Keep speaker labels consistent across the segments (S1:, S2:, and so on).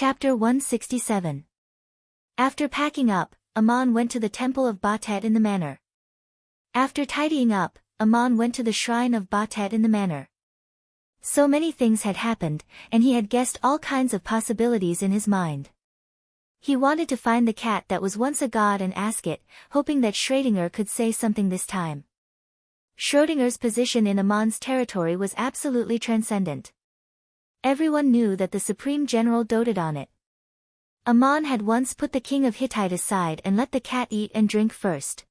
S1: Chapter 167. After packing up, Aman went to the temple of Batet in the manor. After tidying up, Aman went to the shrine of Batet in the manor. So many things had happened, and he had guessed all kinds of possibilities in his mind. He wanted to find the cat that was once a god and ask it, hoping that Schrödinger could say something this time. Schrödinger's position in Aman's territory was absolutely transcendent. Everyone knew that the Supreme General doted on it. Aman had once put the king of Hittite aside and let the cat eat and drink first.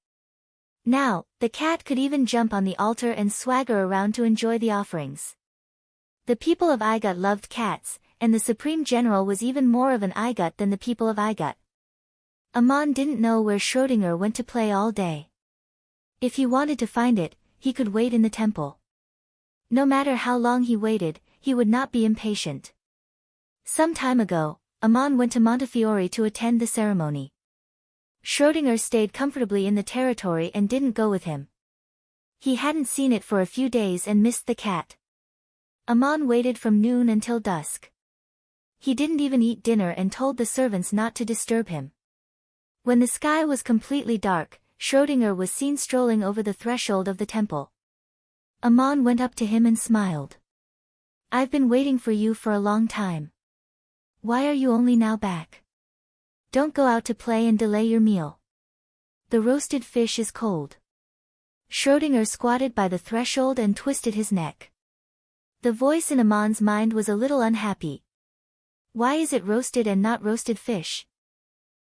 S1: Now, the cat could even jump on the altar and swagger around to enjoy the offerings. The people of Igut loved cats, and the Supreme General was even more of an Igut than the people of Igut. Aman didn't know where Schrödinger went to play all day. If he wanted to find it, he could wait in the temple. No matter how long he waited, he would not be impatient. Some time ago, Aman went to Montefiore to attend the ceremony. Schrödinger stayed comfortably in the territory and didn't go with him. He hadn't seen it for a few days and missed the cat. Aman waited from noon until dusk. He didn't even eat dinner and told the servants not to disturb him. When the sky was completely dark, Schrödinger was seen strolling over the threshold of the temple. Aman went up to him and smiled. "I've been waiting for you for a long time. Why are you only now back? Don't go out to play and delay your meal. The roasted fish is cold." Schrödinger squatted by the threshold and twisted his neck. The voice in Aman's mind was a little unhappy. "Why is it roasted and not roasted fish?"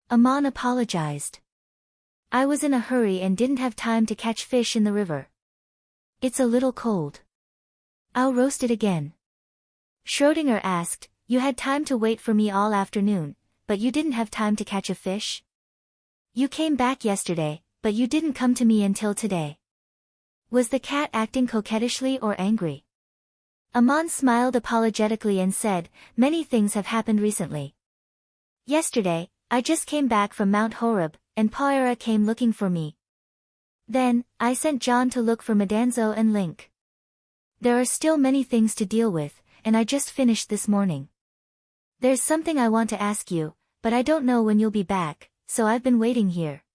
S1: Aman apologized. "I was in a hurry and didn't have time to catch fish in the river. It's a little cold. I'll roast it again." Schrödinger asked, "You had time to wait for me all afternoon, but you didn't have time to catch a fish? You came back yesterday, but you didn't come to me until today." Was the cat acting coquettishly or angry? Aman smiled apologetically and said, "Many things have happened recently. Yesterday, I just came back from Mount Horeb, and Poira came looking for me. Then, I sent John to look for Madanzo and Link. There are still many things to deal with, and I just finished this morning. There's something I want to ask you, but I don't know when you'll be back, so I've been waiting here.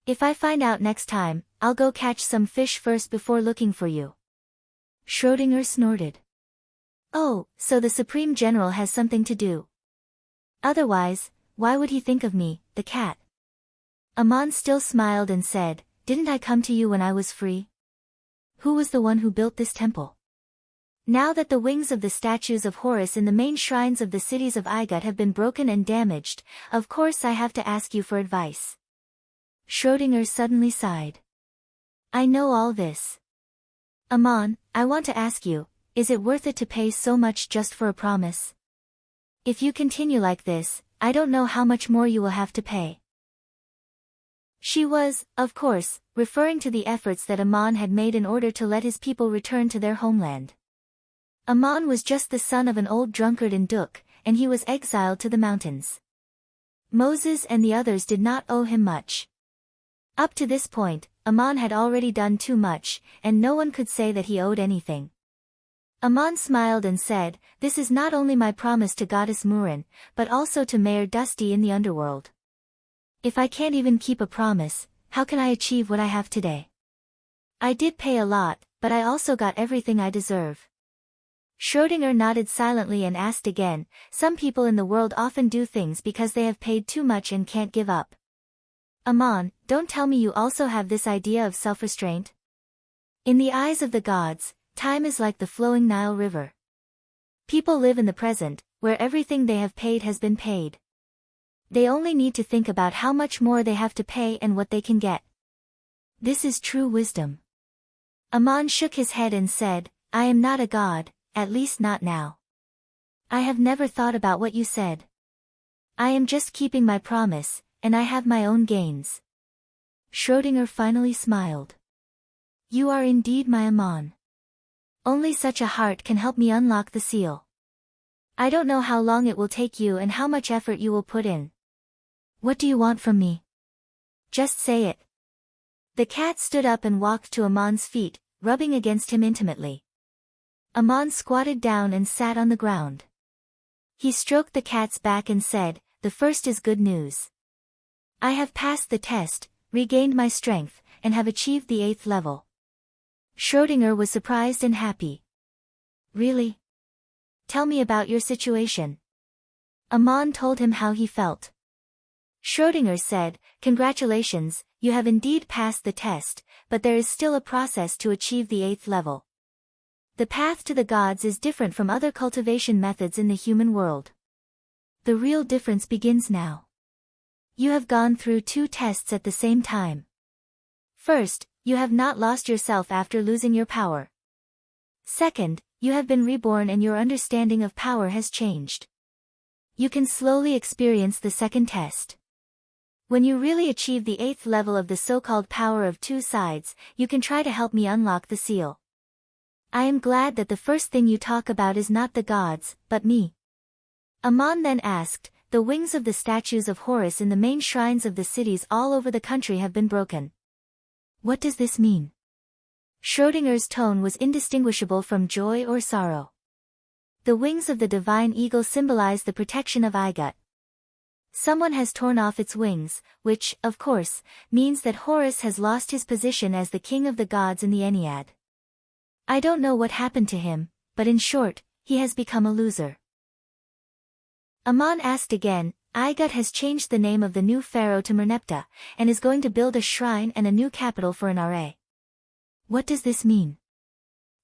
S1: If I find out next time, I'll go catch some fish first before looking for you." Schrödinger snorted. "Oh, so the Supreme General has something to do. Otherwise, why would he think of me, the cat?" Aman still smiled and said, "Didn't I come to you when I was free? Who was the one who built this temple? Now that the wings of the statues of Horus in the main shrines of the cities of Igut have been broken and damaged, of course I have to ask you for advice." Schrödinger suddenly sighed. "I know all this. Aman, I want to ask you, is it worth it to pay so much just for a promise? If you continue like this, I don't know how much more you will have to pay." She was, of course, referring to the efforts that Aman had made in order to let his people return to their homeland. Aman was just the son of an old drunkard in Duk, and he was exiled to the mountains. Moses and the others did not owe him much. Up to this point, Aman had already done too much, and no one could say that he owed anything. Aman smiled and said, "This is not only my promise to Goddess Murin, but also to Mayor Dusty in the underworld. If I can't even keep a promise, how can I achieve what I have today? I did pay a lot, but I also got everything I deserve." Schrödinger nodded silently and asked again, "Some people in the world often do things because they have paid too much and can't give up. Aman, don't tell me you also have this idea of self-restraint? In the eyes of the gods, time is like the flowing Nile River. People live in the present, where everything they have paid has been paid. They only need to think about how much more they have to pay and what they can get. This is true wisdom." Aman shook his head and said, "I am not a god, at least not now. I have never thought about what you said. I am just keeping my promise, and I have my own gains." Schrödinger finally smiled. "You are indeed my Aman. Only such a heart can help me unlock the seal. I don't know how long it will take you and how much effort you will put in. What do you want from me? Just say it." The cat stood up and walked to Aman's feet, rubbing against him intimately. Aman squatted down and sat on the ground. He stroked the cat's back and said, "The first is good news. I have passed the test, regained my strength, and have achieved the 8th level." Schrödinger was surprised and happy. "Really? Tell me about your situation." Amon told him how he felt. Schrödinger said, "Congratulations, you have indeed passed the test, but there is still a process to achieve the 8th level. The path to the gods is different from other cultivation methods in the human world. The real difference begins now. You have gone through 2 tests at the same time. First, you have not lost yourself after losing your power. Second, you have been reborn and your understanding of power has changed. You can slowly experience the second test. When you really achieve the 8th level of the so-called power of 2 sides, you can try to help me unlock the seal. I am glad that the first thing you talk about is not the gods, but me." Amon then asked, "The wings of the statues of Horus in the main shrines of the cities all over the country have been broken. What does this mean?" Schrödinger's tone was indistinguishable from joy or sorrow. The wings of the divine eagle symbolize the protection of Igut. Someone has torn off its wings, which, of course, means that Horus has lost his position as the king of the gods in the Ennead. I don't know what happened to him, but in short, he has become a loser. Amon asked again, "Igut has changed the name of the new pharaoh to Merneptah, and is going to build a shrine and a new capital for Enare. What does this mean?"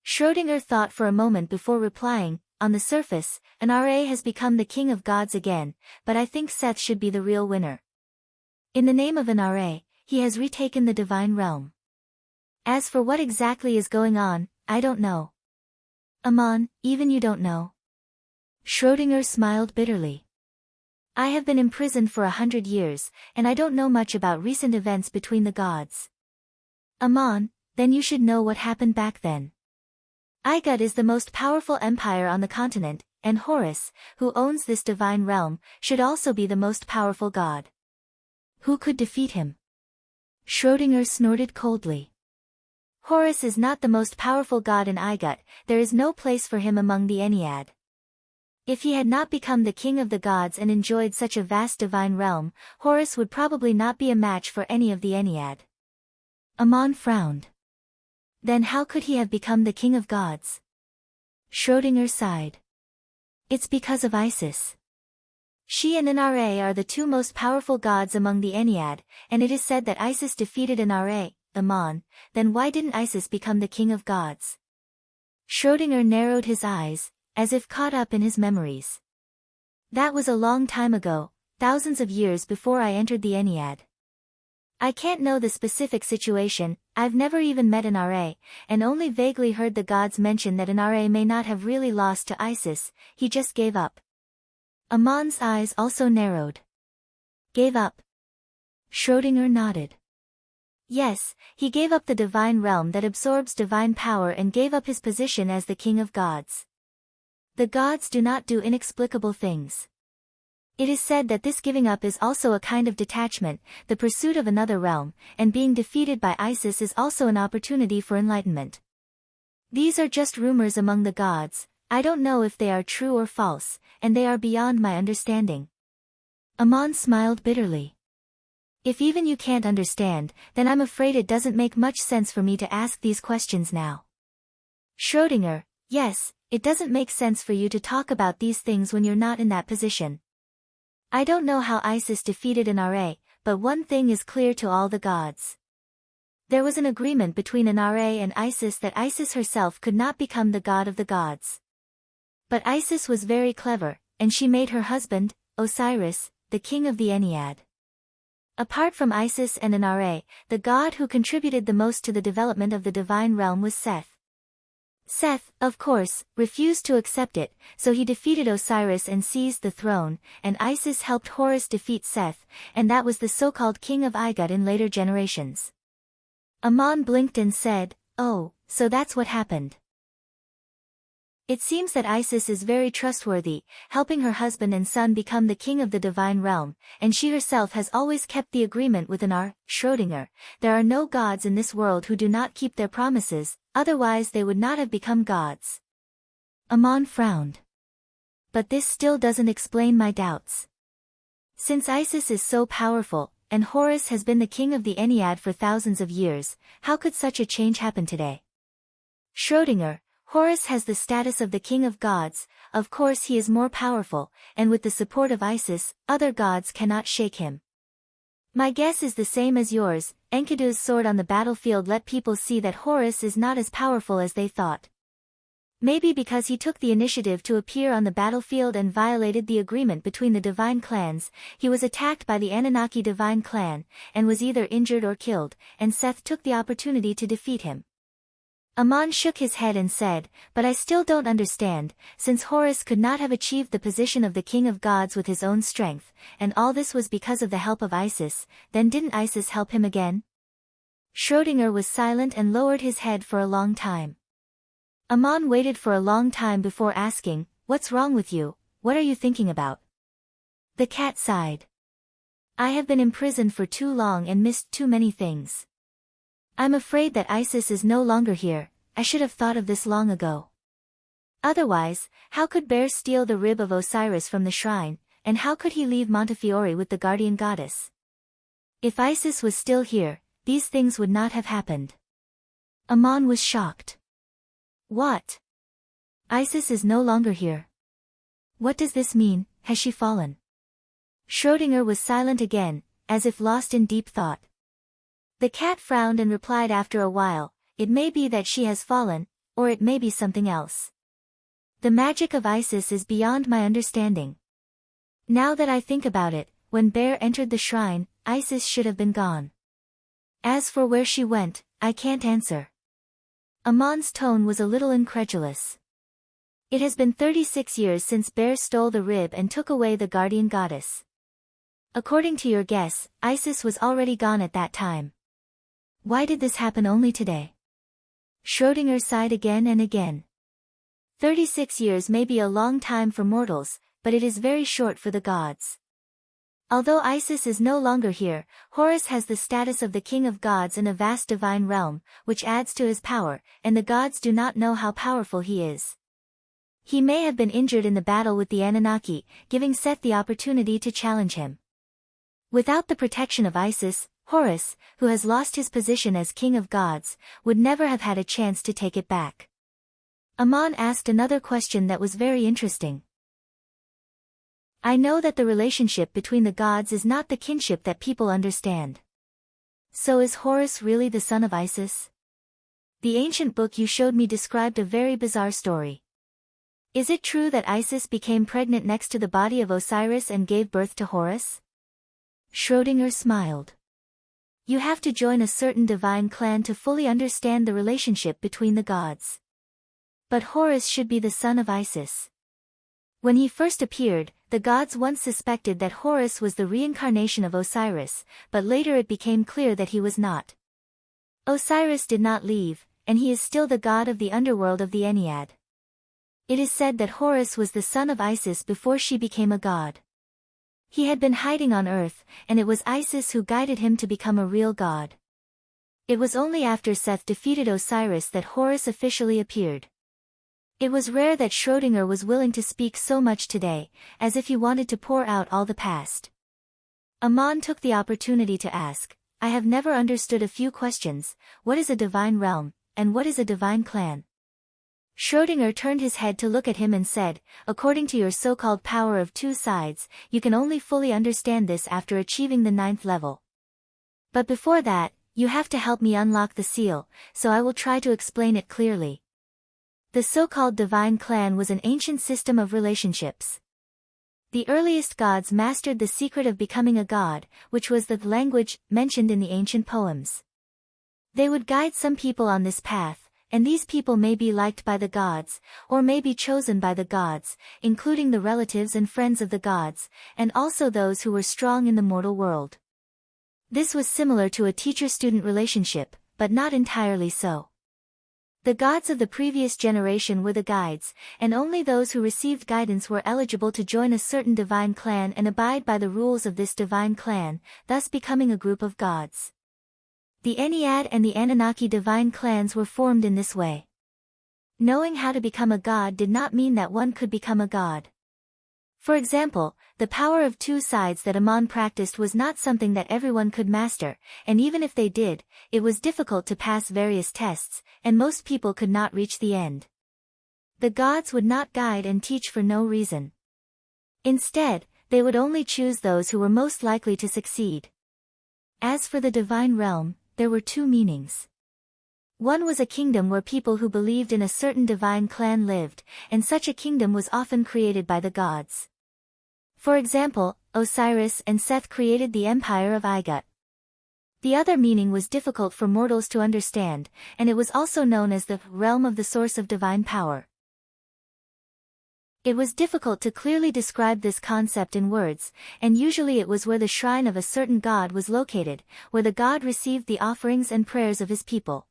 S1: Schrödinger thought for a moment before replying, "On the surface, Enare has become the king of gods again, but I think Seth should be the real winner. In the name of Enare, he has retaken the divine realm. As for what exactly is going on, I don't know." "Amon, even you don't know?" Schrödinger smiled bitterly. "I have been imprisoned for 100 years, and I don't know much about recent events between the gods." "Amon, then you should know what happened back then. Igut is the most powerful empire on the continent, and Horus, who owns this divine realm, should also be the most powerful god. Who could defeat him?" Schrödinger snorted coldly. "Horus is not the most powerful god in Igut, there is no place for him among the Ennead. If he had not become the king of the gods and enjoyed such a vast divine realm, Horus would probably not be a match for any of the Ennead." Amon frowned. "Then how could he have become the king of gods?" Schrödinger sighed. "It's because of Isis. She and Enare are the 2 most powerful gods among the Ennead, and it is said that Isis defeated Enare. Amon, then why didn't Isis become the king of gods?" Schrödinger narrowed his eyes, as if caught up in his memories. "That was a long time ago, thousands of years before I entered the Ennead. I can't know the specific situation, I've never even met Enare, and only vaguely heard the gods mention that Enare may not have really lost to Isis, he just gave up." Amon's eyes also narrowed. "Gave up?" Schrödinger nodded. "Yes, he gave up the divine realm that absorbs divine power and gave up his position as the king of gods. The gods do not do inexplicable things. It is said that this giving up is also a kind of detachment, the pursuit of another realm, and being defeated by Isis is also an opportunity for enlightenment. These are just rumors among the gods, I don't know if they are true or false, and they are beyond my understanding." Amon smiled bitterly. "If even you can't understand, then I'm afraid it doesn't make much sense for me to ask these questions now." Schrödinger, "Yes, it doesn't make sense for you to talk about these things when you're not in that position. I don't know how Isis defeated Enare, but one thing is clear to all the gods. There was an agreement between Enare and Isis that Isis herself could not become the god of the gods. But Isis was very clever, and she made her husband, Osiris, the king of the Ennead. Apart from Isis and Enare, the god who contributed the most to the development of the divine realm was Seth. Seth, of course, refused to accept it, so he defeated Osiris and seized the throne, and Isis helped Horus defeat Seth, and that was the so-called king of Igut in later generations." Amon blinked and said, "Oh, so that's what happened. It seems that Isis is very trustworthy, helping her husband and son become the king of the divine realm, and she herself has always kept the agreement with Anar. Schrödinger, there are no gods in this world who do not keep their promises, otherwise they would not have become gods." Amon frowned. But this still doesn't explain my doubts. Since Isis is so powerful, and Horus has been the king of the Ennead for thousands of years, how could such a change happen today? Schrödinger, Horus has the status of the king of gods, of course he is more powerful, and with the support of Isis, other gods cannot shake him. My guess is the same as yours. Enkidu's sword on the battlefield let people see that Horus is not as powerful as they thought. Maybe because he took the initiative to appear on the battlefield and violated the agreement between the divine clans, he was attacked by the Anunnaki divine clan, and was either injured or killed, and Seth took the opportunity to defeat him. Amon shook his head and said, but I still don't understand, since Horus could not have achieved the position of the king of gods with his own strength, and all this was because of the help of Isis, then didn't Isis help him again? Schrödinger was silent and lowered his head for a long time. Amon waited for a long time before asking, what's wrong with you, what are you thinking about? The cat sighed. I have been imprisoned for too long and missed too many things. I'm afraid that Isis is no longer here. I should have thought of this long ago. Otherwise, how could Bear steal the rib of Osiris from the shrine, and how could he leave Montefiore with the guardian goddess? If Isis was still here, these things would not have happened. Amon was shocked. What? Isis is no longer here. What does this mean? Has she fallen? Schrödinger was silent again, as if lost in deep thought. The cat frowned and replied after a while, it may be that she has fallen, or it may be something else. The magic of Isis is beyond my understanding. Now that I think about it, when Bear entered the shrine, Isis should have been gone. As for where she went, I can't answer. Amon's tone was a little incredulous. It has been 36 years since Bear stole the rib and took away the guardian goddess. According to your guess, Isis was already gone at that time. Why did this happen only today? Schrödinger sighed again and again. 36 years may be a long time for mortals, but it is very short for the gods. Although Isis is no longer here, Horus has the status of the king of gods in a vast divine realm, which adds to his power, and the gods do not know how powerful he is. He may have been injured in the battle with the Anunnaki, giving Seth the opportunity to challenge him. Without the protection of Isis, Horus, who has lost his position as king of gods, would never have had a chance to take it back. Amon asked another question that was very interesting. I know that the relationship between the gods is not the kinship that people understand. So is Horus really the son of Isis? The ancient book you showed me described a very bizarre story. Is it true that Isis became pregnant next to the body of Osiris and gave birth to Horus? Schrödinger smiled. You have to join a certain divine clan to fully understand the relationship between the gods. But Horus should be the son of Isis. When he first appeared, the gods once suspected that Horus was the reincarnation of Osiris, but later it became clear that he was not. Osiris did not leave, and he is still the god of the underworld of the Ennead. It is said that Horus was the son of Isis before she became a god. He had been hiding on earth, and it was Isis who guided him to become a real god. It was only after Seth defeated Osiris that Horus officially appeared. It was rare that Schrödinger was willing to speak so much today, as if he wanted to pour out all the past. Amon took the opportunity to ask, I have never understood a few questions. What is a divine realm, and what is a divine clan? Schrödinger turned his head to look at him and said, according to your so-called power of two sides, you can only fully understand this after achieving the 9th level. But before that, you have to help me unlock the seal, so I will try to explain it clearly. The so-called divine clan was an ancient system of relationships. The earliest gods mastered the secret of becoming a god, which was the language mentioned in the ancient poems. They would guide some people on this path, and these people may be liked by the gods, or may be chosen by the gods, including the relatives and friends of the gods, and also those who were strong in the mortal world. This was similar to a teacher-student relationship, but not entirely so. The gods of the previous generation were the guides, and only those who received guidance were eligible to join a certain divine clan and abide by the rules of this divine clan, thus becoming a group of gods. The Ennead and the Anunnaki divine clans were formed in this way. Knowing how to become a god did not mean that one could become a god. For example, the power of two sides that Amon practiced was not something that everyone could master, and even if they did, it was difficult to pass various tests, and most people could not reach the end. The gods would not guide and teach for no reason. Instead, they would only choose those who were most likely to succeed. As for the divine realm, there were two meanings. One was a kingdom where people who believed in a certain divine clan lived, and such a kingdom was often created by the gods. For example, Osiris and Seth created the empire of Igut. The other meaning was difficult for mortals to understand, and it was also known as the realm of the source of divine power. It was difficult to clearly describe this concept in words, and usually it was where the shrine of a certain god was located, where the god received the offerings and prayers of his people.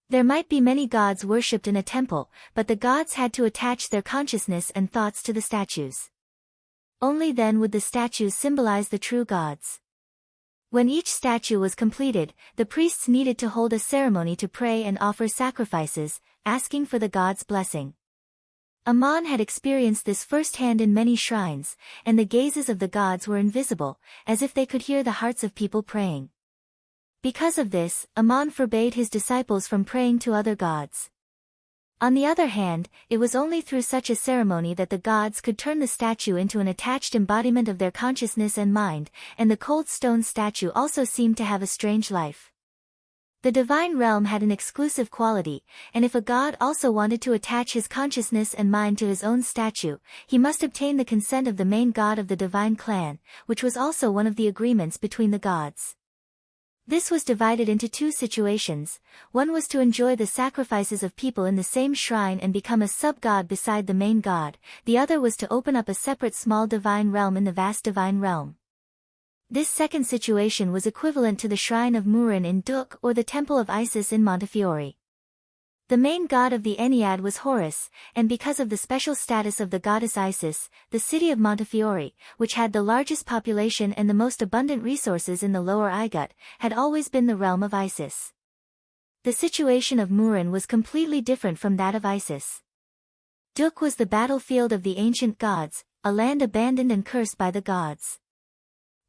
S1: There might be many gods worshipped in a temple, but the gods had to attach their consciousness and thoughts to the statues. Only then would the statues symbolize the true gods. When each statue was completed, the priests needed to hold a ceremony to pray and offer sacrifices, asking for the gods' blessing. Amon had experienced this firsthand in many shrines, and the gazes of the gods were invisible, as if they could hear the hearts of people praying. Because of this, Amon forbade his disciples from praying to other gods. On the other hand, it was only through such a ceremony that the gods could turn the statue into an attached embodiment of their consciousness and mind, and the cold stone statue also seemed to have a strange life. The divine realm had an exclusive quality, and if a god also wanted to attach his consciousness and mind to his own statue, he must obtain the consent of the main god of the divine clan, which was also one of the agreements between the gods. This was divided into two situations. One was to enjoy the sacrifices of people in the same shrine and become a sub-god beside the main god, the other was to open up a separate small divine realm in the vast divine realm. This second situation was equivalent to the shrine of Murin in Duk or the temple of Isis in Montefiore. The main god of the Ennead was Horus, and because of the special status of the goddess Isis, the city of Montefiore, which had the largest population and the most abundant resources in the lower Igut, had always been the realm of Isis. The situation of Murin was completely different from that of Isis. Duk was the battlefield of the ancient gods, a land abandoned and cursed by the gods.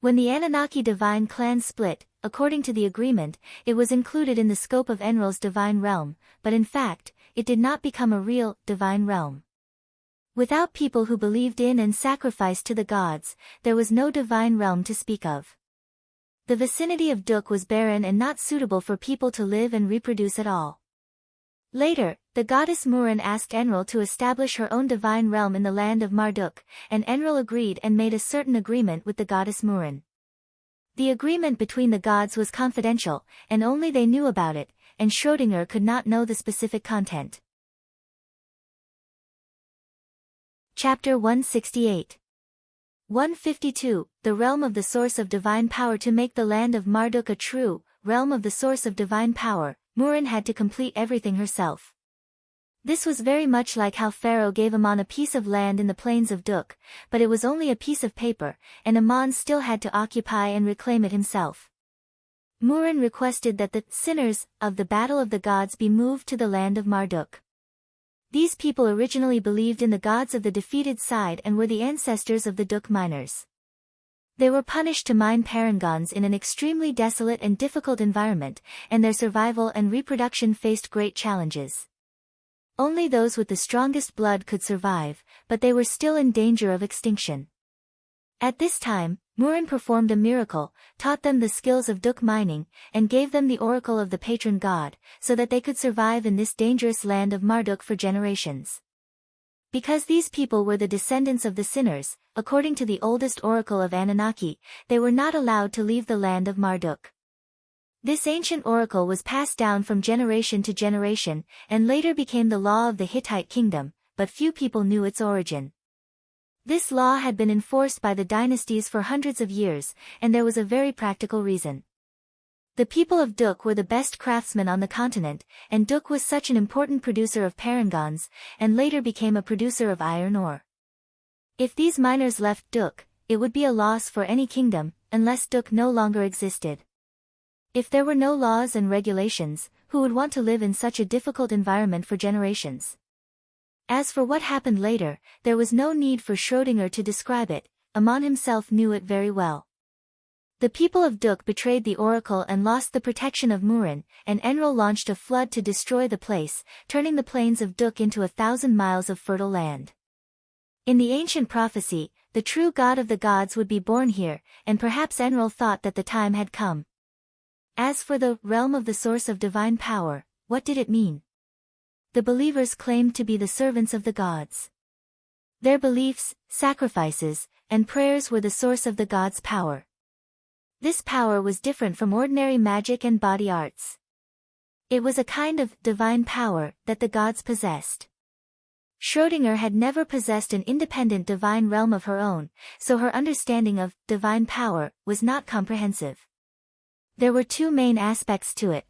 S1: When the Anunnaki divine clan split, according to the agreement, it was included in the scope of Enlil's divine realm, but in fact, it did not become a real, divine realm. Without people who believed in and sacrificed to the gods, there was no divine realm to speak of. The vicinity of Duk was barren and not suitable for people to live and reproduce at all. Later, the goddess Murin asked Enlil to establish her own divine realm in the land of Marduk, and Enlil agreed and made a certain agreement with the goddess Murin. The agreement between the gods was confidential, and only they knew about it, and Schrödinger could not know the specific content. Chapter 168. 152, The realm of the source of divine power. To make the land of Marduk a true realm of the source of divine power, Murin had to complete everything herself. This was very much like how Pharaoh gave Amon a piece of land in the plains of Duk, but it was only a piece of paper, and Amon still had to occupy and reclaim it himself. Murin requested that the sinners of the Battle of the Gods be moved to the land of Marduk. These people originally believed in the gods of the defeated side and were the ancestors of the Duk miners. They were punished to mine parangons in an extremely desolate and difficult environment, and their survival and reproduction faced great challenges. Only those with the strongest blood could survive, but they were still in danger of extinction. At this time, Murin performed a miracle, taught them the skills of Duk mining, and gave them the oracle of the patron god, so that they could survive in this dangerous land of Marduk for generations. Because these people were the descendants of the sinners, according to the oldest oracle of Anunnaki, they were not allowed to leave the land of Marduk. This ancient oracle was passed down from generation to generation, and later became the law of the Hittite kingdom, but few people knew its origin. This law had been enforced by the dynasties for hundreds of years, and there was a very practical reason. The people of Duk were the best craftsmen on the continent, and Duk was such an important producer of parangons, and later became a producer of iron ore. If these miners left Duk, it would be a loss for any kingdom, unless Duk no longer existed. If there were no laws and regulations, who would want to live in such a difficult environment for generations? As for what happened later, there was no need for Schrödinger to describe it, Aman himself knew it very well. The people of Duk betrayed the oracle and lost the protection of Murin, and Enril launched a flood to destroy the place, turning the plains of Duk into 1,000 miles of fertile land. In the ancient prophecy, the true god of the gods would be born here, and perhaps Enril thought that the time had come. As for the realm of the source of divine power, what did it mean? The believers claimed to be the servants of the gods. Their beliefs, sacrifices, and prayers were the source of the gods' power. This power was different from ordinary magic and body arts. It was a kind of divine power that the gods possessed. Schrödinger had never possessed an independent divine realm of her own, so her understanding of divine power was not comprehensive. There were two main aspects to it.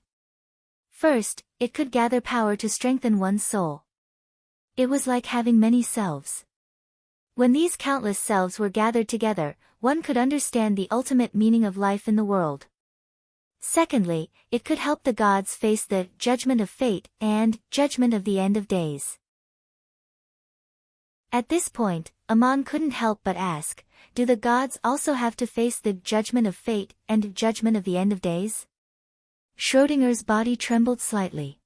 S1: First, it could gather power to strengthen one's soul. It was like having many selves. When these countless selves were gathered together, one could understand the ultimate meaning of life in the world. Secondly, it could help the gods face the judgment of fate and judgment of the end of days. At this point, Aman couldn't help but ask, do the gods also have to face the judgment of fate and judgment of the end of days? Schrödinger's body trembled slightly.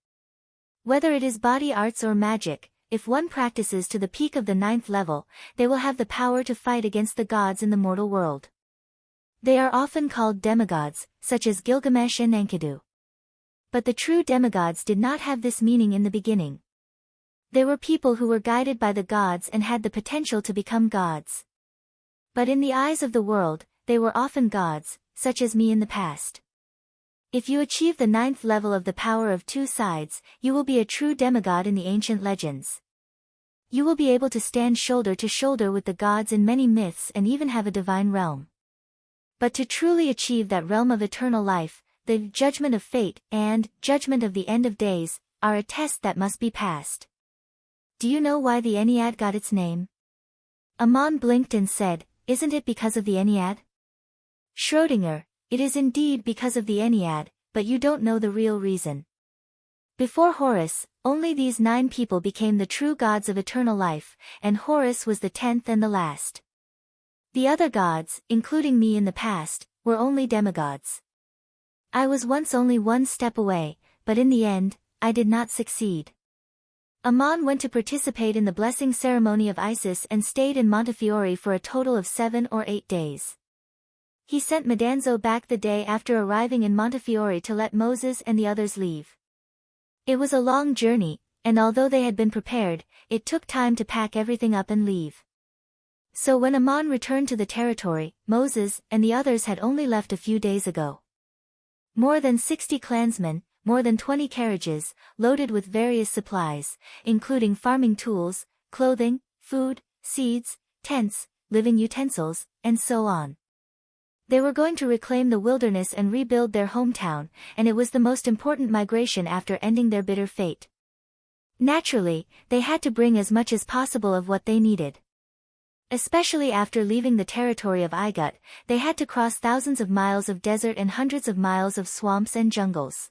S1: Whether it is body arts or magic, if one practices to the peak of the 9th level, they will have the power to fight against the gods in the mortal world. They are often called demigods, such as Gilgamesh and Enkidu. But the true demigods did not have this meaning in the beginning. They were people who were guided by the gods and had the potential to become gods. But in the eyes of the world, they were often gods, such as me in the past. If you achieve the 9th level of the power of two sides, you will be a true demigod in the ancient legends. You will be able to stand shoulder to shoulder with the gods in many myths and even have a divine realm. But to truly achieve that realm of eternal life, the judgment of fate and judgment of the end of days are a test that must be passed. Do you know why the Ennead got its name? Aman blinked and said, isn't it because of the Ennead? Schrödinger, it is indeed because of the Ennead, but you don't know the real reason. Before Horus, only these 9 people became the true gods of eternal life, and Horus was the 10th and the last. The other gods, including me in the past, were only demigods. I was once only one step away, but in the end, I did not succeed. Aman went to participate in the blessing ceremony of Isis and stayed in Montefiore for a total of 7 or 8 days. He sent Madanzo back the day after arriving in Montefiore to let Moses and the others leave. It was a long journey, and although they had been prepared, it took time to pack everything up and leave. So when Aman returned to the territory, Moses and the others had only left a few days ago. More than 60 clansmen, more than 20 carriages, loaded with various supplies, including farming tools, clothing, food, seeds, tents, living utensils, and so on. They were going to reclaim the wilderness and rebuild their hometown, and it was the most important migration after ending their bitter fate. Naturally, they had to bring as much as possible of what they needed. Especially after leaving the territory of Igut, they had to cross thousands of miles of desert and hundreds of miles of swamps and jungles.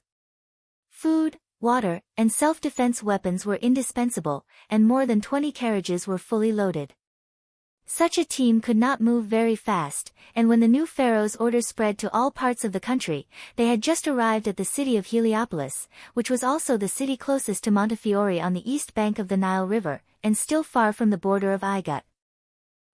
S1: Food, water, and self-defense weapons were indispensable, and more than 20 carriages were fully loaded. Such a team could not move very fast, and when the new pharaoh's orders spread to all parts of the country, they had just arrived at the city of Heliopolis, which was also the city closest to Montefiore on the east bank of the Nile River, and still far from the border of Igut.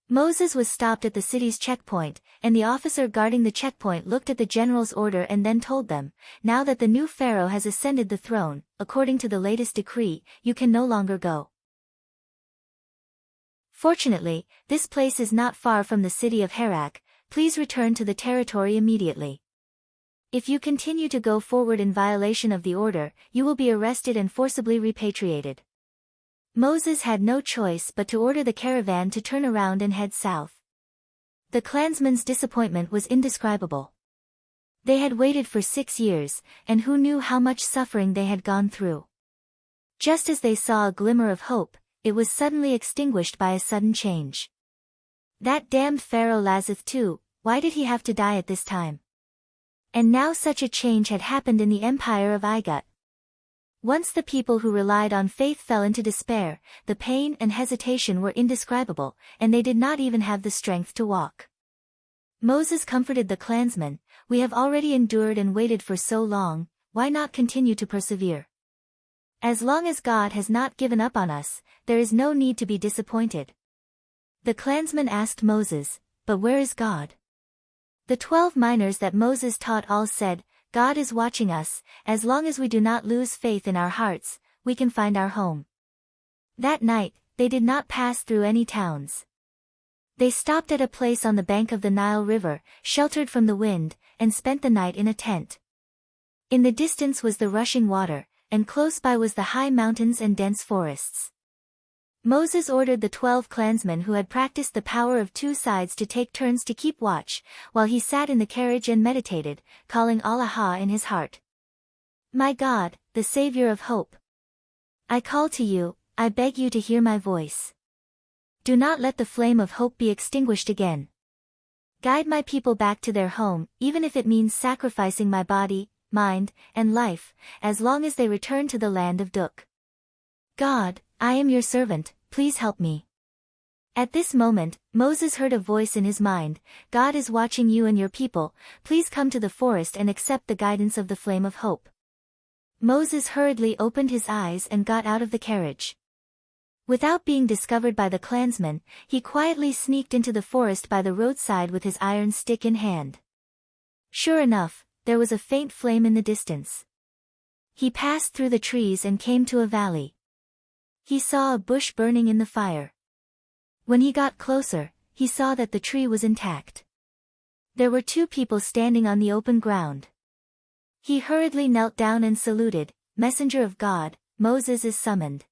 S1: Moses was stopped at the city's checkpoint, and the officer guarding the checkpoint looked at the general's order and then told them, now that the new pharaoh has ascended the throne, according to the latest decree, you can no longer go. Fortunately, this place is not far from the city of Herak. Please return to the territory immediately. If you continue to go forward in violation of the order, you will be arrested and forcibly repatriated. Moses had no choice but to order the caravan to turn around and head south. The clansmen's disappointment was indescribable. They had waited for 6 years, and who knew how much suffering they had gone through. Just as they saw a glimmer of hope, it was suddenly extinguished by a sudden change. That damned Pharaoh Lazith too, why did he have to die at this time? And now such a change had happened in the empire of Igut. Once the people who relied on faith fell into despair, the pain and hesitation were indescribable, and they did not even have the strength to walk. Moses comforted the clansmen, "We have already endured and waited for so long, why not continue to persevere? As long as God has not given up on us, there is no need to be disappointed." The clansmen asked Moses, "But where is God?" The 12 miners that Moses taught all said, "God is watching us, as long as we do not lose faith in our hearts, we can find our home." That night, they did not pass through any towns. They stopped at a place on the bank of the Nile River, sheltered from the wind, and spent the night in a tent. In the distance was the rushing water, and close by was the high mountains and dense forests. Moses ordered the 12 clansmen who had practiced the power of 2 sides to take turns to keep watch, while he sat in the carriage and meditated, calling Allah in his heart. "My God, the Savior of hope. I call to you, I beg you to hear my voice. Do not let the flame of hope be extinguished again. Guide my people back to their home, even if it means sacrificing my body, mind, and life, as long as they return to the land of Duk. God, I am your servant, please help me." At this moment, Moses heard a voice in his mind, "God is watching you and your people, please come to the forest and accept the guidance of the flame of hope." Moses hurriedly opened his eyes and got out of the carriage. Without being discovered by the clansmen, he quietly sneaked into the forest by the roadside with his iron stick in hand. Sure enough, there was a faint flame in the distance. He passed through the trees and came to a valley. He saw a bush burning in the fire. When he got closer, he saw that the tree was intact. There were 2 people standing on the open ground. He hurriedly knelt down and saluted, "Messenger of God, Moses is summoned."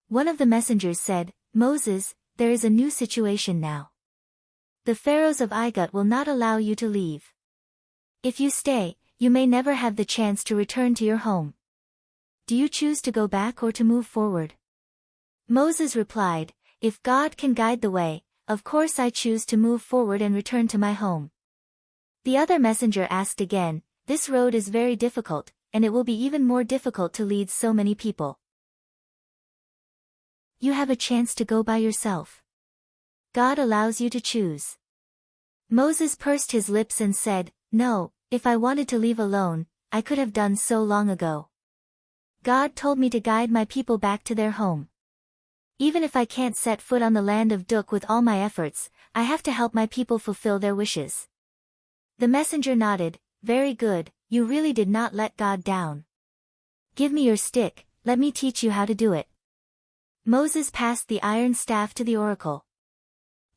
S1: One of the messengers said, "Moses, there is a new situation now. The pharaohs of Egypt will not allow you to leave. If you stay, you may never have the chance to return to your home. Do you choose to go back or to move forward?" Moses replied, "If God can guide the way, of course I choose to move forward and return to my home." The other messenger asked again, "This road is very difficult, and it will be even more difficult to lead so many people. You have a chance to go by yourself. God allows you to choose." Moses pursed his lips and said, "No, if I wanted to leave alone, I could have done so long ago. God told me to guide my people back to their home. Even if I can't set foot on the land of Duk with all my efforts, I have to help my people fulfill their wishes." The messenger nodded, "Very good, you really did not let God down. Give me your stick, let me teach you how to do it." Moses passed the iron staff to the oracle.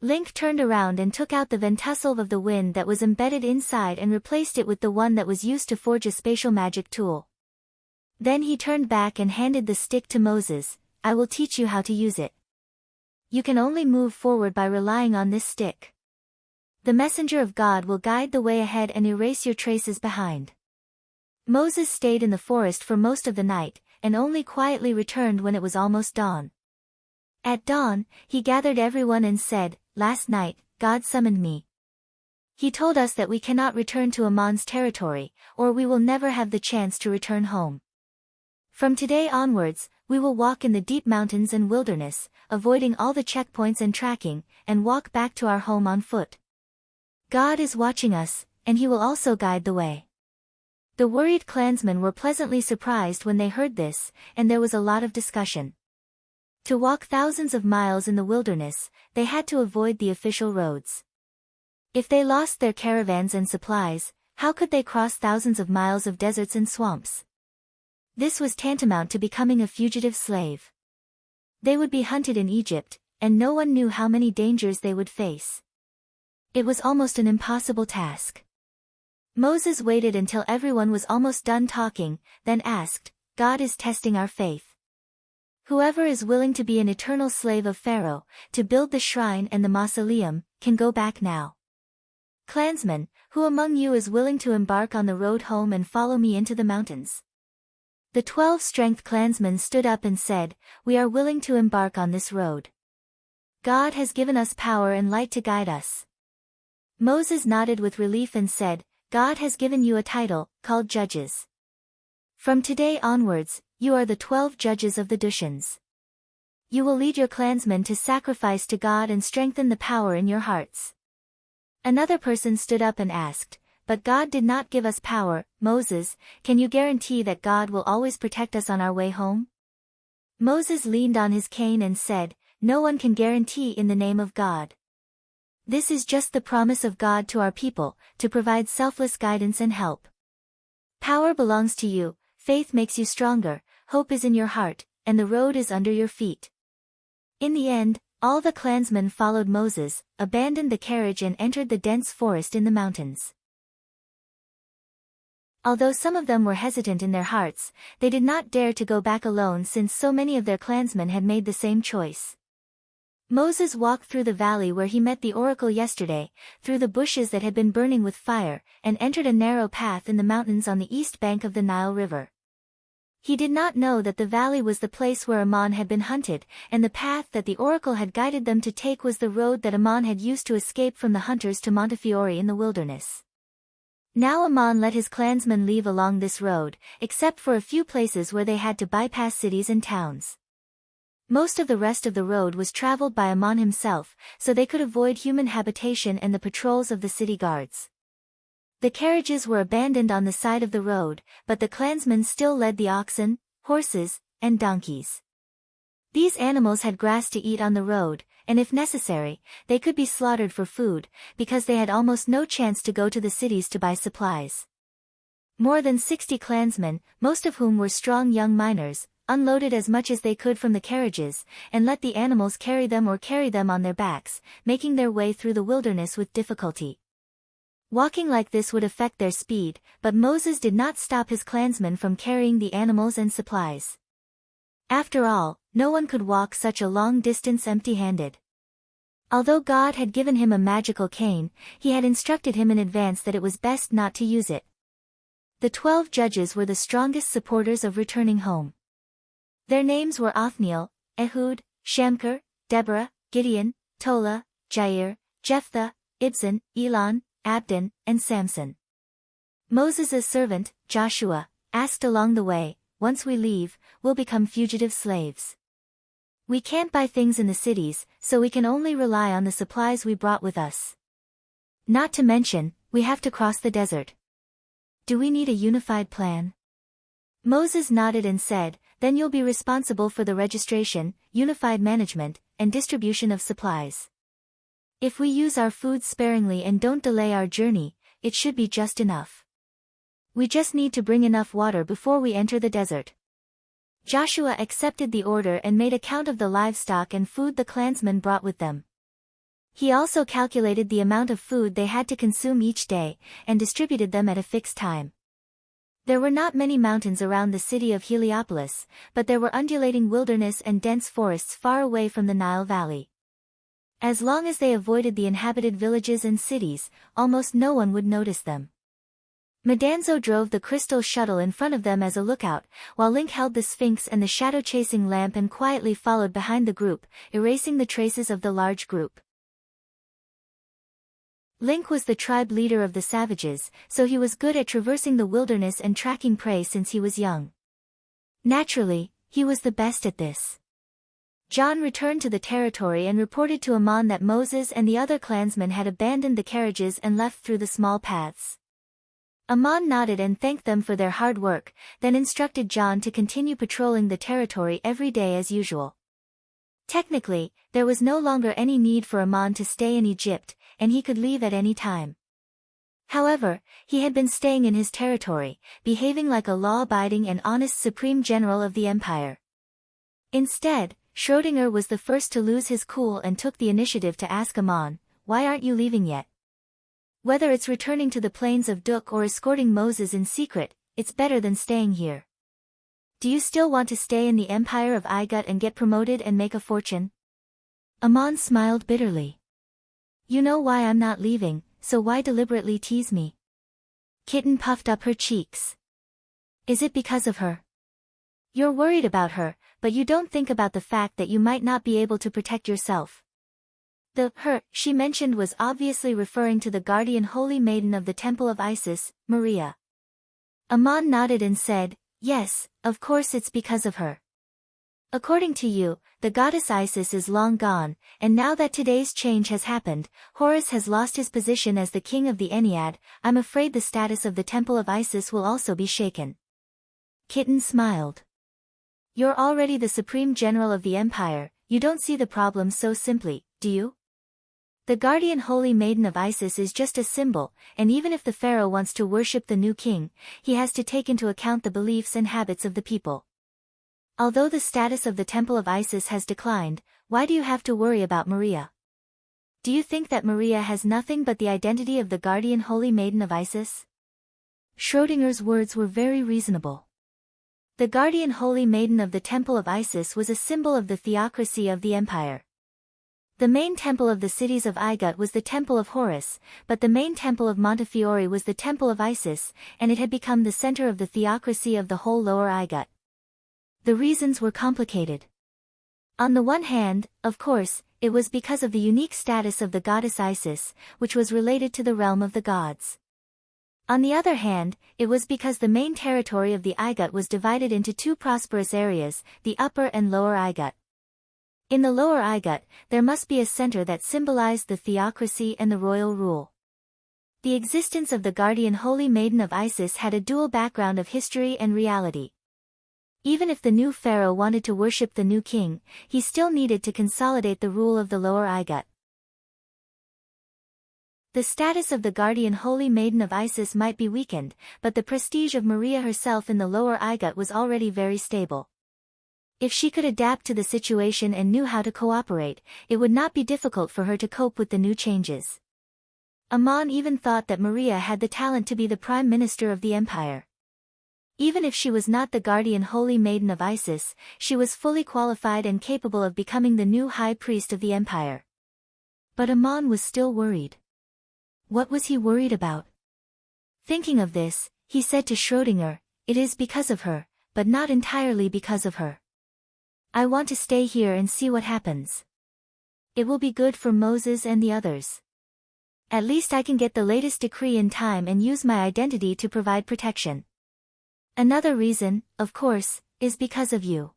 S1: Link turned around and took out the ventusle of the wind that was embedded inside and replaced it with the one that was used to forge a spatial magic tool. Then he turned back and handed the stick to Moses, "I will teach you how to use it. You can only move forward by relying on this stick. The messenger of God will guide the way ahead and erase your traces behind." Moses stayed in the forest for most of the night, and only quietly returned when it was almost dawn. At dawn, he gathered everyone and said, "Last night, God summoned me. He told us that we cannot return to Amon's territory, or we will never have the chance to return home. From today onwards, we will walk in the deep mountains and wilderness, avoiding all the checkpoints and tracking, and walk back to our home on foot. God is watching us, and he will also guide the way." The worried clansmen were pleasantly surprised when they heard this, and there was a lot of discussion. To walk thousands of miles in the wilderness, they had to avoid the official roads. If they lost their caravans and supplies, how could they cross thousands of miles of deserts and swamps? This was tantamount to becoming a fugitive slave. They would be hunted in Egypt, and no one knew how many dangers they would face. It was almost an impossible task. Moses waited until everyone was almost done talking, then asked, "God is testing our faith. Whoever is willing to be an eternal slave of Pharaoh, to build the shrine and the mausoleum, can go back now. Clansmen, who among you is willing to embark on the road home and follow me into the mountains?" The 12 strength clansmen stood up and said, "We are willing to embark on this road. God has given us power and light to guide us." Moses nodded with relief and said, "God has given you a title, called judges. From today onwards, you are the 12 judges of the Dushians. You will lead your clansmen to sacrifice to God and strengthen the power in your hearts. Another person stood up and asked, but God did not give us power. Moses, can you guarantee that God will always protect us on our way home? Moses leaned on his cane and said, no one can guarantee in the name of God. This is just the promise of God to our people, to provide selfless guidance and help. Power belongs to you, faith makes you stronger, hope is in your heart, and the road is under your feet. In the end, all the clansmen followed Moses, abandoned the carriage and entered the dense forest in the mountains. Although some of them were hesitant in their hearts, they did not dare to go back alone since so many of their clansmen had made the same choice. Moses walked through the valley where he met the oracle yesterday, through the bushes that had been burning with fire, and entered a narrow path in the mountains on the east bank of the Nile River. He did not know that the valley was the place where Ammon had been hunted, and the path that the oracle had guided them to take was the road that Ammon had used to escape from the hunters to Montefiore in the wilderness. Now Ammon let his clansmen leave along this road, except for a few places where they had to bypass cities and towns. Most of the rest of the road was traveled by Ammon himself, so they could avoid human habitation and the patrols of the city guards. The carriages were abandoned on the side of the road, but the clansmen still led the oxen, horses, and donkeys. These animals had grass to eat on the road, and if necessary, they could be slaughtered for food, because they had almost no chance to go to the cities to buy supplies. More than 60 clansmen, most of whom were strong young miners, unloaded as much as they could from the carriages, and let the animals carry them or carry them on their backs, making their way through the wilderness with difficulty. Walking like this would affect their speed, but Moses did not stop his clansmen from carrying the animals and supplies. After all, no one could walk such a long distance empty-handed. Although God had given him a magical cane, he had instructed him in advance that it was best not to use it. The 12 judges were the strongest supporters of returning home. Their names were Othniel, Ehud, Shamgar, Deborah, Gideon, Tola, Jair, Jephthah, Ibzan, Elon, Abdon, and Samson. Moses' servant, Joshua, asked along the way, once we leave, we'll become fugitive slaves. We can't buy things in the cities, so we can only rely on the supplies we brought with us. Not to mention, we have to cross the desert. Do we need a unified plan? Moses nodded and said, then you'll be responsible for the registration, unified management, and distribution of supplies. If we use our food sparingly and don't delay our journey, it should be just enough. We just need to bring enough water before we enter the desert. Joshua accepted the order and made a count of the livestock and food the clansmen brought with them. He also calculated the amount of food they had to consume each day, and distributed them at a fixed time. There were not many mountains around the city of Heliopolis, but there were undulating wilderness and dense forests far away from the Nile Valley. As long as they avoided the inhabited villages and cities, almost no one would notice them. Madanzo drove the crystal shuttle in front of them as a lookout, while Link held the Sphinx and the shadow-chasing lamp and quietly followed behind the group, erasing the traces of the large group. Link was the tribe leader of the savages, so he was good at traversing the wilderness and tracking prey since he was young. Naturally, he was the best at this. John returned to the territory and reported to Ammon that Moses and the other clansmen had abandoned the carriages and left through the small paths. Ammon nodded and thanked them for their hard work, then instructed John to continue patrolling the territory every day as usual. Technically, there was no longer any need for Ammon to stay in Egypt, and he could leave at any time. However, he had been staying in his territory, behaving like a law-abiding and honest supreme general of the empire. Instead, Schrödinger was the first to lose his cool and took the initiative to ask Ammon, "Why aren't you leaving yet? Whether it's returning to the plains of Duk or escorting Moses in secret, it's better than staying here. Do you still want to stay in the empire of Igut and get promoted and make a fortune?" Ammon smiled bitterly. "You know why I'm not leaving, so why deliberately tease me?" Kitten puffed up her cheeks. "Is it because of her? You're worried about her, but you don't think about the fact that you might not be able to protect yourself." The her she mentioned was obviously referring to the guardian holy maiden of the temple of Isis, Maria. Ammon nodded and said, Yes, of course it's because of her. According to you, the goddess Isis is long gone, and now that today's change has happened, Horus has lost his position as the king of the Ennead. I'm afraid the status of the temple of Isis will also be shaken. Kitten smiled. You're already the supreme general of the empire, you don't see the problem so simply, do you? The guardian holy maiden of Isis is just a symbol, and even if the pharaoh wants to worship the new king, he has to take into account the beliefs and habits of the people. Although the status of the temple of Isis has declined, why do you have to worry about Maria? Do you think that Maria has nothing but the identity of the guardian holy maiden of Isis? Schrodinger's words were very reasonable. The guardian holy maiden of the temple of Isis was a symbol of the theocracy of the empire. The main temple of the cities of Igut was the temple of Horus, but the main temple of Montefiore was the temple of Isis, and it had become the center of the theocracy of the whole lower Igut. The reasons were complicated. On the one hand, of course, it was because of the unique status of the goddess Isis, which was related to the realm of the gods. On the other hand, it was because the main territory of the Igut was divided into two prosperous areas, the upper and lower Igut. In the lower Igut, there must be a center that symbolized the theocracy and the royal rule. The existence of the guardian holy maiden of Isis had a dual background of history and reality. Even if the new pharaoh wanted to worship the new king, he still needed to consolidate the rule of the lower Igut. The status of the guardian holy maiden of Isis might be weakened, but the prestige of Maria herself in the lower Igut was already very stable. If she could adapt to the situation and knew how to cooperate, it would not be difficult for her to cope with the new changes. Amon even thought that Maria had the talent to be the prime minister of the empire. Even if she was not the guardian holy maiden of Isis, she was fully qualified and capable of becoming the new high priest of the empire. But Amon was still worried. What was he worried about? Thinking of this, he said to Schrödinger, "It is because of her, but not entirely because of her. I want to stay here and see what happens. It will be good for Moses and the others. At least I can get the latest decree in time and use my identity to provide protection. Another reason, of course, is because of you."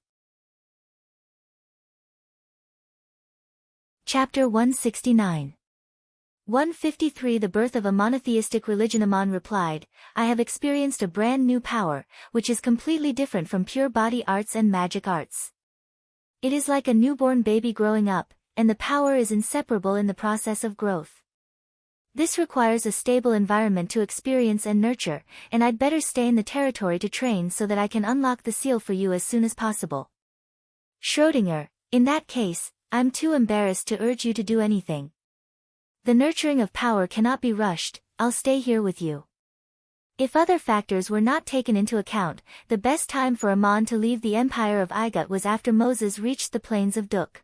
S1: Chapter 169. 153 The birth of a monotheistic religion. Amon replied, "I have experienced a brand new power, which is completely different from pure body arts and magic arts. It is like a newborn baby growing up, and the power is inseparable in the process of growth. This requires a stable environment to experience and nurture, and I'd better stay in the territory to train so that I can unlock the seal for you as soon as possible." Schrödinger, "In that case, I'm too embarrassed to urge you to do anything. The nurturing of power cannot be rushed, I'll stay here with you." If other factors were not taken into account, the best time for Amon to leave the empire of Igut was after Moses reached the plains of Duk.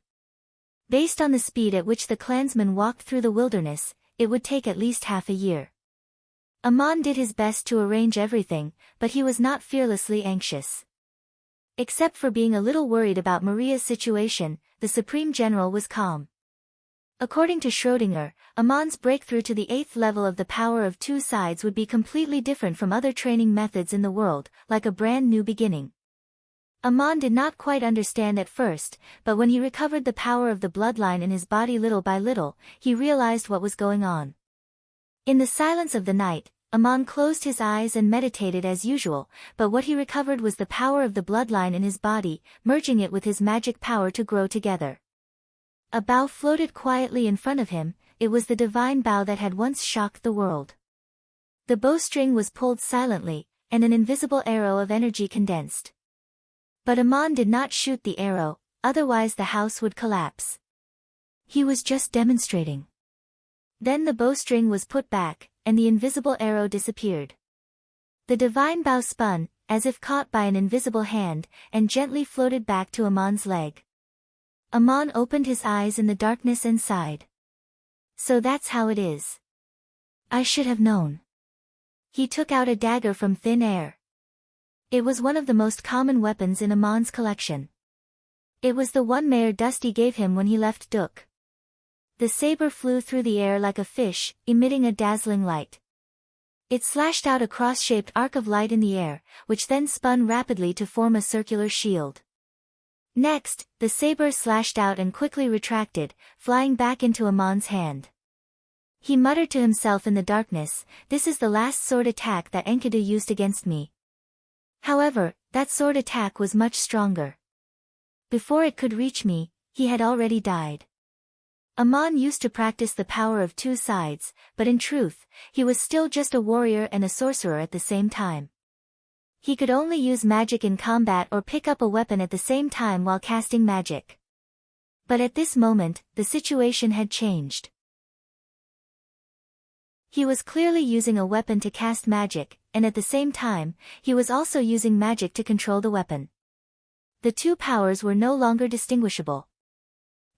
S1: Based on the speed at which the clansmen walked through the wilderness, it would take at least half a year. Amon did his best to arrange everything, but he was not fearlessly anxious. Except for being a little worried about Maria's situation, the Supreme General was calm. According to Schrödinger, Amon's breakthrough to the 8th level of the power of two sides would be completely different from other training methods in the world, like a brand new beginning. Amon did not quite understand at first, but when he recovered the power of the bloodline in his body little by little, he realized what was going on. In the silence of the night, Amon closed his eyes and meditated as usual, but what he recovered was the power of the bloodline in his body, merging it with his magic power to grow together. A bow floated quietly in front of him, it was the divine bow that had once shocked the world. The bowstring was pulled silently, and an invisible arrow of energy condensed. But Amon did not shoot the arrow, otherwise the house would collapse. He was just demonstrating. Then the bowstring was put back, and the invisible arrow disappeared. The divine bow spun, as if caught by an invisible hand, and gently floated back to Amon's leg. Amon opened his eyes in the darkness and sighed. "So that's how it is. I should have known." He took out a dagger from thin air. It was one of the most common weapons in Amon's collection. It was the one Mayor Dusty gave him when he left Duk. The saber flew through the air like a fish, emitting a dazzling light. It slashed out a cross-shaped arc of light in the air, which then spun rapidly to form a circular shield. Next, the saber slashed out and quickly retracted, flying back into Amon's hand. He muttered to himself in the darkness, "This is the last sword attack that Enkidu used against me." However, that sword attack was much stronger. Before it could reach me, he had already died. Amon used to practice the power of two sides, but in truth, he was still just a warrior and a sorcerer at the same time. He could only use magic in combat or pick up a weapon at the same time while casting magic. But at this moment, the situation had changed. He was clearly using a weapon to cast magic, and at the same time, he was also using magic to control the weapon. The two powers were no longer distinguishable.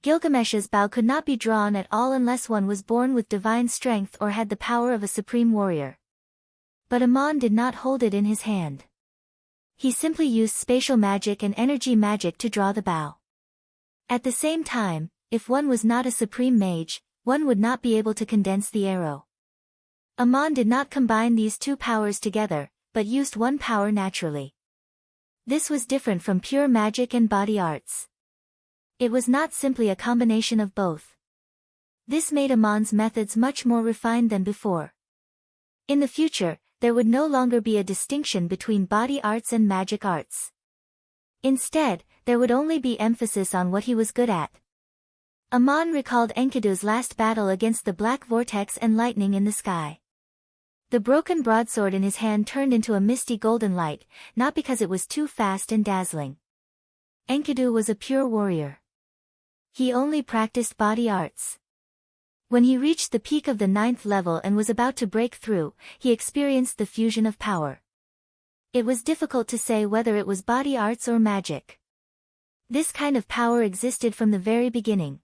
S1: Gilgamesh's bow could not be drawn at all unless one was born with divine strength or had the power of a supreme warrior. But Amon did not hold it in his hand. He simply used spatial magic and energy magic to draw the bow. At the same time, if one was not a supreme mage, one would not be able to condense the arrow. Amon did not combine these two powers together, but used one power naturally. This was different from pure magic and body arts. It was not simply a combination of both. This made Amon's methods much more refined than before. In the future, there would no longer be a distinction between body arts and magic arts. Instead, there would only be emphasis on what he was good at. Amon recalled Enkidu's last battle against the black vortex and lightning in the sky. The broken broadsword in his hand turned into a misty golden light, not because it was too fast and dazzling. Enkidu was a pure warrior. He only practiced body arts. When he reached the peak of the 9th level and was about to break through, he experienced the fusion of power. It was difficult to say whether it was body arts or magic. This kind of power existed from the very beginning.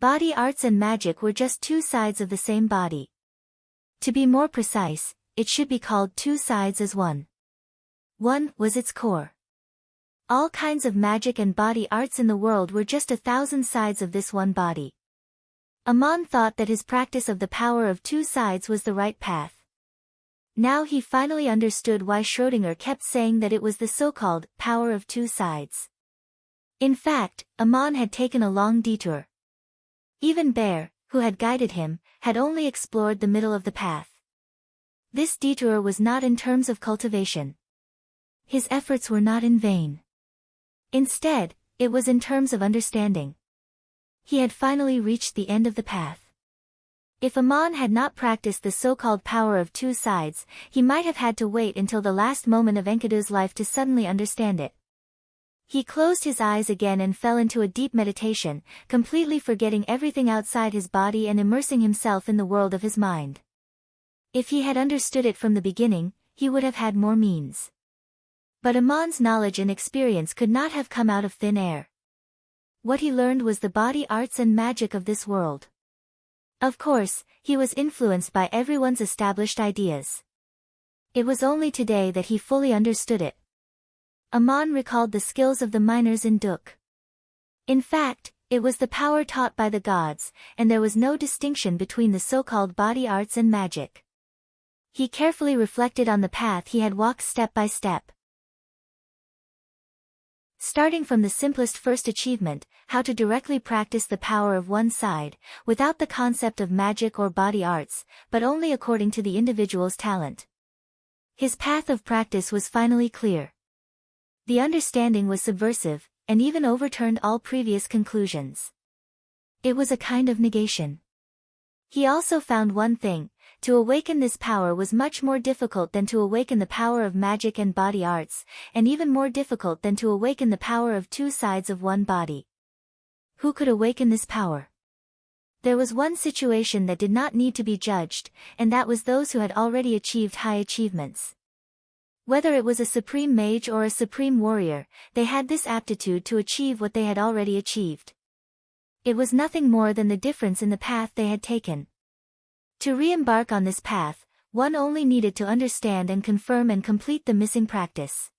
S1: Body arts and magic were just two sides of the same body. To be more precise, it should be called two sides as one. One was its core. All kinds of magic and body arts in the world were just 1,000 sides of this one body. Amon thought that his practice of the power of two sides was the right path. Now he finally understood why Schrödinger kept saying that it was the so-called power of two sides. In fact, Amon had taken a long detour. Even Bear, who had guided him, had only explored the middle of the path. This detour was not in terms of cultivation. His efforts were not in vain. Instead, it was in terms of understanding. He had finally reached the end of the path. If Amon had not practiced the so-called power of two sides, he might have had to wait until the last moment of Enkidu's life to suddenly understand it. He closed his eyes again and fell into a deep meditation, completely forgetting everything outside his body and immersing himself in the world of his mind. If he had understood it from the beginning, he would have had more means. But Amon's knowledge and experience could not have come out of thin air. What he learned was the body arts and magic of this world. Of course, he was influenced by everyone's established ideas. It was only today that he fully understood it. Amon recalled the skills of the miners in Duk. In fact, it was the power taught by the gods, and there was no distinction between the so-called body arts and magic. He carefully reflected on the path he had walked step by step. Starting from the simplest first achievement, how to directly practice the power of one side, without the concept of magic or body arts, but only according to the individual's talent. His path of practice was finally clear. The understanding was subversive, and even overturned all previous conclusions. It was a kind of negation. He also found one thing: to awaken this power was much more difficult than to awaken the power of magic and body arts, and even more difficult than to awaken the power of two sides of one body. Who could awaken this power? There was one situation that did not need to be judged, and that was those who had already achieved high achievements. Whether it was a supreme mage or a supreme warrior, they had this aptitude to achieve what they had already achieved. It was nothing more than the difference in the path they had taken. To re-embark on this path, one only needed to understand and confirm and complete the missing practice.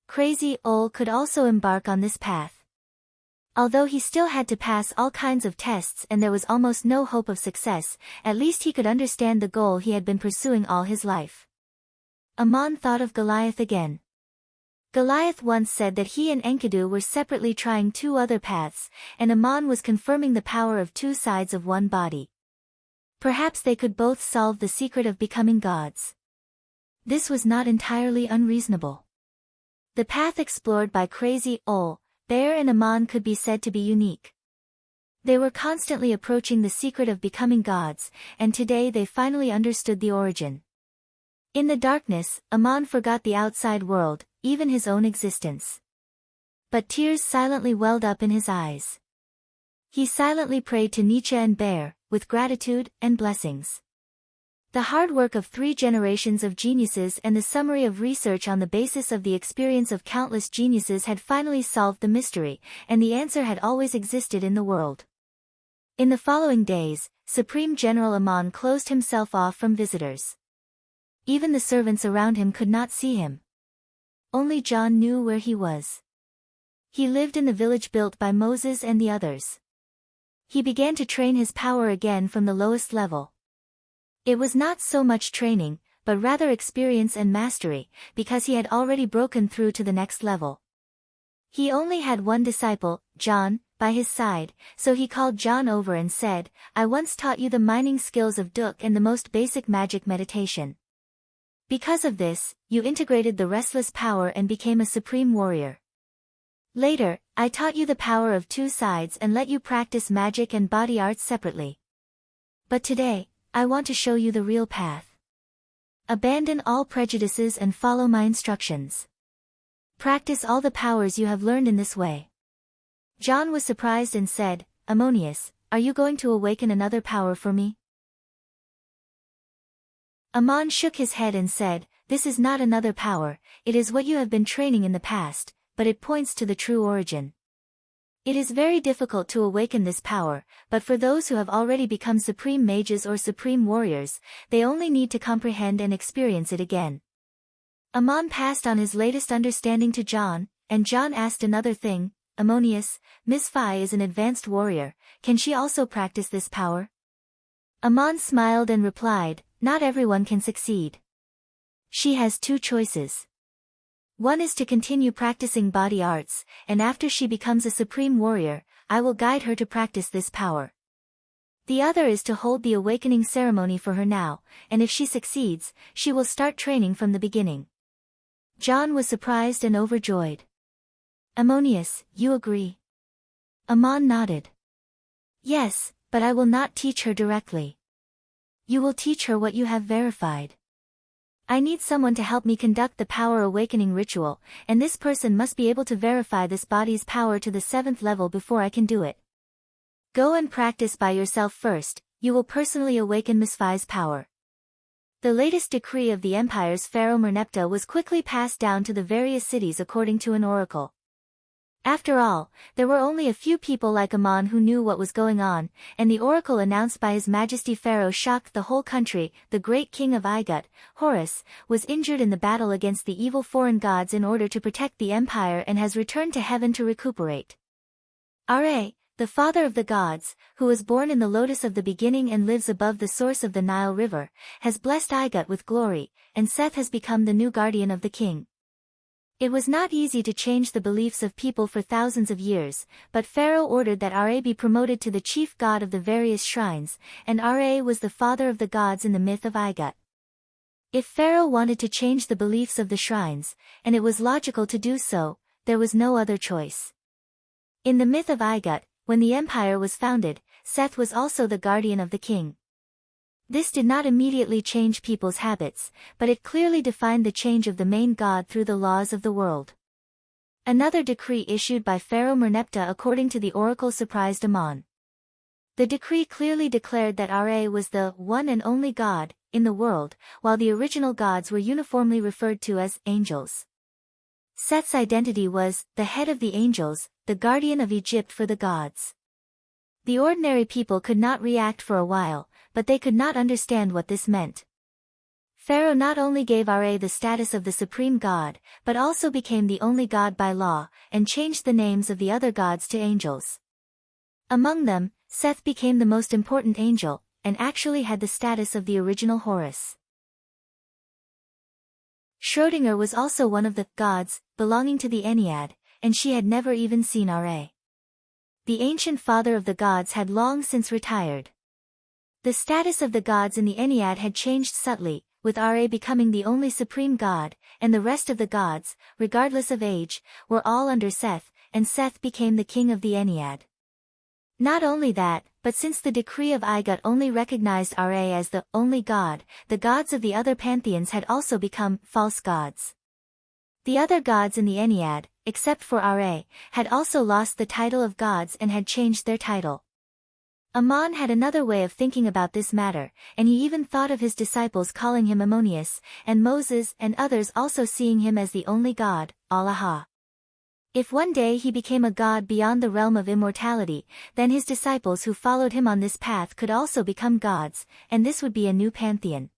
S1: Crazy Ol could also embark on this path. Although he still had to pass all kinds of tests and there was almost no hope of success, at least he could understand the goal he had been pursuing all his life. Ammon thought of Goliath again. Goliath once said that he and Enkidu were separately trying two other paths, and Ammon was confirming the power of two sides of one body. Perhaps they could both solve the secret of becoming gods. This was not entirely unreasonable. The path explored by Crazy Ol Bear and Ammon could be said to be unique. They were constantly approaching the secret of becoming gods, and today they finally understood the origin. In the darkness, Ammon forgot the outside world, even his own existence. But tears silently welled up in his eyes. He silently prayed to Nietzsche and Bear, with gratitude and blessings. The hard work of 3 generations of geniuses and the summary of research on the basis of the experience of countless geniuses had finally solved the mystery, and the answer had always existed in the world. In the following days, Supreme General Ammon closed himself off from visitors. Even the servants around him could not see him. Only John knew where he was. He lived in the village built by Moses and the others. He began to train his power again from the lowest level. It was not so much training, but rather experience and mastery, because he had already broken through to the next level. He only had one disciple, John, by his side, so he called John over and said, "I once taught you the mining skills of Duk and the most basic magic meditation. Because of this, you integrated the restless power and became a supreme warrior. Later, I taught you the power of two sides and let you practice magic and body arts separately. But today, I want to show you the real path. Abandon all prejudices and follow my instructions. Practice all the powers you have learned in this way." John was surprised and said, "Ammonius, are you going to awaken another power for me?" Ammon shook his head and said, "This is not another power, it is what you have been training in the past, but it points to the true origin. It is very difficult to awaken this power, but for those who have already become supreme mages or supreme warriors, they only need to comprehend and experience it again." Ammon passed on his latest understanding to John, and John asked another thing, "Ammonius, Miss Phi is an advanced warrior, can she also practice this power?" Ammon smiled and replied, "Not everyone can succeed. She has 2 choices. One is to continue practicing body arts, and after she becomes a supreme warrior, I will guide her to practice this power. The other is to hold the awakening ceremony for her now, and if she succeeds, she will start training from the beginning." John was surprised and overjoyed. "Ammonius, you agree?" Ammon nodded. "Yes, but I will not teach her directly. You will teach her what you have verified. I need someone to help me conduct the power awakening ritual, and this person must be able to verify this body's power to the 7th level before I can do it. Go and practice by yourself first, you will personally awaken Miss Phi's power." The latest decree of the empire's pharaoh Merneptah was quickly passed down to the various cities according to an oracle. After all, there were only a few people like Ammon who knew what was going on, and the oracle announced by His Majesty Pharaoh shocked the whole country. The great king of Igut, Horus, was injured in the battle against the evil foreign gods in order to protect the empire and has returned to heaven to recuperate. Ra, the father of the gods, who was born in the lotus of the beginning and lives above the source of the Nile River, has blessed Igut with glory, and Seth has become the new guardian of the king. It was not easy to change the beliefs of people for thousands of years, but Pharaoh ordered that Ra be promoted to the chief god of the various shrines, and Ra was the father of the gods in the myth of Igut. If Pharaoh wanted to change the beliefs of the shrines, and it was logical to do so, there was no other choice. In the myth of Igut, when the empire was founded, Seth was also the guardian of the king. This did not immediately change people's habits, but it clearly defined the change of the main god through the laws of the world. Another decree issued by Pharaoh Merneptah according to the oracle surprised Ammon. The decree clearly declared that Ra was the one and only god in the world, while the original gods were uniformly referred to as angels. Seth's identity was the head of the angels, the guardian of Egypt for the gods. The ordinary people could not react for a while, but they could not understand what this meant. Pharaoh not only gave Ra the status of the supreme god, but also became the only god by law, and changed the names of the other gods to angels. Among them, Seth became the most important angel, and actually had the status of the original Horus. Schrödinger was also one of the gods, belonging to the Ennead, and she had never even seen Ra. The ancient father of the gods had long since retired. The status of the gods in the Ennead had changed subtly, with Ra becoming the only supreme god, and the rest of the gods, regardless of age, were all under Seth, and Seth became the king of the Ennead. Not only that, but since the decree of Igut only recognized Ra as the only god, the gods of the other pantheons had also become false gods. The other gods in the Ennead, except for Ra, had also lost the title of gods and had changed their title. Ammon had another way of thinking about this matter, and he even thought of his disciples calling him Ammonius, and Moses and others also seeing him as the only god, Allah. If one day he became a god beyond the realm of immortality, then his disciples who followed him on this path could also become gods, and this would be a new pantheon.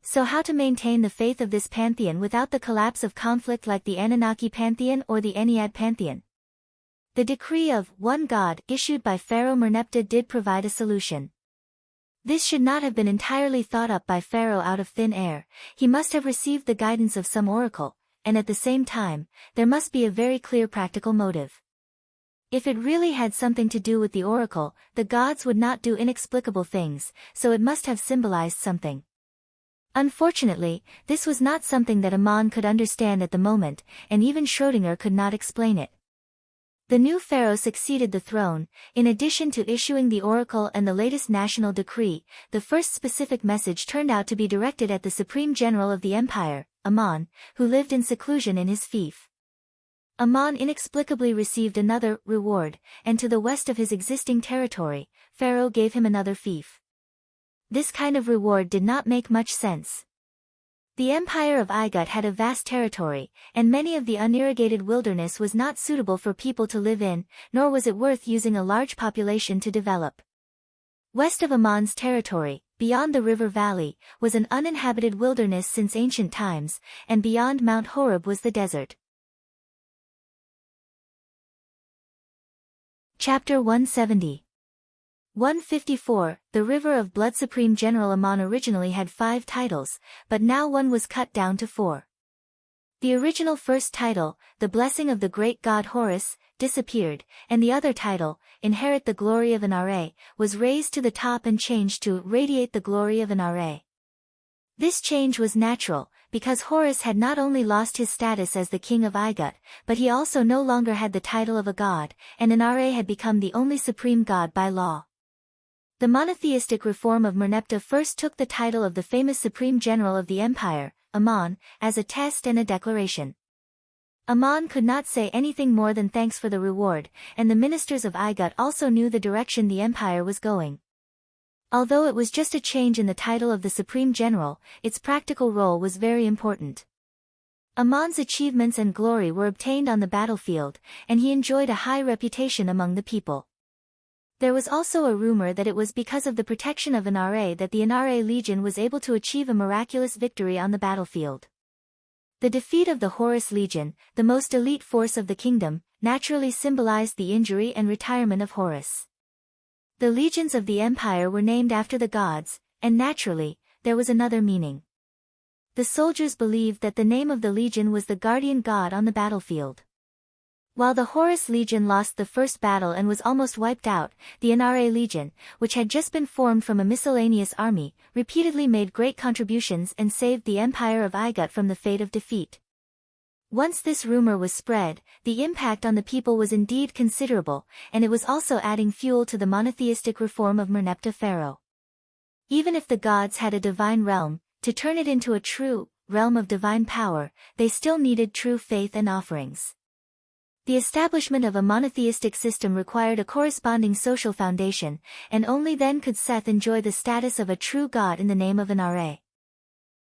S1: So how to maintain the faith of this pantheon without the collapse of conflict like the Anunnaki pantheon or the Ennead pantheon? The decree of one god issued by Pharaoh Merneptah did provide a solution. This should not have been entirely thought up by Pharaoh out of thin air. He must have received the guidance of some oracle, and at the same time, there must be a very clear practical motive. If it really had something to do with the oracle, the gods would not do inexplicable things, so it must have symbolized something. Unfortunately, this was not something that Ammon could understand at the moment, and even Schrödinger could not explain it. The new pharaoh succeeded the throne. In addition to issuing the oracle and the latest national decree, the first specific message turned out to be directed at the supreme general of the empire, Ammon, who lived in seclusion in his fief. Ammon inexplicably received another reward, and to the west of his existing territory, Pharaoh gave him another fief. This kind of reward did not make much sense. The empire of Igut had a vast territory, and many of the unirrigated wilderness was not suitable for people to live in, nor was it worth using a large population to develop. West of Ammon's territory, beyond the river valley, was an uninhabited wilderness since ancient times, and beyond Mount Horeb was the desert. Chapter 170. 154. The River of Blood. Supreme General Ammon originally had 5 titles, but now one was cut down to 4. The original first title, the Blessing of the Great God Horus, disappeared, and the other title, Inherit the Glory of an Ra, was raised to the top and changed to Radiate the Glory of an Ra. This change was natural, because Horus had not only lost his status as the king of Igut, but he also no longer had the title of a god, and an Ra had become the only supreme god by law. The monotheistic reform of Merneptah first took the title of the famous supreme general of the empire, Ammon, as a test and a declaration. Ammon could not say anything more than thanks for the reward, and the ministers of Igut also knew the direction the empire was going. Although it was just a change in the title of the supreme general, its practical role was very important. Ammon's achievements and glory were obtained on the battlefield, and he enjoyed a high reputation among the people. There was also a rumor that it was because of the protection of an Ra that the Ra legion was able to achieve a miraculous victory on the battlefield. The defeat of the Horus legion, the most elite force of the kingdom, naturally symbolized the injury and retirement of Horus. The legions of the empire were named after the gods, and naturally, there was another meaning. The soldiers believed that the name of the legion was the guardian god on the battlefield. While the Horus legion lost the first battle and was almost wiped out, the Ra legion, which had just been formed from a miscellaneous army, repeatedly made great contributions and saved the empire of Igut from the fate of defeat. Once this rumor was spread, the impact on the people was indeed considerable, and it was also adding fuel to the monotheistic reform of Merneptah Pharaoh. Even if the gods had a divine realm, to turn it into a true realm of divine power, they still needed true faith and offerings. The establishment of a monotheistic system required a corresponding social foundation, and only then could Seth enjoy the status of a true god in the name of an Ra.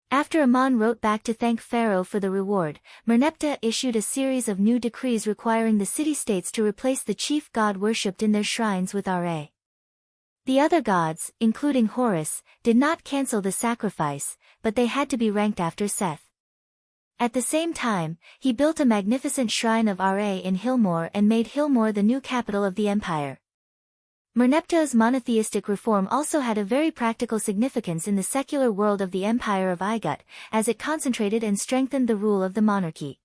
S1: After Ammon wrote back to thank Pharaoh for the reward, Merneptah issued a series of new decrees requiring the city-states to replace the chief god worshipped in their shrines with Ra. The other gods, including Horus, did not cancel the sacrifice, but they had to be ranked after Seth. At the same time, he built a magnificent shrine of Ra in Hillmore and made Hillmore the new capital of the empire. Merneptah's monotheistic reform also had a very practical significance in the secular world of the Empire of Igut, as it concentrated and strengthened the rule of the monarchy.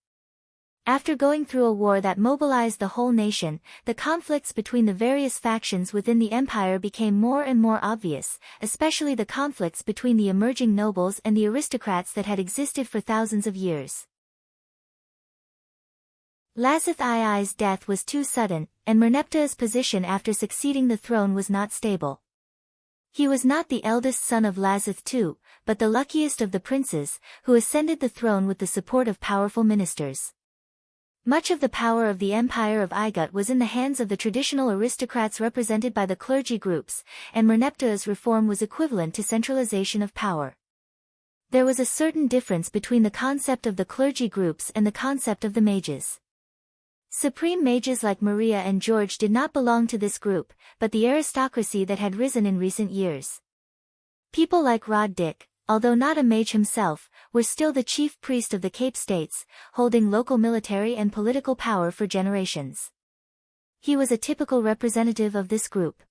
S1: After going through a war that mobilized the whole nation, the conflicts between the various factions within the empire became more and more obvious, especially the conflicts between the emerging nobles and the aristocrats that had existed for thousands of years. Lasith II's death was too sudden, and Merneptah's position after succeeding the throne was not stable. He was not the eldest son of Lasith II, but the luckiest of the princes, who ascended the throne with the support of powerful ministers. Much of the power of the Empire of Igut was in the hands of the traditional aristocrats represented by the clergy groups, and Merneptah's reform was equivalent to centralization of power. There was a certain difference between the concept of the clergy groups and the concept of the mages. Supreme mages like Maria and George did not belong to this group, but the aristocracy that had risen in recent years. People like Rod Dick, although not a mage himself, were still the chief priest of the Cape States, holding local military and political power for generations. He was a typical representative of this group.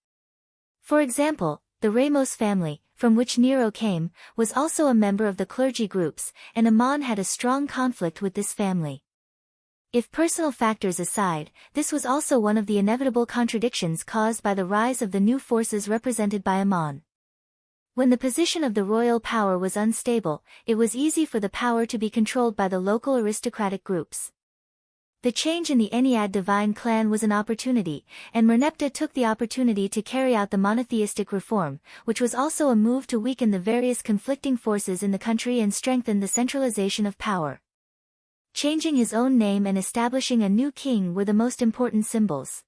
S1: For example, the Ramos family, from which Nero came, was also a member of the clergy groups, and Amon had a strong conflict with this family. If personal factors aside, this was also one of the inevitable contradictions caused by the rise of the new forces represented by Amon. When the position of the royal power was unstable, it was easy for the power to be controlled by the local aristocratic groups. The change in the Ennead divine clan was an opportunity, and Merneptah took the opportunity to carry out the monotheistic reform, which was also a move to weaken the various conflicting forces in the country and strengthen the centralization of power. Changing his own name and establishing a new king were the most important symbols.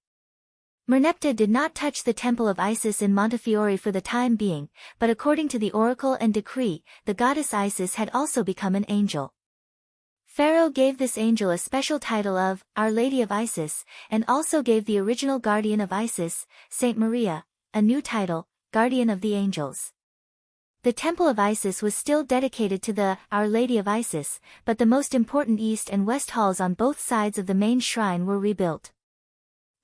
S1: Merneptah did not touch the temple of Isis in Montefiore for the time being, but according to the oracle and decree, the goddess Isis had also become an angel. Pharaoh gave this angel a special title of Our Lady of Isis, and also gave the original guardian of Isis, Saint Maria, a new title, Guardian of the Angels. The temple of Isis was still dedicated to the Our Lady of Isis, but the most important east and west halls on both sides of the main shrine were rebuilt.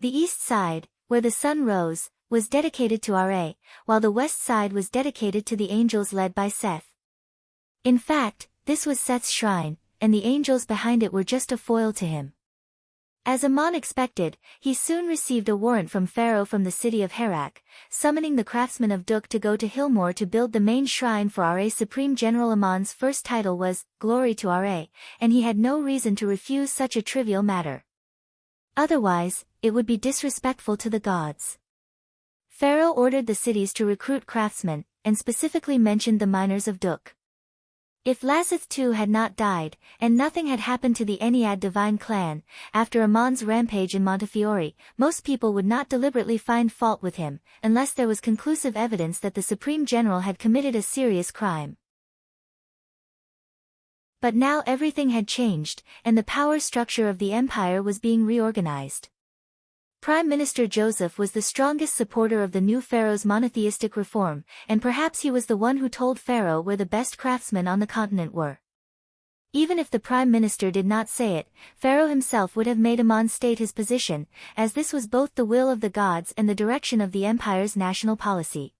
S1: The east side, where the sun rose, was dedicated to Ra, while the west side was dedicated to the angels led by Seth. In fact, this was Seth's shrine, and the angels behind it were just a foil to him. As Amon expected, he soon received a warrant from Pharaoh from the city of Herak, summoning the craftsmen of Duk to go to Hillmore to build the main shrine for Ra. Supreme General Amon's first title was Glory to Ra, and he had no reason to refuse such a trivial matter. Otherwise, it would be disrespectful to the gods. Pharaoh ordered the cities to recruit craftsmen, and specifically mentioned the miners of Duk. If Lasith II had not died, and nothing had happened to the Ennead divine clan, after Amon's rampage in Montefiore, most people would not deliberately find fault with him, unless there was conclusive evidence that the Supreme General had committed a serious crime. But now everything had changed, and the power structure of the empire was being reorganized. Prime Minister Joseph was the strongest supporter of the new pharaoh's monotheistic reform, and perhaps he was the one who told Pharaoh where the best craftsmen on the continent were. Even if the Prime Minister did not say it, Pharaoh himself would have made Amon state his position, as this was both the will of the gods and the direction of the empire's national policy.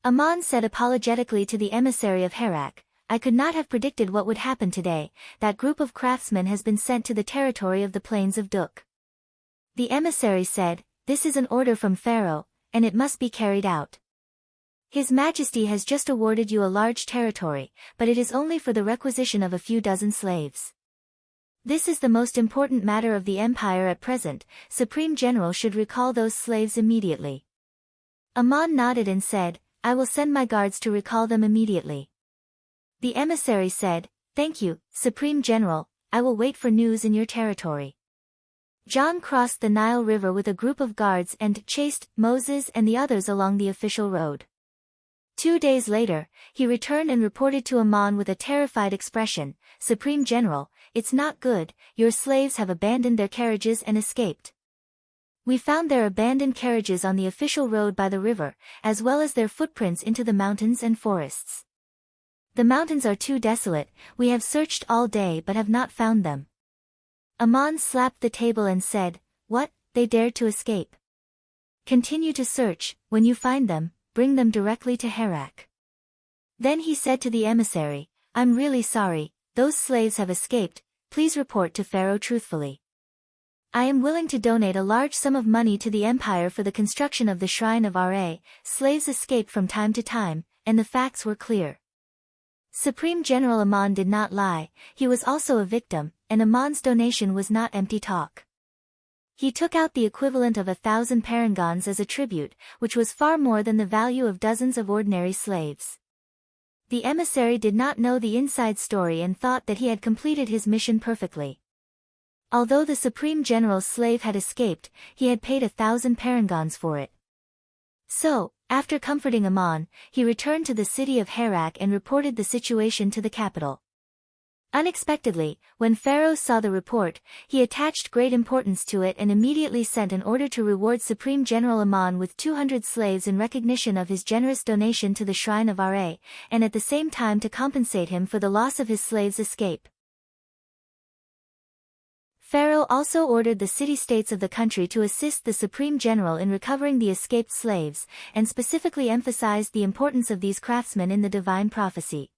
S1: Amon said apologetically to the emissary of Herak, "I could not have predicted what would happen today. That group of craftsmen has been sent to the territory of the plains of Duk." The emissary said, "This is an order from Pharaoh, and it must be carried out. His Majesty has just awarded you a large territory, but it is only for the requisition of a few dozen slaves. This is the most important matter of the empire at present. Supreme General should recall those slaves immediately." Amon nodded and said, "I will send my guards to recall them immediately." The emissary said, "Thank you, Supreme General, I will wait for news in your territory." John crossed the Nile River with a group of guards and chased Moses and the others along the official road. 2 days later, he returned and reported to Amon with a terrified expression, "Supreme General, it's not good, your slaves have abandoned their carriages and escaped. We found their abandoned carriages on the official road by the river, as well as their footprints into the mountains and forests. The mountains are too desolate, we have searched all day but have not found them. Aman slapped the table and said, "What, they dared to escape? Continue to search, when you find them, bring them directly to Herak." Then he said to the emissary, "I'm really sorry, those slaves have escaped, please report to Pharaoh truthfully. I am willing to donate a large sum of money to the empire for the construction of the shrine of Ra. Slaves escaped from time to time, and the facts were clear." Supreme General Aman did not lie, he was also a victim, and Aman's donation was not empty talk. He took out the equivalent of 1,000 parangons as a tribute, which was far more than the value of dozens of ordinary slaves. The emissary did not know the inside story and thought that he had completed his mission perfectly. Although the Supreme General's slave had escaped, he had paid 1,000 parangons for it. So, after comforting Aman, he returned to the city of Herak and reported the situation to the capital. Unexpectedly, when Pharaoh saw the report, he attached great importance to it and immediately sent an order to reward Supreme General Aman with 200 slaves in recognition of his generous donation to the shrine of Ra, and at the same time to compensate him for the loss of his slaves' escape. Pharaoh also ordered the city-states of the country to assist the Supreme General in recovering the escaped slaves, and specifically emphasized the importance of these craftsmen in the divine prophecy.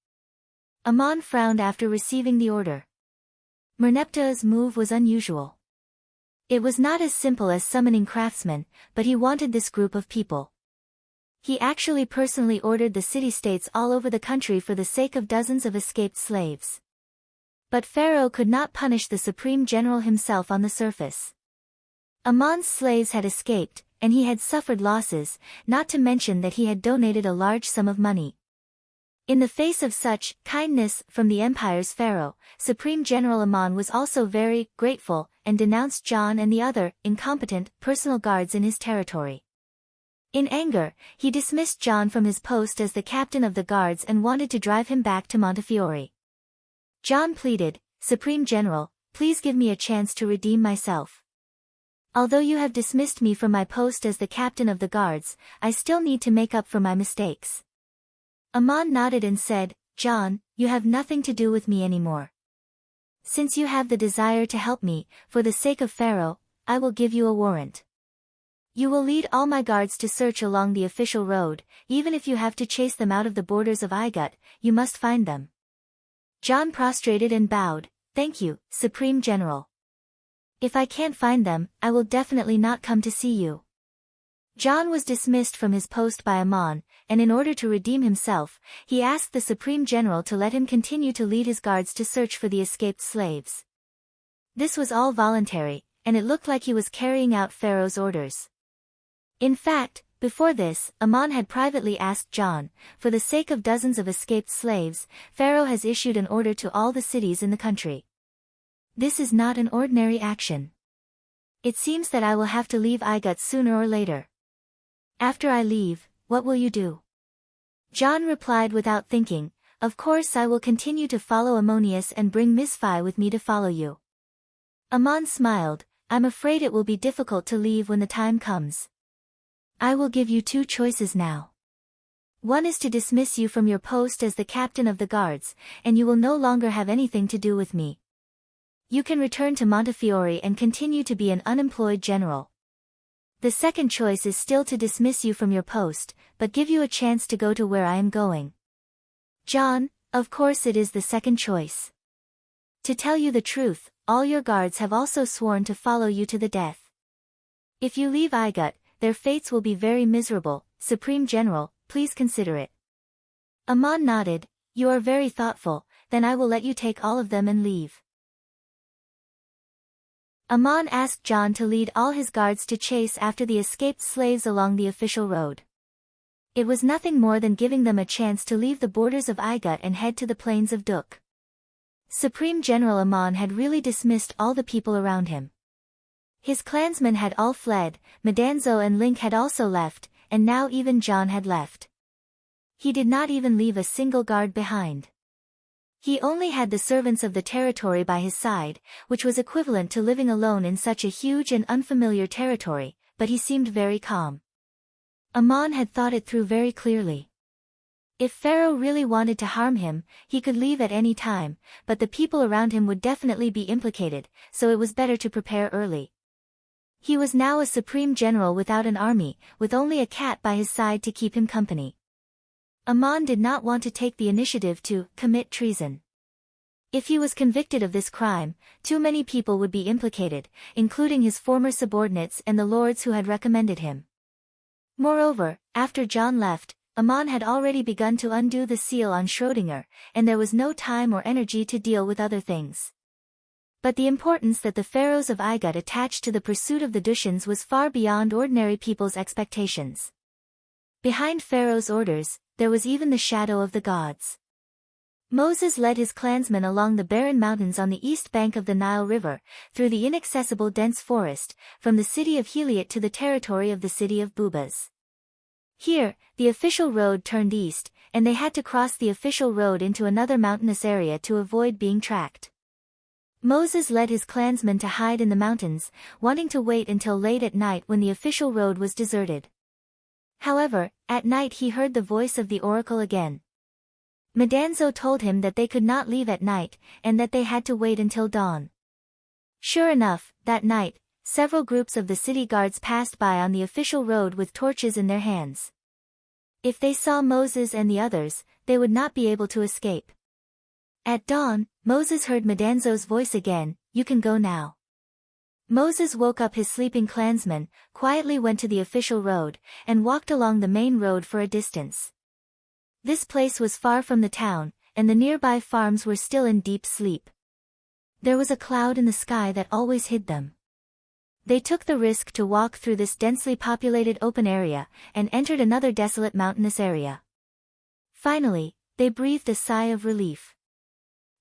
S1: Aman frowned after receiving the order. Merneptah's move was unusual. It was not as simple as summoning craftsmen, but he wanted this group of people. He actually personally ordered the city-states all over the country for the sake of dozens of escaped slaves. But Pharaoh could not punish the Supreme General himself on the surface. Aman's slaves had escaped, and he had suffered losses, not to mention that he had donated a large sum of money. In the face of such kindness from the empire's pharaoh, Supreme General Aman was also very grateful and denounced John and the other incompetent personal guards in his territory. In anger, he dismissed John from his post as the captain of the guards and wanted to drive him back to Montefiore. John pleaded, "Supreme General, please give me a chance to redeem myself. Although you have dismissed me from my post as the captain of the guards, I still need to make up for my mistakes." Aman nodded and said, "John, you have nothing to do with me anymore. Since you have the desire to help me, for the sake of Pharaoh, I will give you a warrant. You will lead all my guards to search along the official road, even if you have to chase them out of the borders of Igut, you must find them." John prostrated and bowed, "Thank you, Supreme General. If I can't find them, I will definitely not come to see you." John was dismissed from his post by Aman, and in order to redeem himself, he asked the Supreme General to let him continue to lead his guards to search for the escaped slaves. This was all voluntary, and it looked like he was carrying out Pharaoh's orders. In fact, before this, Aman had privately asked John, "For the sake of dozens of escaped slaves, Pharaoh has issued an order to all the cities in the country. This is not an ordinary action. It seems that I will have to leave Igut sooner or later. After I leave, what will you do?" John replied without thinking, "Of course I will continue to follow Ammonius and bring Misfi with me to follow you." Aman smiled, "I'm afraid it will be difficult to leave when the time comes. I will give you two choices now. One is to dismiss you from your post as the captain of the guards, and you will no longer have anything to do with me. You can return to Montefiore and continue to be an unemployed general. The second choice is still to dismiss you from your post, but give you a chance to go to where I am going." "John, of course it is the second choice. To tell you the truth, all your guards have also sworn to follow you to the death. If you leave Igut, their fates will be very miserable. Supreme General, please consider it." Aman nodded, "You are very thoughtful, then I will let you take all of them and leave." Aman asked John to lead all his guards to chase after the escaped slaves along the official road. It was nothing more than giving them a chance to leave the borders of Igut and head to the plains of Duk. Supreme General Aman had really dismissed all the people around him. His clansmen had all fled, Madanzo and Link had also left, and now even John had left. He did not even leave a single guard behind. He only had the servants of the territory by his side, which was equivalent to living alone in such a huge and unfamiliar territory, but he seemed very calm. Aman had thought it through very clearly. If Pharaoh really wanted to harm him, he could leave at any time, but the people around him would definitely be implicated, so it was better to prepare early. He was now a supreme general without an army, with only a cat by his side to keep him company. Aman did not want to take the initiative to commit treason. If he was convicted of this crime, too many people would be implicated, including his former subordinates and the lords who had recommended him. Moreover, after John left, Aman had already begun to undo the seal on Schrödinger, and there was no time or energy to deal with other things. But the importance that the pharaohs of Igut attached to the pursuit of the Dushians was far beyond ordinary people's expectations. Behind Pharaoh's orders, there was even the shadow of the gods. Moses led his clansmen along the barren mountains on the east bank of the Nile River, through the inaccessible dense forest, from the city of Heliot to the territory of the city of Bubas. Here, the official road turned east, and they had to cross the official road into another mountainous area to avoid being tracked. Moses led his clansmen to hide in the mountains, wanting to wait until late at night when the official road was deserted. However, at night he heard the voice of the oracle again. Medanzo told him that they could not leave at night, and that they had to wait until dawn. Sure enough, that night, several groups of the city guards passed by on the official road with torches in their hands. If they saw Moses and the others, they would not be able to escape. At dawn, Moses heard Medanzo's voice again, "You can go now." Moses woke up his sleeping clansmen, quietly went to the official road, and walked along the main road for a distance. This place was far from the town, and the nearby farms were still in deep sleep. There was a cloud in the sky that always hid them. They took the risk to walk through this densely populated open area, and entered another desolate mountainous area. Finally, they breathed a sigh of relief.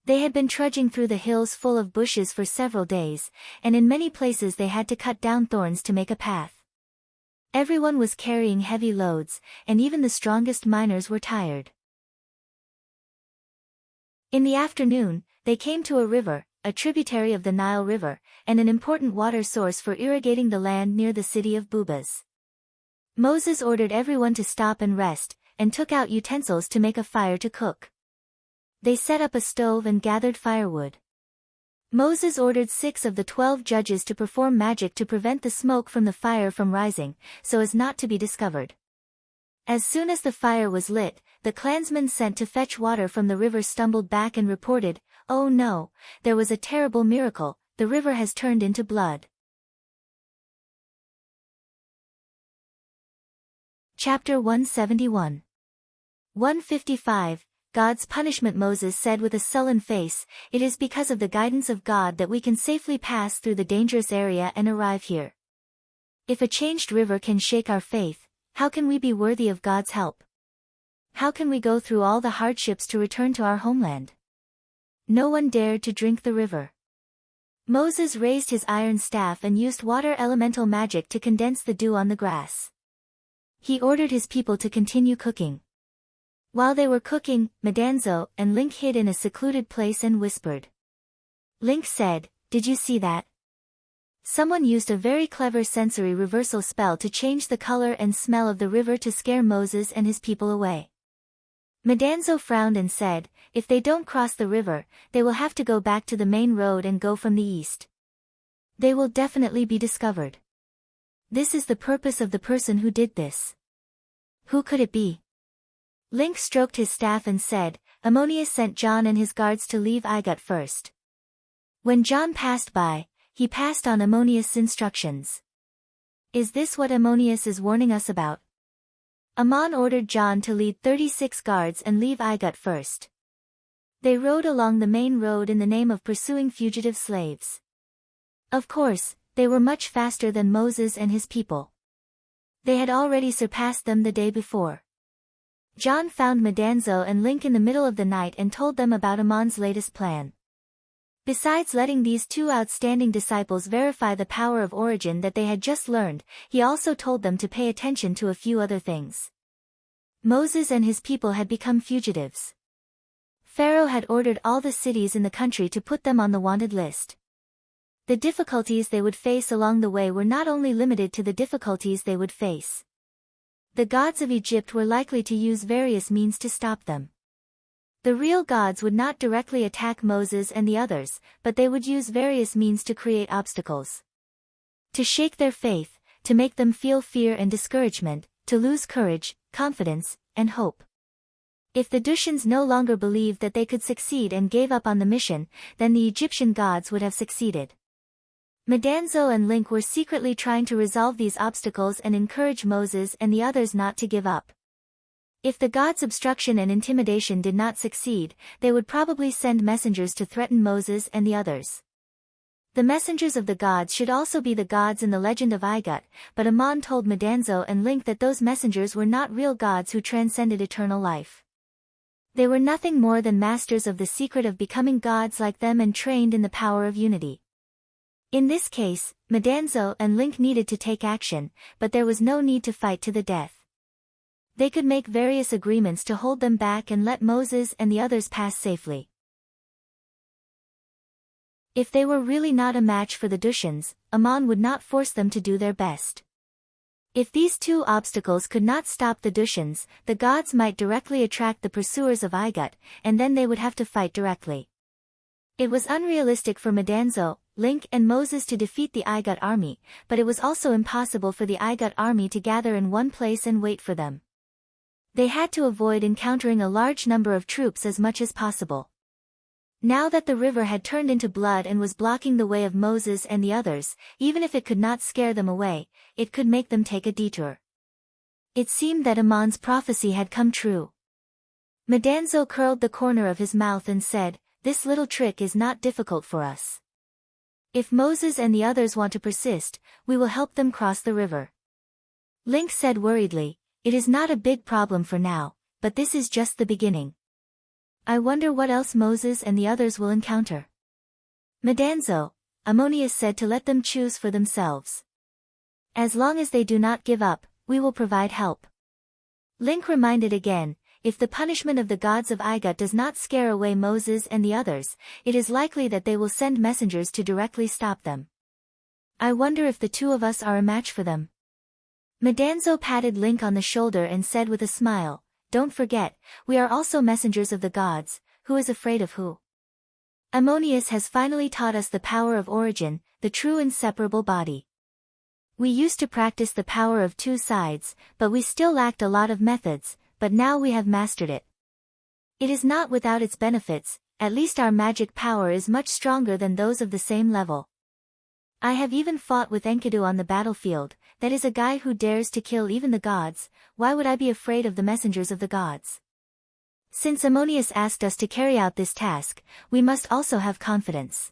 S1: They had been trudging through the hills full of bushes for several days, and in many places they had to cut down thorns to make a path. Everyone was carrying heavy loads, and even the strongest miners were tired. In the afternoon, they came to a river, a tributary of the Nile River, and an important water source for irrigating the land near the city of Bubas. Moses ordered everyone to stop and rest, and took out utensils to make a fire to cook. They set up a stove and gathered firewood. Moses ordered 6 of the 12 judges to perform magic to prevent the smoke from the fire from rising, so as not to be discovered. As soon as the fire was lit, the clansmen sent to fetch water from the river stumbled back and reported, "Oh no, there was a terrible miracle, the river has turned into blood." Chapter 171. 155. God's punishment. Moses said with a sullen face, "It is because of the guidance of God that we can safely pass through the dangerous area and arrive here. If a changed river can shake our faith, how can we be worthy of God's help? How can we go through all the hardships to return to our homeland?" No one dared to drink the river. Moses raised his iron staff and used water elemental magic to condense the dew on the grass. He ordered his people to continue cooking. While they were cooking, Medanzo and Link hid in a secluded place and whispered. Link said, "Did you see that? Someone used a very clever sensory reversal spell to change the color and smell of the river to scare Moses and his people away." Medanzo frowned and said, "If they don't cross the river, they will have to go back to the main road and go from the east. They will definitely be discovered. This is the purpose of the person who did this. Who could it be?" Link stroked his staff and said, "Ammonius sent John and his guards to leave Igut first. When John passed by, he passed on Ammonius' instructions. Is this what Ammonius is warning us about?" Ammon ordered John to lead 36 guards and leave Igut first. They rode along the main road in the name of pursuing fugitive slaves. Of course, they were much faster than Moses and his people. They had already surpassed them the day before. John found Medanzo and Link in the middle of the night and told them about Ammon's latest plan. Besides letting these 2 outstanding disciples verify the power of origin that they had just learned, he also told them to pay attention to a few other things. Moses and his people had become fugitives. Pharaoh had ordered all the cities in the country to put them on the wanted list. The difficulties they would face along the way were not only limited to the difficulties they would face. The gods of Egypt were likely to use various means to stop them. The real gods would not directly attack Moses and the others, but they would use various means to create obstacles. To shake their faith, to make them feel fear and discouragement, to lose courage, confidence, and hope. If the Dushians no longer believed that they could succeed and gave up on the mission, then the Egyptian gods would have succeeded. Medanzo and Link were secretly trying to resolve these obstacles and encourage Moses and the others not to give up. If the gods' obstruction and intimidation did not succeed, they would probably send messengers to threaten Moses and the others. The messengers of the gods should also be the gods in the legend of Igut, but Amon told Medanzo and Link that those messengers were not real gods who transcended eternal life. They were nothing more than masters of the secret of becoming gods like them and trained in the power of unity. In this case, Medanzo and Link needed to take action, but there was no need to fight to the death. They could make various agreements to hold them back and let Moses and the others pass safely. If they were really not a match for the Dushians, Amon would not force them to do their best. If these two obstacles could not stop the Dushians, the gods might directly attract the pursuers of Igut, and then they would have to fight directly. It was unrealistic for Medanzo, Link and Moses to defeat the Igut army, but it was also impossible for the Igut army to gather in one place and wait for them. They had to avoid encountering a large number of troops as much as possible. Now that the river had turned into blood and was blocking the way of Moses and the others, even if it could not scare them away, it could make them take a detour. It seemed that Amon's prophecy had come true. Medanzo curled the corner of his mouth and said, "This little trick is not difficult for us. If Moses and the others want to persist, we will help them cross the river." Link said worriedly, "It is not a big problem for now, but this is just the beginning. I wonder what else Moses and the others will encounter." Medanzo, Ammonius said to let them choose for themselves. "As long as they do not give up, we will provide help." Link reminded again, if the punishment of the gods of Igut does not scare away Moses and the others, it is likely that they will send messengers to directly stop them. "I wonder if the two of us are a match for them." Medanzo patted Link on the shoulder and said with a smile, "Don't forget, we are also messengers of the gods. Who is afraid of who? Ammonius has finally taught us the power of origin, the true inseparable body. We used to practice the power of two sides, but we still lacked a lot of methods, but now we have mastered it. It is not without its benefits, at least our magic power is much stronger than those of the same level. I have even fought with Enkidu on the battlefield, that is a guy who dares to kill even the gods. Why would I be afraid of the messengers of the gods? Since Ammonius asked us to carry out this task, we must also have confidence."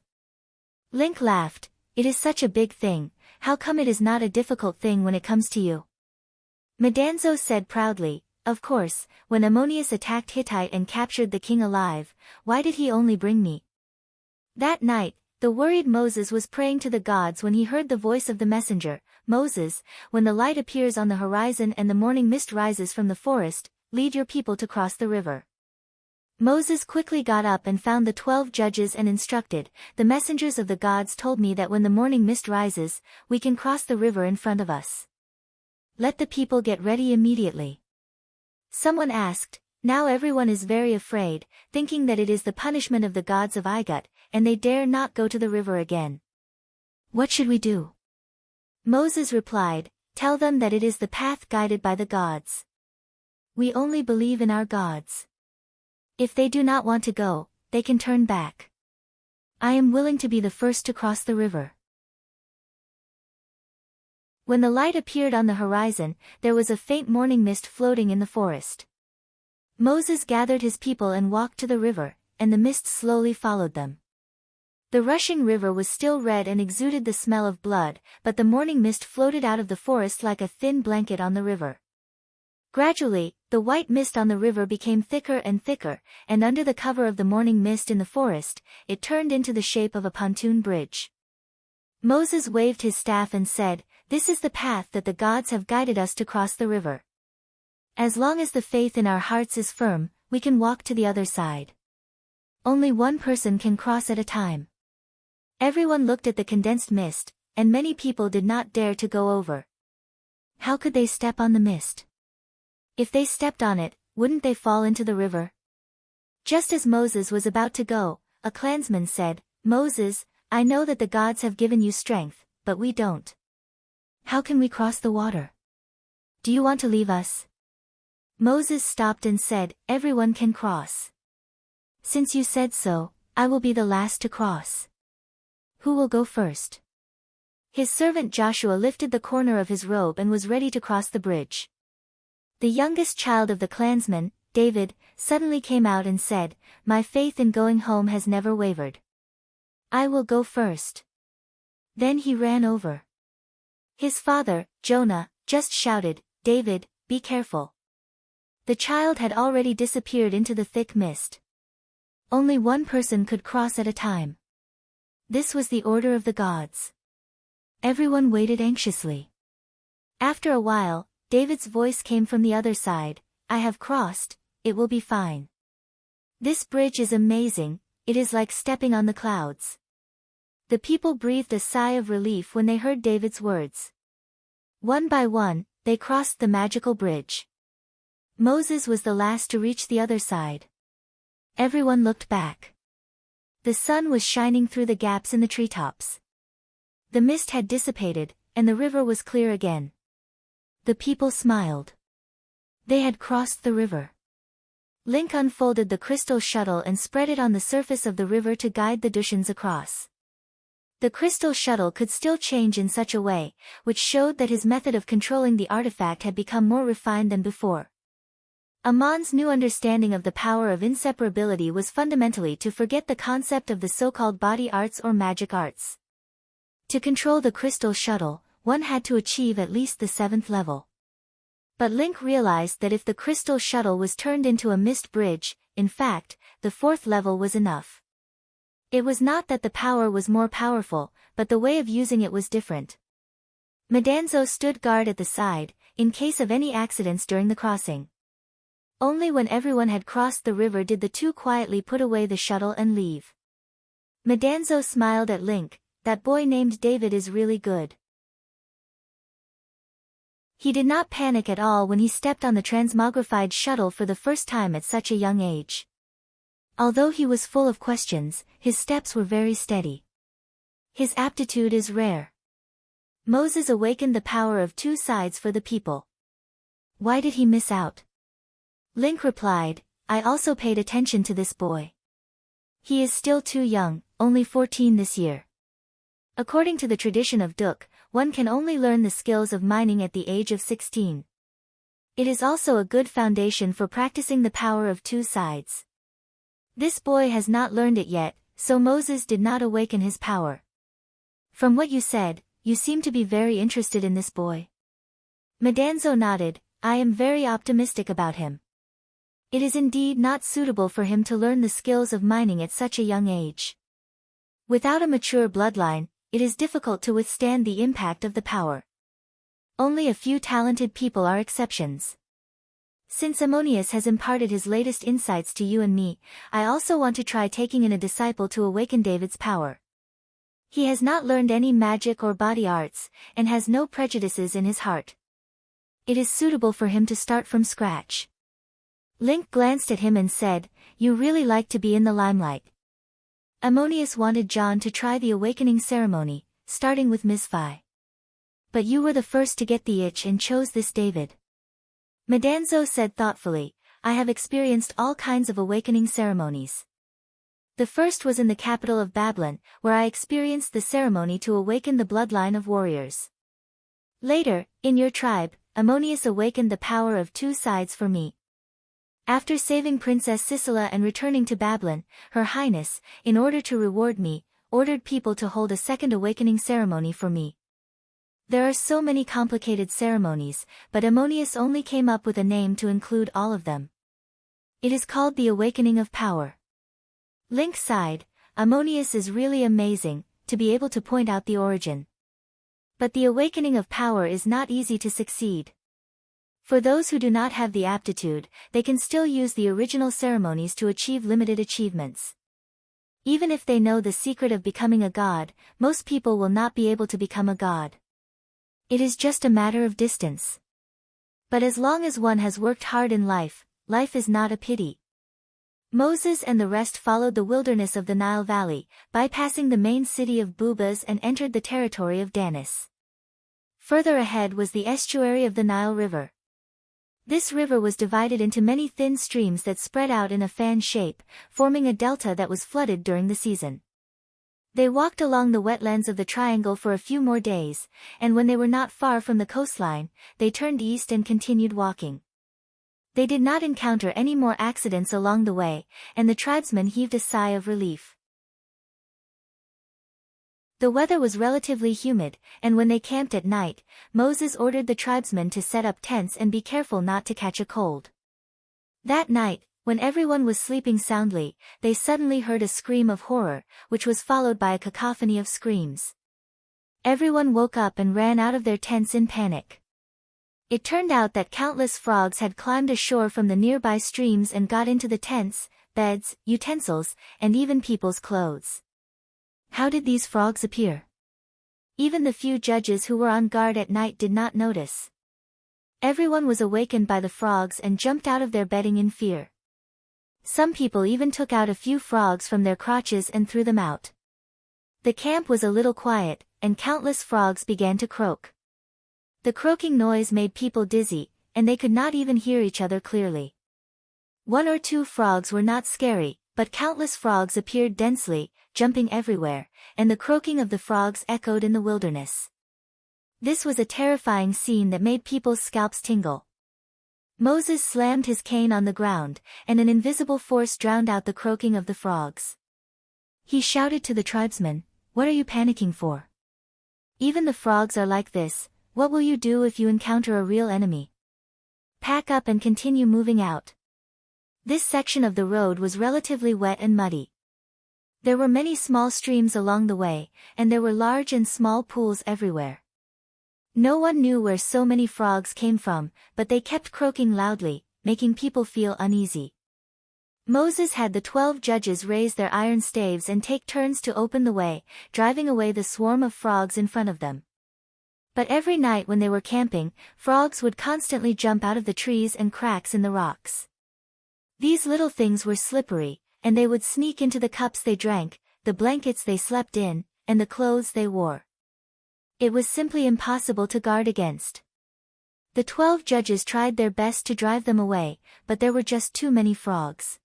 S1: Link laughed, "It is such a big thing, how come it is not a difficult thing when it comes to you?" Medanzo said proudly, "Of course, when Ammonius attacked Hittite and captured the king alive, why did he only bring me?" That night, the worried Moses was praying to the gods when he heard the voice of the messenger, "Moses, when the light appears on the horizon and the morning mist rises from the forest, lead your people to cross the river." Moses quickly got up and found the 12 judges and instructed, "The messengers of the gods told me that when the morning mist rises, we can cross the river in front of us. Let the people get ready immediately." Someone asked, "Now everyone is very afraid, thinking that it is the punishment of the gods of Igut, and they dare not go to the river again. What should we do?" Moses replied, "Tell them that it is the path guided by the gods. We only believe in our gods. If they do not want to go, they can turn back. I am willing to be the first to cross the river." When the light appeared on the horizon, there was a faint morning mist floating in the forest. Moses gathered his people and walked to the river, and the mist slowly followed them. The rushing river was still red and exuded the smell of blood, but the morning mist floated out of the forest like a thin blanket on the river. Gradually, the white mist on the river became thicker and thicker, and under the cover of the morning mist in the forest, it turned into the shape of a pontoon bridge. Moses waved his staff and said, "This is the path that the gods have guided us to cross the river. As long as the faith in our hearts is firm, we can walk to the other side. Only one person can cross at a time. Everyone looked at the condensed mist, and many people did not dare to go over. How could they step on the mist? If they stepped on it, wouldn't they fall into the river? Just as Moses was about to go, a clansman said, "Moses, I know that the gods have given you strength, but we don't. How can we cross the water? Do you want to leave us?" Moses stopped and said, "Everyone can cross. Since you said so, I will be the last to cross. Who will go first?" His servant Joshua lifted the corner of his robe and was ready to cross the bridge. The youngest child of the clansmen, David, suddenly came out and said, "My faith in going home has never wavered. I will go first." Then he ran over. His father, Jonah, just shouted, "David, be careful." The child had already disappeared into the thick mist. Only one person could cross at a time. This was the order of the gods. Everyone waited anxiously. After a while, David's voice came from the other side, "I have crossed, it will be fine. This bridge is amazing, it is like stepping on the clouds." The people breathed a sigh of relief when they heard David's words. One by one, they crossed the magical bridge. Moses was the last to reach the other side. Everyone looked back. The sun was shining through the gaps in the treetops. The mist had dissipated, and the river was clear again. The people smiled. They had crossed the river. Link unfolded the crystal shuttle and spread it on the surface of the river to guide the Dushians across. The crystal shuttle could still change in such a way, which showed that his method of controlling the artifact had become more refined than before. Amon's new understanding of the power of inseparability was fundamentally to forget the concept of the so-called body arts or magic arts. To control the crystal shuttle, one had to achieve at least the 7th level. But Link realized that if the crystal shuttle was turned into a mist bridge, in fact, the 4th level was enough. It was not that the power was more powerful, but the way of using it was different. Madanzo stood guard at the side, in case of any accidents during the crossing. Only when everyone had crossed the river did the two quietly put away the shuttle and leave. Madanzo smiled at Link, "That boy named David is really good." He did not panic at all when he stepped on the transmogrified shuttle for the first time at such a young age. Although he was full of questions, his steps were very steady. His aptitude is rare. Moses awakened the power of 2 sides for the people. Why did he miss out? Link replied, "I also paid attention to this boy. He is still too young, only 14 this year." According to the tradition of Duk, one can only learn the skills of mining at the age of 16. It is also a good foundation for practicing the power of 2 sides. This boy has not learned it yet, so Moses did not awaken his power. "From what you said, you seem to be very interested in this boy." Madanzo nodded, "I am very optimistic about him. It is indeed not suitable for him to learn the skills of mining at such a young age. Without a mature bloodline, it is difficult to withstand the impact of the power. Only a few talented people are exceptions. Since Ammonius has imparted his latest insights to you and me, I also want to try taking in a disciple to awaken David's power. He has not learned any magic or body arts, and has no prejudices in his heart. It is suitable for him to start from scratch." Link glanced at him and said, "You really like to be in the limelight." Ammonius wanted John to try the awakening ceremony, starting with Misfi. But you were the first to get the itch and chose this David. Madanzo said thoughtfully, "I have experienced all kinds of awakening ceremonies. The first was in the capital of Babylon, where I experienced the ceremony to awaken the bloodline of warriors. Later, in your tribe, Ammonius awakened the power of 2 sides for me. After saving Princess Sisera and returning to Babylon, Her Highness, in order to reward me, ordered people to hold a second awakening ceremony for me. There are so many complicated ceremonies, but Ammonius only came up with a name to include all of them. It is called the Awakening of Power." Link sighed, "Ammonius is really amazing, to be able to point out the origin. But the awakening of power is not easy to succeed. For those who do not have the aptitude, they can still use the original ceremonies to achieve limited achievements. Even if they know the secret of becoming a god, most people will not be able to become a god. It is just a matter of distance. But as long as one has worked hard in life, life is not a pity. Moses and the rest followed the wilderness of the Nile Valley, bypassing the main city of Bubas and entered the territory of Danis. Further ahead was the estuary of the Nile River. This river was divided into many thin streams that spread out in a fan shape, forming a delta that was flooded during the season. They walked along the wetlands of the triangle for a few more days, and when they were not far from the coastline, they turned east and continued walking. They did not encounter any more accidents along the way, and the tribesmen heaved a sigh of relief. The weather was relatively humid, and when they camped at night, Moses ordered the tribesmen to set up tents and be careful not to catch a cold. That night, when everyone was sleeping soundly, they suddenly heard a scream of horror, which was followed by a cacophony of screams. Everyone woke up and ran out of their tents in panic. It turned out that countless frogs had climbed ashore from the nearby streams and got into the tents, beds, utensils, and even people's clothes. How did these frogs appear? Even the few judges who were on guard at night did not notice. Everyone was awakened by the frogs and jumped out of their bedding in fear. Some people even took out a few frogs from their crotches and threw them out. The camp was a little quiet, and countless frogs began to croak. The croaking noise made people dizzy, and they could not even hear each other clearly. One or two frogs were not scary, but countless frogs appeared densely, jumping everywhere, and the croaking of the frogs echoed in the wilderness. This was a terrifying scene that made people's scalps tingle. Moses slammed his cane on the ground, and an invisible force drowned out the croaking of the frogs. He shouted to the tribesmen, "What are you panicking for? Even the frogs are like this. What will you do if you encounter a real enemy? Pack up and continue moving out." This section of the road was relatively wet and muddy. There were many small streams along the way, and there were large and small pools everywhere. No one knew where so many frogs came from, but they kept croaking loudly, making people feel uneasy. Moses had the 12 judges raise their iron staves and take turns to open the way, driving away the swarm of frogs in front of them. But every night when they were camping, frogs would constantly jump out of the trees and cracks in the rocks. These little things were slippery, and they would sneak into the cups they drank, the blankets they slept in, and the clothes they wore. It was simply impossible to guard against. The 12 judges tried their best to drive them away, but there were just too many frogs.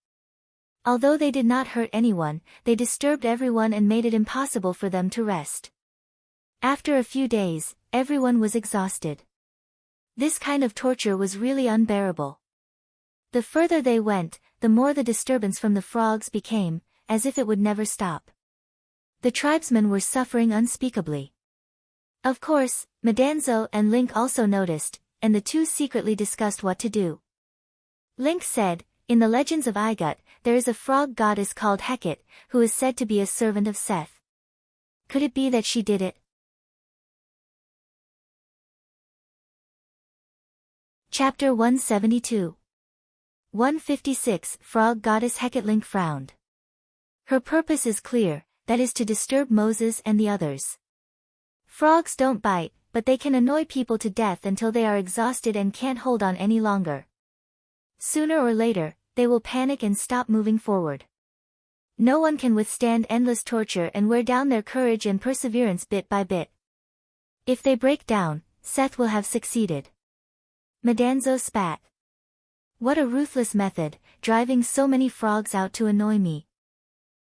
S1: Although they did not hurt anyone, they disturbed everyone and made it impossible for them to rest. After a few days, everyone was exhausted. This kind of torture was really unbearable. The further they went, the more the disturbance from the frogs became, as if it would never stop. The tribesmen were suffering unspeakably. Of course, Medanzo and Link also noticed, and the two secretly discussed what to do. Link said, "In the legends of Igut, there is a frog goddess called Hecate, who is said to be a servant of Seth. Could it be that she did it?" Chapter 172. 156 Frog Goddess Hecate. Link frowned. Her purpose is clear, that is to disturb Moses and the others. Frogs don't bite, but they can annoy people to death until they are exhausted and can't hold on any longer. Sooner or later, they will panic and stop moving forward. No one can withstand endless torture and wear down their courage and perseverance bit by bit. If they break down, Seth will have succeeded. Medanzo spat. What a ruthless method, driving so many frogs out to annoy me.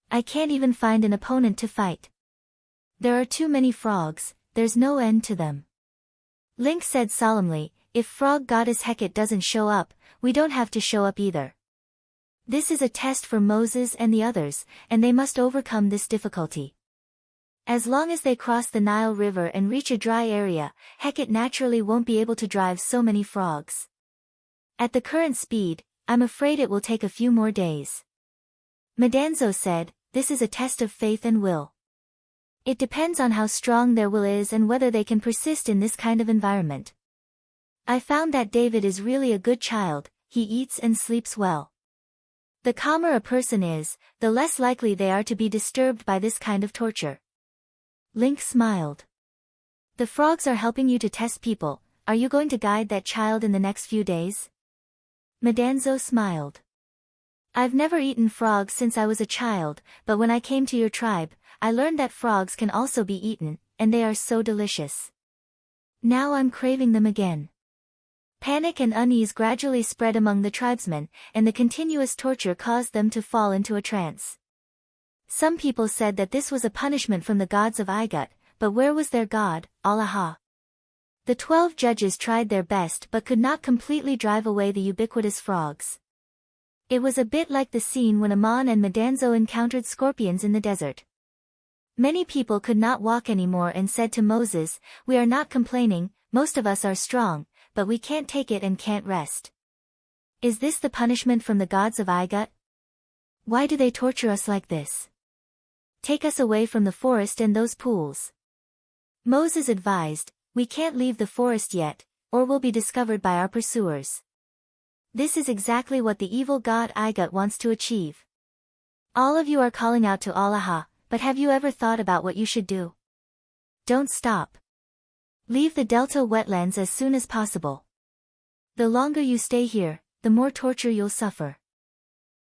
S1: I can't even find an opponent to fight. There are too many frogs, there's no end to them. Link said solemnly, if Frog Goddess Hecate doesn't show up, we don't have to show up either. This is a test for Moses and the others, and they must overcome this difficulty. As long as they cross the Nile River and reach a dry area, Hecate naturally won't be able to drive so many frogs. At the current speed, I'm afraid it will take a few more days. Medanzo said, this is a test of faith and will. It depends on how strong their will is and whether they can persist in this kind of environment. I found that David is really a good child, he eats and sleeps well. The calmer a person is, the less likely they are to be disturbed by this kind of torture. Link smiled. The frogs are helping you to test people. Are you going to guide that child in the next few days? Madanzo smiled. I've never eaten frogs since I was a child, but when I came to your tribe, I learned that frogs can also be eaten, and they are so delicious. Now I'm craving them again. Panic and unease gradually spread among the tribesmen, and the continuous torture caused them to fall into a trance. Some people said that this was a punishment from the gods of Igut, but where was their god, Allah? The 12 judges tried their best but could not completely drive away the ubiquitous frogs. It was a bit like the scene when Amon and Madanzo encountered scorpions in the desert. Many people could not walk anymore and said to Moses, "We are not complaining, most of us are strong, but we can't take it and can't rest. Is this the punishment from the gods of Igut? Why do they torture us like this? Take us away from the forest and those pools." Moses advised, "We can't leave the forest yet, or we'll be discovered by our pursuers." This is exactly what the evil god Igut wants to achieve. All of you are calling out to Allah, but have you ever thought about what you should do? Don't stop. Leave the delta wetlands as soon as possible. The longer you stay here, the more torture you'll suffer.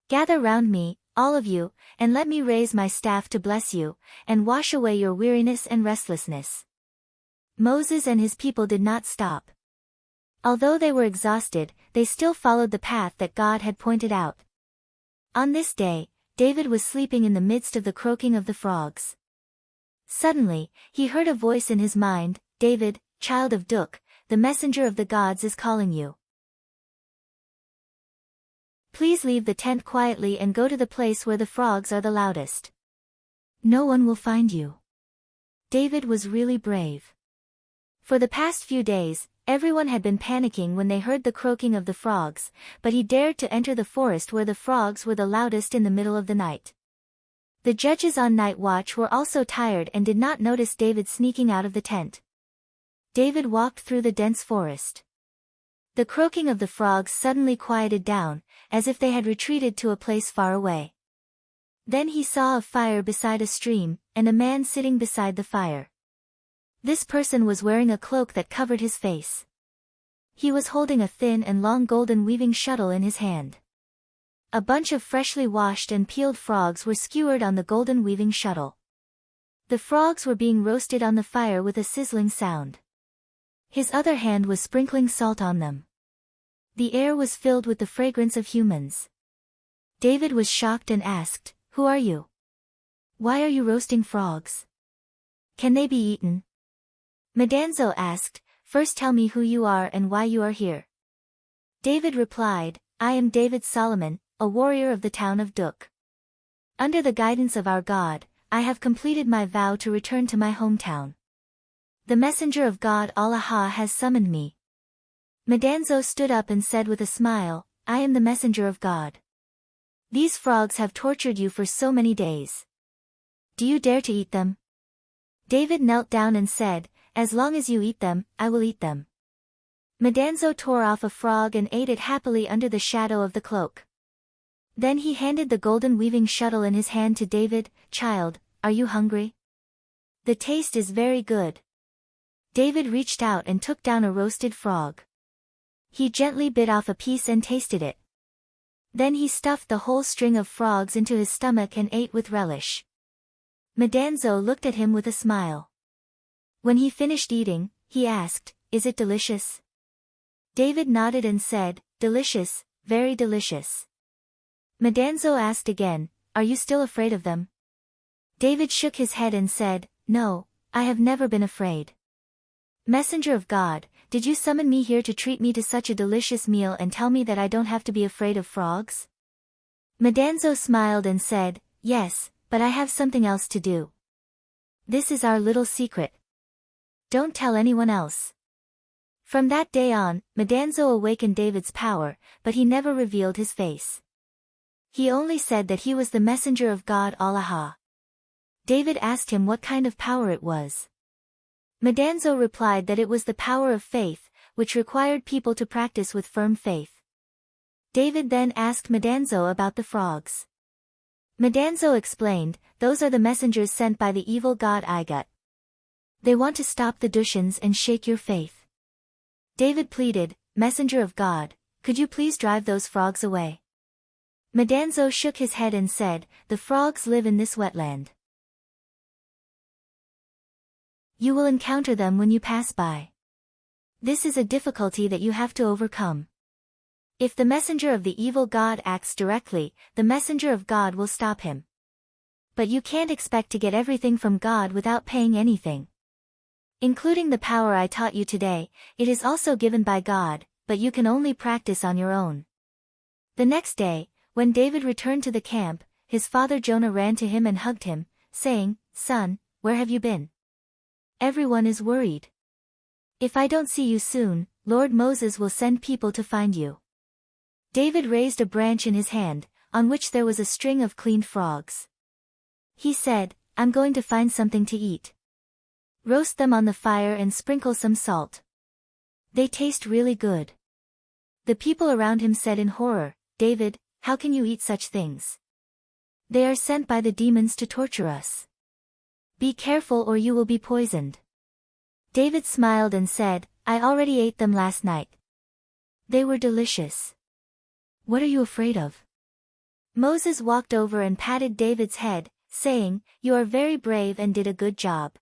S1: Gather round me, all of you, and let me raise my staff to bless you, and wash away your weariness and restlessness. Moses and his people did not stop. Although they were exhausted, they still followed the path that God had pointed out. On this day, David was sleeping in the midst of the croaking of the frogs. Suddenly, he heard a voice in his mind, "David, child of Duk, the messenger of the gods is calling you. Please leave the tent quietly and go to the place where the frogs are the loudest. No one will find you." David was really brave. For the past few days, everyone had been panicking when they heard the croaking of the frogs, but he dared to enter the forest where the frogs were the loudest in the middle of the night. The judges on night watch were also tired and did not notice David sneaking out of the tent. David walked through the dense forest. The croaking of the frogs suddenly quieted down, as if they had retreated to a place far away. Then he saw a fire beside a stream, and a man sitting beside the fire. This person was wearing a cloak that covered his face. He was holding a thin and long golden weaving shuttle in his hand. A bunch of freshly washed and peeled frogs were skewered on the golden weaving shuttle. The frogs were being roasted on the fire with a sizzling sound. His other hand was sprinkling salt on them. The air was filled with the fragrance of humans. David was shocked and asked, "Who are you? Why are you roasting frogs? Can they be eaten?" Madanzo asked, "First tell me who you are and why you are here." David replied, "I am David Solomon, a warrior of the town of Duk. Under the guidance of our God, I have completed my vow to return to my hometown. The messenger of God Allah has summoned me." Madanzo stood up and said with a smile, "I am the messenger of God. These frogs have tortured you for so many days. Do you dare to eat them?" David knelt down and said, "As long as you eat them, I will eat them." Madanzo tore off a frog and ate it happily under the shadow of the cloak. Then he handed the golden weaving shuttle in his hand to David. "Child, are you hungry? The taste is very good." David reached out and took down a roasted frog. He gently bit off a piece and tasted it. Then he stuffed the whole string of frogs into his stomach and ate with relish. Madanzo looked at him with a smile. When he finished eating, he asked, "Is it delicious?" David nodded and said, "Delicious, very delicious." Madanzo asked again, "Are you still afraid of them?" David shook his head and said, "No, I have never been afraid." "Messenger of God, did you summon me here to treat me to such a delicious meal and tell me that I don't have to be afraid of frogs?" Madanzo smiled and said, "Yes, but I have something else to do. This is our little secret. Don't tell anyone else." From that day on, Madanzo awakened David's power, but he never revealed his face. He only said that he was the messenger of God Allah. David asked him what kind of power it was. Madanzo replied that it was the power of faith, which required people to practice with firm faith. David then asked Madanzo about the frogs. Madanzo explained, those are the messengers sent by the evil god Igut. They want to stop the Dushians and shake your faith. David pleaded, Messenger of God, could you please drive those frogs away? Madanzo shook his head and said, the frogs live in this wetland. You will encounter them when you pass by. This is a difficulty that you have to overcome. If the messenger of the evil god acts directly, the messenger of God will stop him. But you can't expect to get everything from God without paying anything. Including the power I taught you today, it is also given by God, but you can only practice on your own. The next day, when David returned to the camp, his father Jonah ran to him and hugged him, saying, Son, where have you been? Everyone is worried. If I don't see you soon, Lord Moses will send people to find you. David raised a branch in his hand, on which there was a string of cleaned frogs. He said, I'm going to find something to eat. Roast them on the fire and sprinkle some salt. They taste really good. The people around him said in horror, David, how can you eat such things? They are sent by the demons to torture us. Be careful or you will be poisoned. David smiled and said, I already ate them last night. They were delicious. What are you afraid of? Moses walked over and patted David's head, saying, You are very brave and did a good job.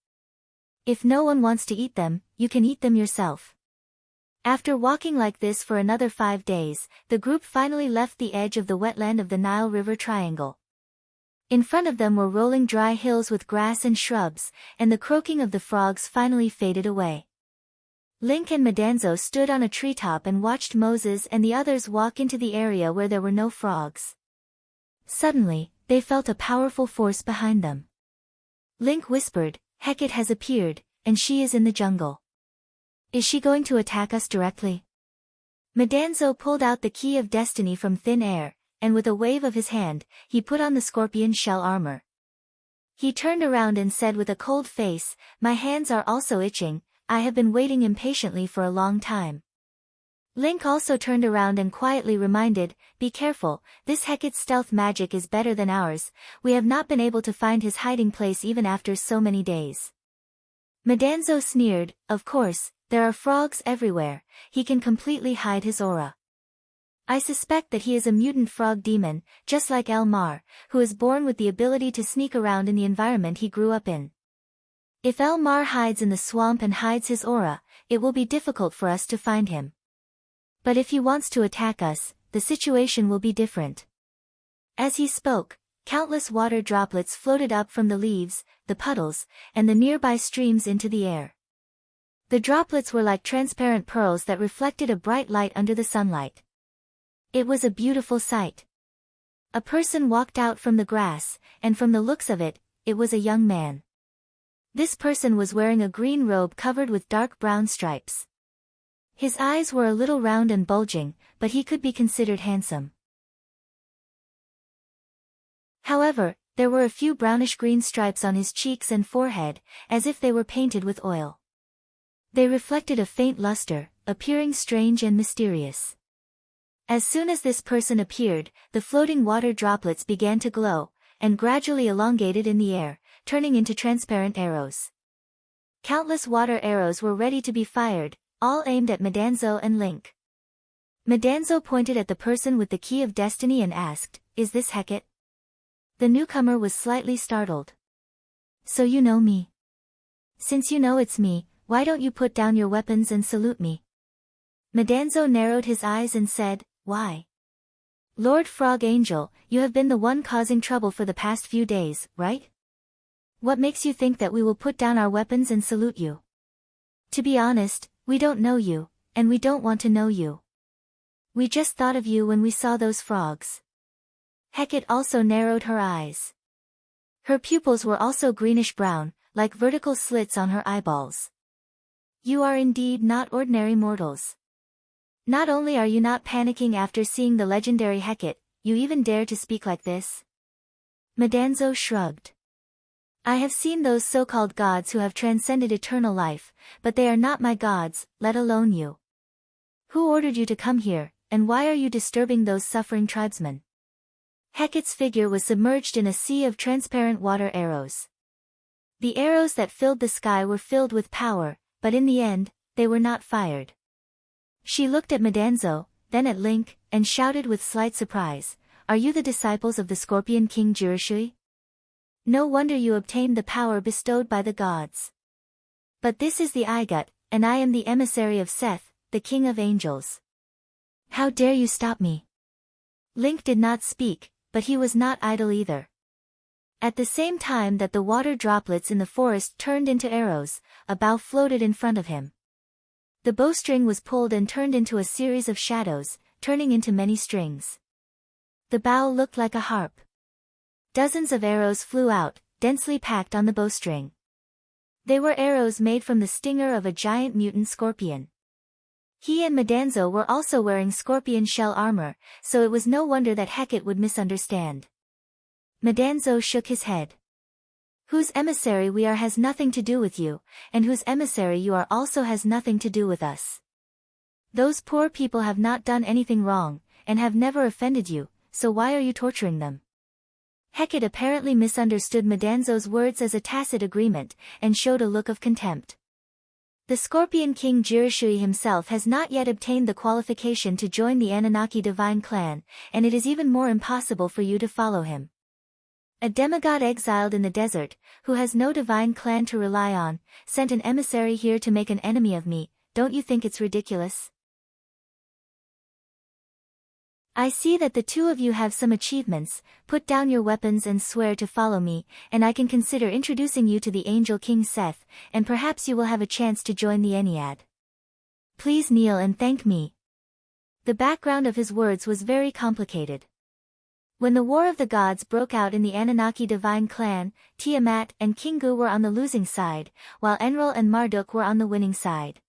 S1: If no one wants to eat them, you can eat them yourself. After walking like this for another 5 days, the group finally left the edge of the wetland of the Nile River Triangle. In front of them were rolling dry hills with grass and shrubs, and the croaking of the frogs finally faded away. Link and Madanzo stood on a treetop and watched Moses and the others walk into the area where there were no frogs. Suddenly, they felt a powerful force behind them. Link whispered, Hecate has appeared, and she is in the jungle. Is she going to attack us directly? Madanzo pulled out the key of destiny from thin air, and with a wave of his hand, he put on the scorpion shell armor. He turned around and said with a cold face, My hands are also itching, I have been waiting impatiently for a long time. Link also turned around and quietly reminded, Be careful, this Hecate's stealth magic is better than ours, we have not been able to find his hiding place even after so many days. Madanzo sneered, Of course, there are frogs everywhere, he can completely hide his aura. I suspect that he is a mutant frog demon, just like Elmar, who is born with the ability to sneak around in the environment he grew up in. If Elmar hides in the swamp and hides his aura, it will be difficult for us to find him. But if he wants to attack us, the situation will be different. As he spoke, countless water droplets floated up from the leaves, the puddles, and the nearby streams into the air. The droplets were like transparent pearls that reflected a bright light under the sunlight. It was a beautiful sight. A person walked out from the grass, and from the looks of it, it was a young man. This person was wearing a green robe covered with dark brown stripes. His eyes were a little round and bulging, but he could be considered handsome. However, there were a few brownish-green stripes on his cheeks and forehead, as if they were painted with oil. They reflected a faint luster, appearing strange and mysterious. As soon as this person appeared, the floating water droplets began to glow, and gradually elongated in the air, turning into transparent arrows. Countless water arrows were ready to be fired, all aimed at Madanzo and Link. Madanzo pointed at the person with the key of destiny and asked, Is this Hecate? The newcomer was slightly startled. So you know me. Since you know it's me, why don't you put down your weapons and salute me? Madanzo narrowed his eyes and said, Why? Lord Frog Angel, you have been the one causing trouble for the past few days, right? What makes you think that we will put down our weapons and salute you? To be honest, we don't know you, and we don't want to know you. We just thought of you when we saw those frogs. Hecate also narrowed her eyes. Her pupils were also greenish-brown, like vertical slits on her eyeballs. You are indeed not ordinary mortals. Not only are you not panicking after seeing the legendary Hecate, you even dare to speak like this? Madanzo shrugged. I have seen those so-called gods who have transcended eternal life, but they are not my gods, let alone you. Who ordered you to come here, and why are you disturbing those suffering tribesmen? Hecate's figure was submerged in a sea of transparent water arrows. The arrows that filled the sky were filled with power, but in the end, they were not fired. She looked at Madanzo, then at Link, and shouted with slight surprise, "Are you the disciples of the Scorpion King Jirushui? No wonder you obtained the power bestowed by the gods. But this is the Igut, and I am the emissary of Seth, the King of Angels. How dare you stop me?" Link did not speak, but he was not idle either. At the same time that the water droplets in the forest turned into arrows, a bow floated in front of him. The bowstring was pulled and turned into a series of shadows, turning into many strings. The bow looked like a harp. Dozens of arrows flew out, densely packed on the bowstring. They were arrows made from the stinger of a giant mutant scorpion. He and Madanzo were also wearing scorpion shell armor, so it was no wonder that Hecate would misunderstand. Madanzo shook his head. "Whose emissary we are has nothing to do with you, and whose emissary you are also has nothing to do with us. Those poor people have not done anything wrong, and have never offended you, so why are you torturing them?" Hecate apparently misunderstood Madanzo's words as a tacit agreement, and showed a look of contempt. "The Scorpion King Jirushui himself has not yet obtained the qualification to join the Anunnaki divine clan, and it is even more impossible for you to follow him. A demigod exiled in the desert, who has no divine clan to rely on, sent an emissary here to make an enemy of me. Don't you think it's ridiculous? I see that the two of you have some achievements. Put down your weapons and swear to follow me, and I can consider introducing you to the Angel King Seth, and perhaps you will have a chance to join the Ennead. Please kneel and thank me." The background of his words was very complicated. When the War of the Gods broke out in the Anunnaki divine clan, Tiamat and Kingu were on the losing side, while Enlil and Marduk were on the winning side.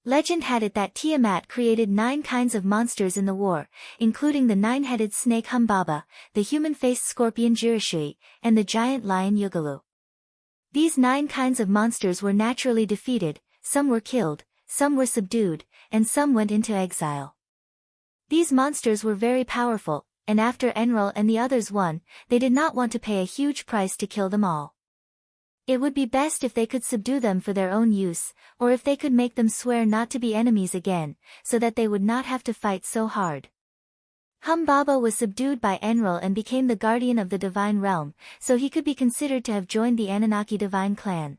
S1: Legend had it that Tiamat created 9 kinds of monsters in the war, including the 9-headed snake Humbaba, the human-faced scorpion Jirushui, and the giant lion Yugalu. These 9 kinds of monsters were naturally defeated, some were killed, some were subdued, and some went into exile. These monsters were very powerful, and after Enlil and the others won, they did not want to pay a huge price to kill them all. It would be best if they could subdue them for their own use, or if they could make them swear not to be enemies again, so that they would not have to fight so hard. Humbaba was subdued by Enlil and became the guardian of the divine realm, so he could be considered to have joined the Anunnaki divine clan.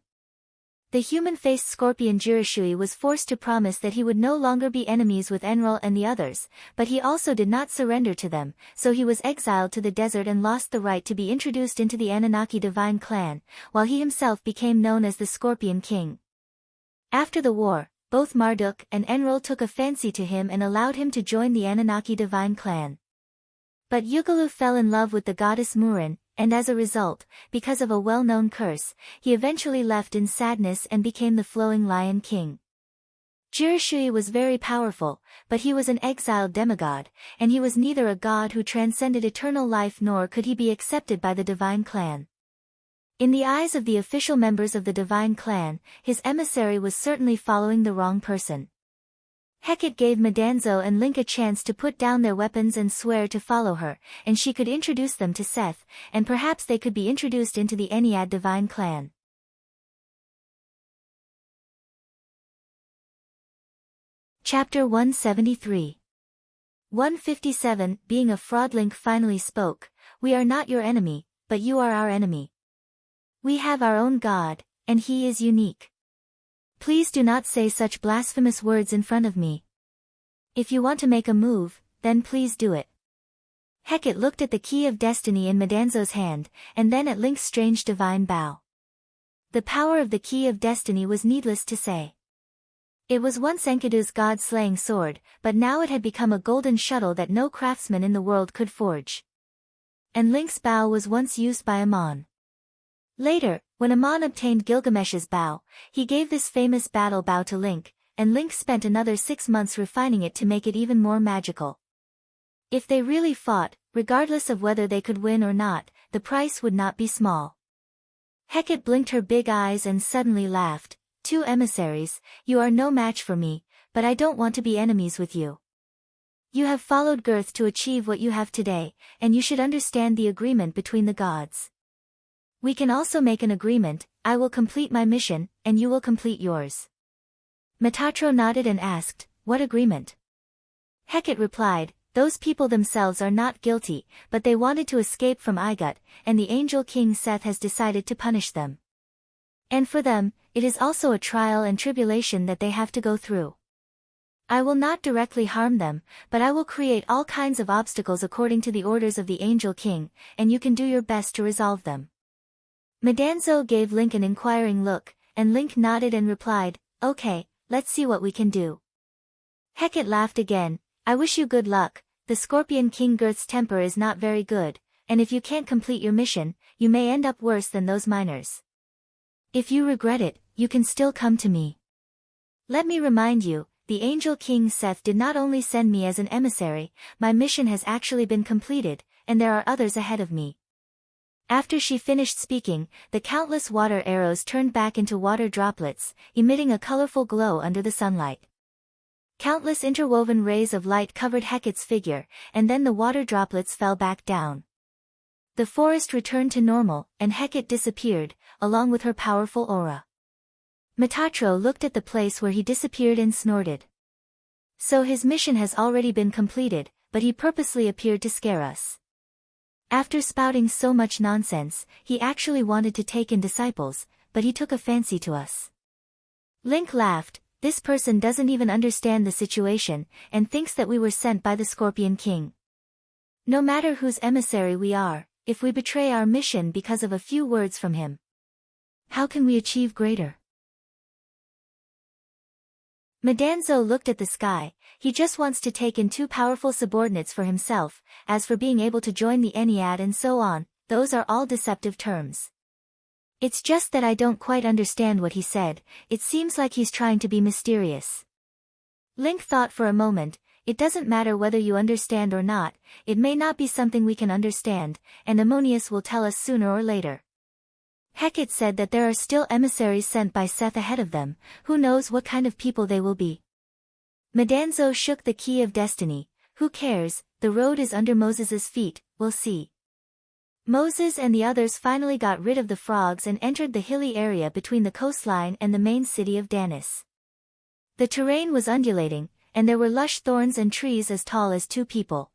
S1: The human-faced scorpion Jirushui was forced to promise that he would no longer be enemies with Enlil and the others, but he also did not surrender to them, so he was exiled to the desert and lost the right to be introduced into the Anunnaki divine clan, while he himself became known as the Scorpion King. After the war, both Marduk and Enlil took a fancy to him and allowed him to join the Anunnaki divine clan. But Yugalu fell in love with the goddess Murin, and as a result, because of a well-known curse, he eventually left in sadness and became the Flowing Lion King. Jirushui was very powerful, but he was an exiled demigod, and he was neither a god who transcended eternal life nor could he be accepted by the divine clan. In the eyes of the official members of the divine clan, his emissary was certainly following the wrong person. Hecate gave Madanzo and Link a chance to put down their weapons and swear to follow her, and she could introduce them to Seth, and perhaps they could be introduced into the Ennead divine clan. Chapter 173. 157. Being a fraud. Link finally spoke. "We are not your enemy, but you are our enemy. We have our own god, and he is unique. Please do not say such blasphemous words in front of me. If you want to make a move, then please do it." Hecate looked at the key of destiny in Madanzo's hand, and then at Link's strange divine bow. The power of the key of destiny was needless to say. It was once Enkidu's god-slaying sword, but now it had become a golden shuttle that no craftsman in the world could forge. And Link's bow was once used by Amon. Later, when Amon obtained Gilgamesh's bow, he gave this famous battle bow to Link, and Link spent another 6 months refining it to make it even more magical. If they really fought, regardless of whether they could win or not, the price would not be small. Hecate blinked her big eyes and suddenly laughed. "Two emissaries, you are no match for me, but I don't want to be enemies with you. You have followed Girth to achieve what you have today, and you should understand the agreement between the gods. We can also make an agreement, I will complete my mission, and you will complete yours. Metatro nodded and asked, what agreement? Hecate replied, those people themselves are not guilty, but they wanted to escape from Igut, and the angel king Seth has decided to punish them. And for them, it is also a trial and tribulation that they have to go through. I will not directly harm them, but I will create all kinds of obstacles according to the orders of the angel king, and you can do your best to resolve them. Medanzo gave Link an inquiring look, and Link nodded and replied, okay, let's see what we can do. Hecate laughed again, I wish you good luck, the Scorpion King Girth's temper is not very good, and if you can't complete your mission, you may end up worse than those miners. If you regret it, you can still come to me. Let me remind you, the Angel King Seth did not only send me as an emissary, my mission has actually been completed, and there are others ahead of me. After she finished speaking, the countless water arrows turned back into water droplets, emitting a colorful glow under the sunlight. Countless interwoven rays of light covered Hecate's figure, and then the water droplets fell back down. The forest returned to normal, and Hecate disappeared, along with her powerful aura. Metatro looked at the place where he disappeared and snorted. So his mission has already been completed, but he purposely appeared to scare us. After spouting so much nonsense, he actually wanted to take in disciples, but he took a fancy to us. Link laughed, this person doesn't even understand the situation, and thinks that we were sent by the Scorpion King. No matter whose emissary we are, if we betray our mission because of a few words from him, how can we achieve greater? Medanzo looked at the sky, he just wants to take in two powerful subordinates for himself, as for being able to join the Ennead and so on, those are all deceptive terms. It's just that I don't quite understand what he said, it seems like he's trying to be mysterious. Link thought for a moment, it doesn't matter whether you understand or not, it may not be something we can understand, and Ammonius will tell us sooner or later. Hecate said that there are still emissaries sent by Seth ahead of them, who knows what kind of people they will be. Medanzo shook the key of destiny, who cares, the road is under Moses's feet, we'll see. Moses and the others finally got rid of the frogs and entered the hilly area between the coastline and the main city of Danis. The terrain was undulating, and there were lush thorns and trees as tall as two people.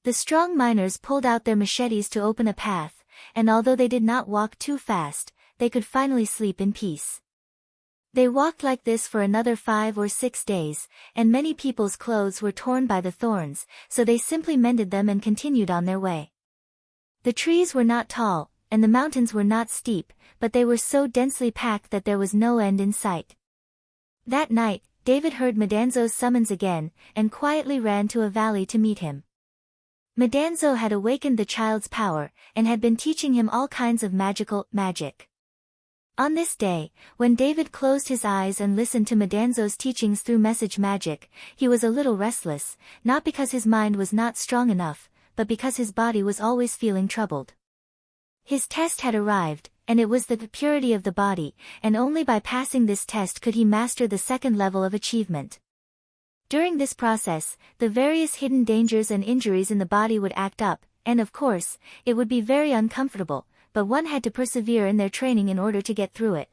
S1: The strong miners pulled out their machetes to open a path, and although they did not walk too fast, they could finally sleep in peace. They walked like this for another 5 or 6 days, and many people's clothes were torn by the thorns, so they simply mended them and continued on their way. The trees were not tall, and the mountains were not steep, but they were so densely packed that there was no end in sight. That night, David heard Medanzo's summons again, and quietly ran to a valley to meet him. Medanzo had awakened the child's power, and had been teaching him all kinds of magic. On this day, when David closed his eyes and listened to Medanzo's teachings through message magic, he was a little restless, not because his mind was not strong enough, but because his body was always feeling troubled. His test had arrived, and it was the purity of the body, and only by passing this test could he master the second level of achievement. During this process, the various hidden dangers and injuries in the body would act up, and of course, it would be very uncomfortable, but one had to persevere in their training in order to get through it.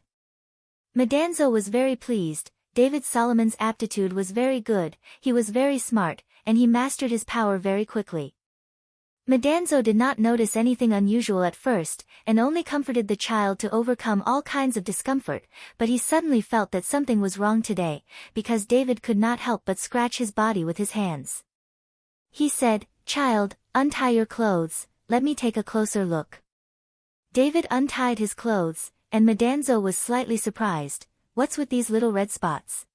S1: Medanzo was very pleased, David Solomon's aptitude was very good, he was very smart, and he mastered his power very quickly. Medanzo did not notice anything unusual at first, and only comforted the child to overcome all kinds of discomfort, but he suddenly felt that something was wrong today, because David could not help but scratch his body with his hands. He said, "Child, untie your clothes, let me take a closer look." David untied his clothes, and Medanzo was slightly surprised, "What's with these little red spots?"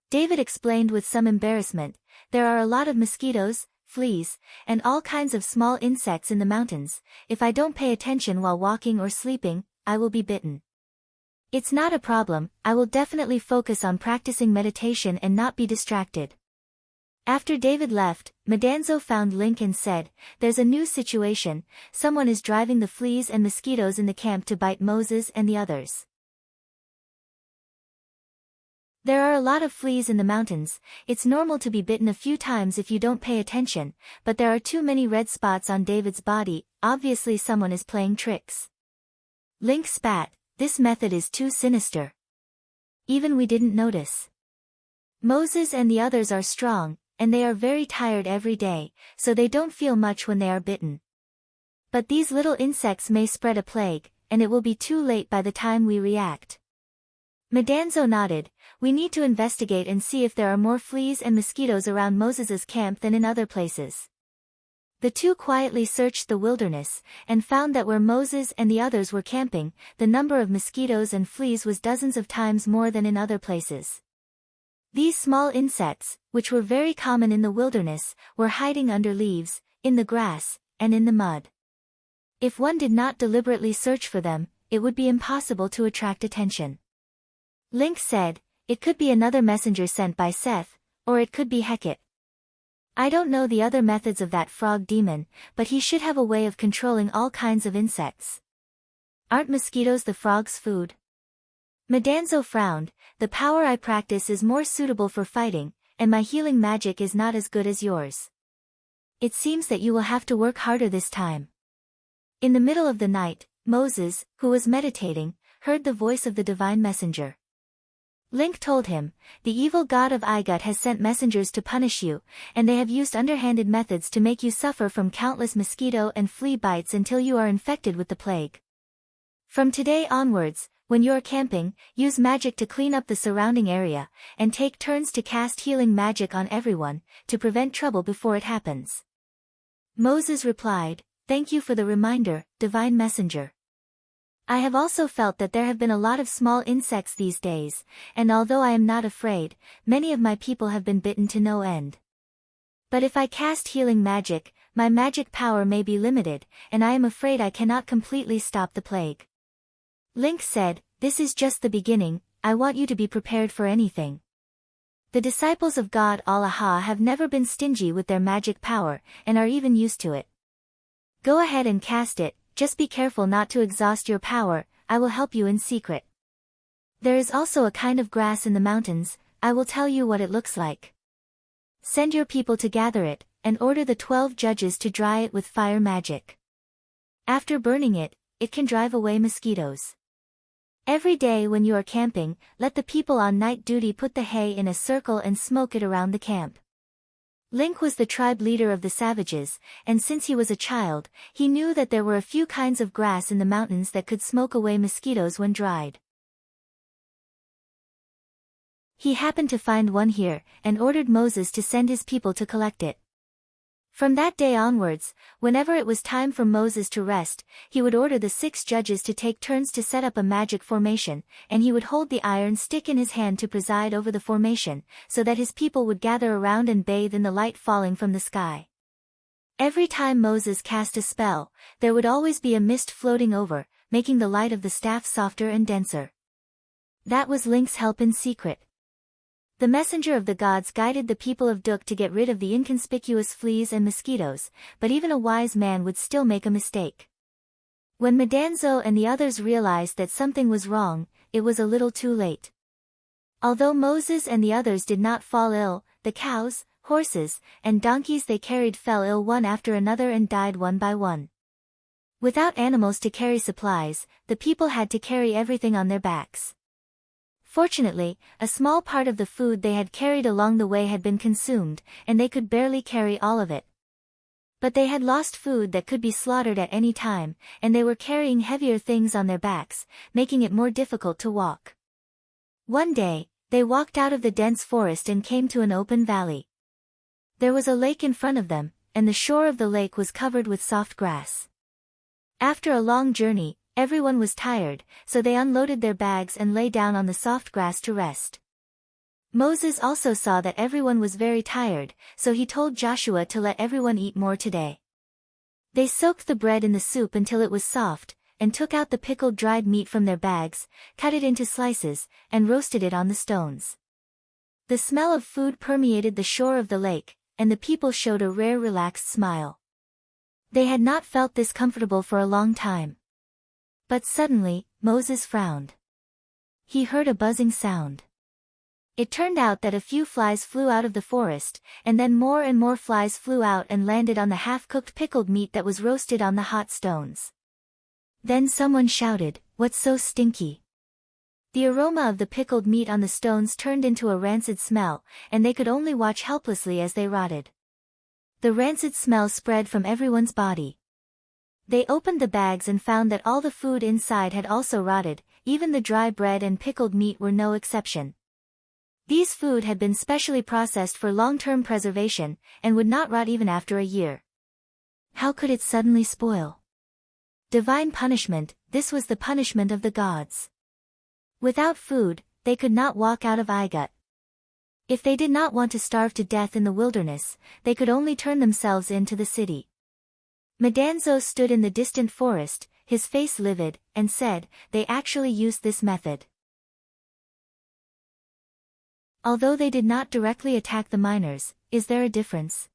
S1: David explained with some embarrassment, "There are a lot of mosquitoes, fleas, and all kinds of small insects in the mountains. If I don't pay attention while walking or sleeping, I will be bitten. It's not a problem, I will definitely focus on practicing meditation and not be distracted." After David left, Medanzo found Link and said, "There's a new situation, someone is driving the fleas and mosquitoes in the camp to bite Moses and the others." There are a lot of fleas in the mountains. It's normal to be bitten a few times if you don't pay attention, but there are too many red spots on David's body. Obviously someone is playing tricks. Link spat, this method is too sinister. Even we didn't notice. Moses and the others are strong, and they are very tired every day, so they don't feel much when they are bitten. But these little insects may spread a plague, and it will be too late by the time we react. Madanzo nodded, we need to investigate and see if there are more fleas and mosquitoes around Moses's camp than in other places. The two quietly searched the wilderness, and found that where Moses and the others were camping, the number of mosquitoes and fleas was dozens of times more than in other places. These small insects, which were very common in the wilderness, were hiding under leaves, in the grass, and in the mud. If one did not deliberately search for them, it would be impossible to attract attention. Link said, it could be another messenger sent by Seth, or it could be Hecate. I don't know the other methods of that frog demon, but he should have a way of controlling all kinds of insects. Aren't mosquitoes the frog's food? Madanzo frowned, the power I practice is more suitable for fighting, and my healing magic is not as good as yours. It seems that you will have to work harder this time. In the middle of the night, Moses, who was meditating, heard the voice of the divine messenger. Link told him, the evil god of Igut has sent messengers to punish you, and they have used underhanded methods to make you suffer from countless mosquito and flea bites until you are infected with the plague. From today onwards, when you are camping, use magic to clean up the surrounding area, and take turns to cast healing magic on everyone, to prevent trouble before it happens. Moses replied, thank you for the reminder, divine messenger. I have also felt that there have been a lot of small insects these days, and although I am not afraid, many of my people have been bitten to no end. But if I cast healing magic, my magic power may be limited, and I am afraid I cannot completely stop the plague. Link said, this is just the beginning, I want you to be prepared for anything. The disciples of God Allah have never been stingy with their magic power, and are even used to it. Go ahead and cast it, just be careful not to exhaust your power, I will help you in secret. There is also a kind of grass in the mountains, I will tell you what it looks like. Send your people to gather it, and order the 12 judges to dry it with fire magic. After burning it, it can drive away mosquitoes. Every day when you are camping, let the people on night duty put the hay in a circle and smoke it around the camp. Link was the tribe leader of the savages, and since he was a child, he knew that there were a few kinds of grass in the mountains that could smoke away mosquitoes when dried. He happened to find one here, and ordered Moses to send his people to collect it. From that day onwards, whenever it was time for Moses to rest, he would order the 6 judges to take turns to set up a magic formation, and he would hold the iron stick in his hand to preside over the formation, so that his people would gather around and bathe in the light falling from the sky. Every time Moses cast a spell, there would always be a mist floating over, making the light of the staff softer and denser. That was Link's help in secret. The messenger of the gods guided the people of Duk to get rid of the inconspicuous fleas and mosquitoes, but even a wise man would still make a mistake. When Madanzo and the others realized that something was wrong, it was a little too late. Although Moses and the others did not fall ill, the cows, horses, and donkeys they carried fell ill one after another and died one by one. Without animals to carry supplies, the people had to carry everything on their backs. Fortunately, a small part of the food they had carried along the way had been consumed, and they could barely carry all of it. But they had lost food that could be slaughtered at any time, and they were carrying heavier things on their backs, making it more difficult to walk. One day, they walked out of the dense forest and came to an open valley. There was a lake in front of them, and the shore of the lake was covered with soft grass. After a long journey, everyone was tired, so they unloaded their bags and lay down on the soft grass to rest. Moses also saw that everyone was very tired, so he told Joshua to let everyone eat more today. They soaked the bread in the soup until it was soft, and took out the pickled dried meat from their bags, cut it into slices, and roasted it on the stones. The smell of food permeated the shore of the lake, and the people showed a rare relaxed smile. They had not felt this comfortable for a long time. But suddenly, Moses frowned. He heard a buzzing sound. It turned out that a few flies flew out of the forest, and then more and more flies flew out and landed on the half-cooked pickled meat that was roasted on the hot stones. Then someone shouted, "What's so stinky?" The aroma of the pickled meat on the stones turned into a rancid smell, and they could only watch helplessly as they rotted. The rancid smell spread from everyone's body. They opened the bags and found that all the food inside had also rotted, even the dry bread and pickled meat were no exception. These food had been specially processed for long-term preservation, and would not rot even after a year. How could it suddenly spoil? Divine punishment, this was the punishment of the gods. Without food, they could not walk out of Igut. If they did not want to starve to death in the wilderness, they could only turn themselves into the city. Madanzo stood in the distant forest, his face livid, and said, "They actually used this method." Although they did not directly attack the miners, is there a difference?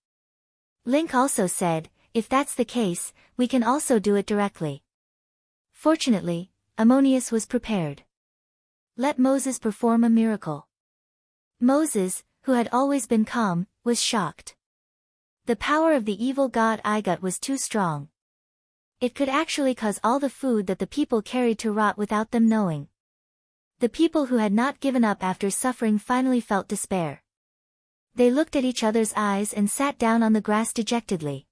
S1: Link also said, "If that's the case, we can also do it directly." Fortunately, Ammonius was prepared. Let Moses perform a miracle. Moses, who had always been calm, was shocked. The power of the evil god Igut was too strong. It could actually cause all the food that the people carried to rot without them knowing. The people who had not given up after suffering finally felt despair. They looked at each other's eyes and sat down on the grass dejectedly.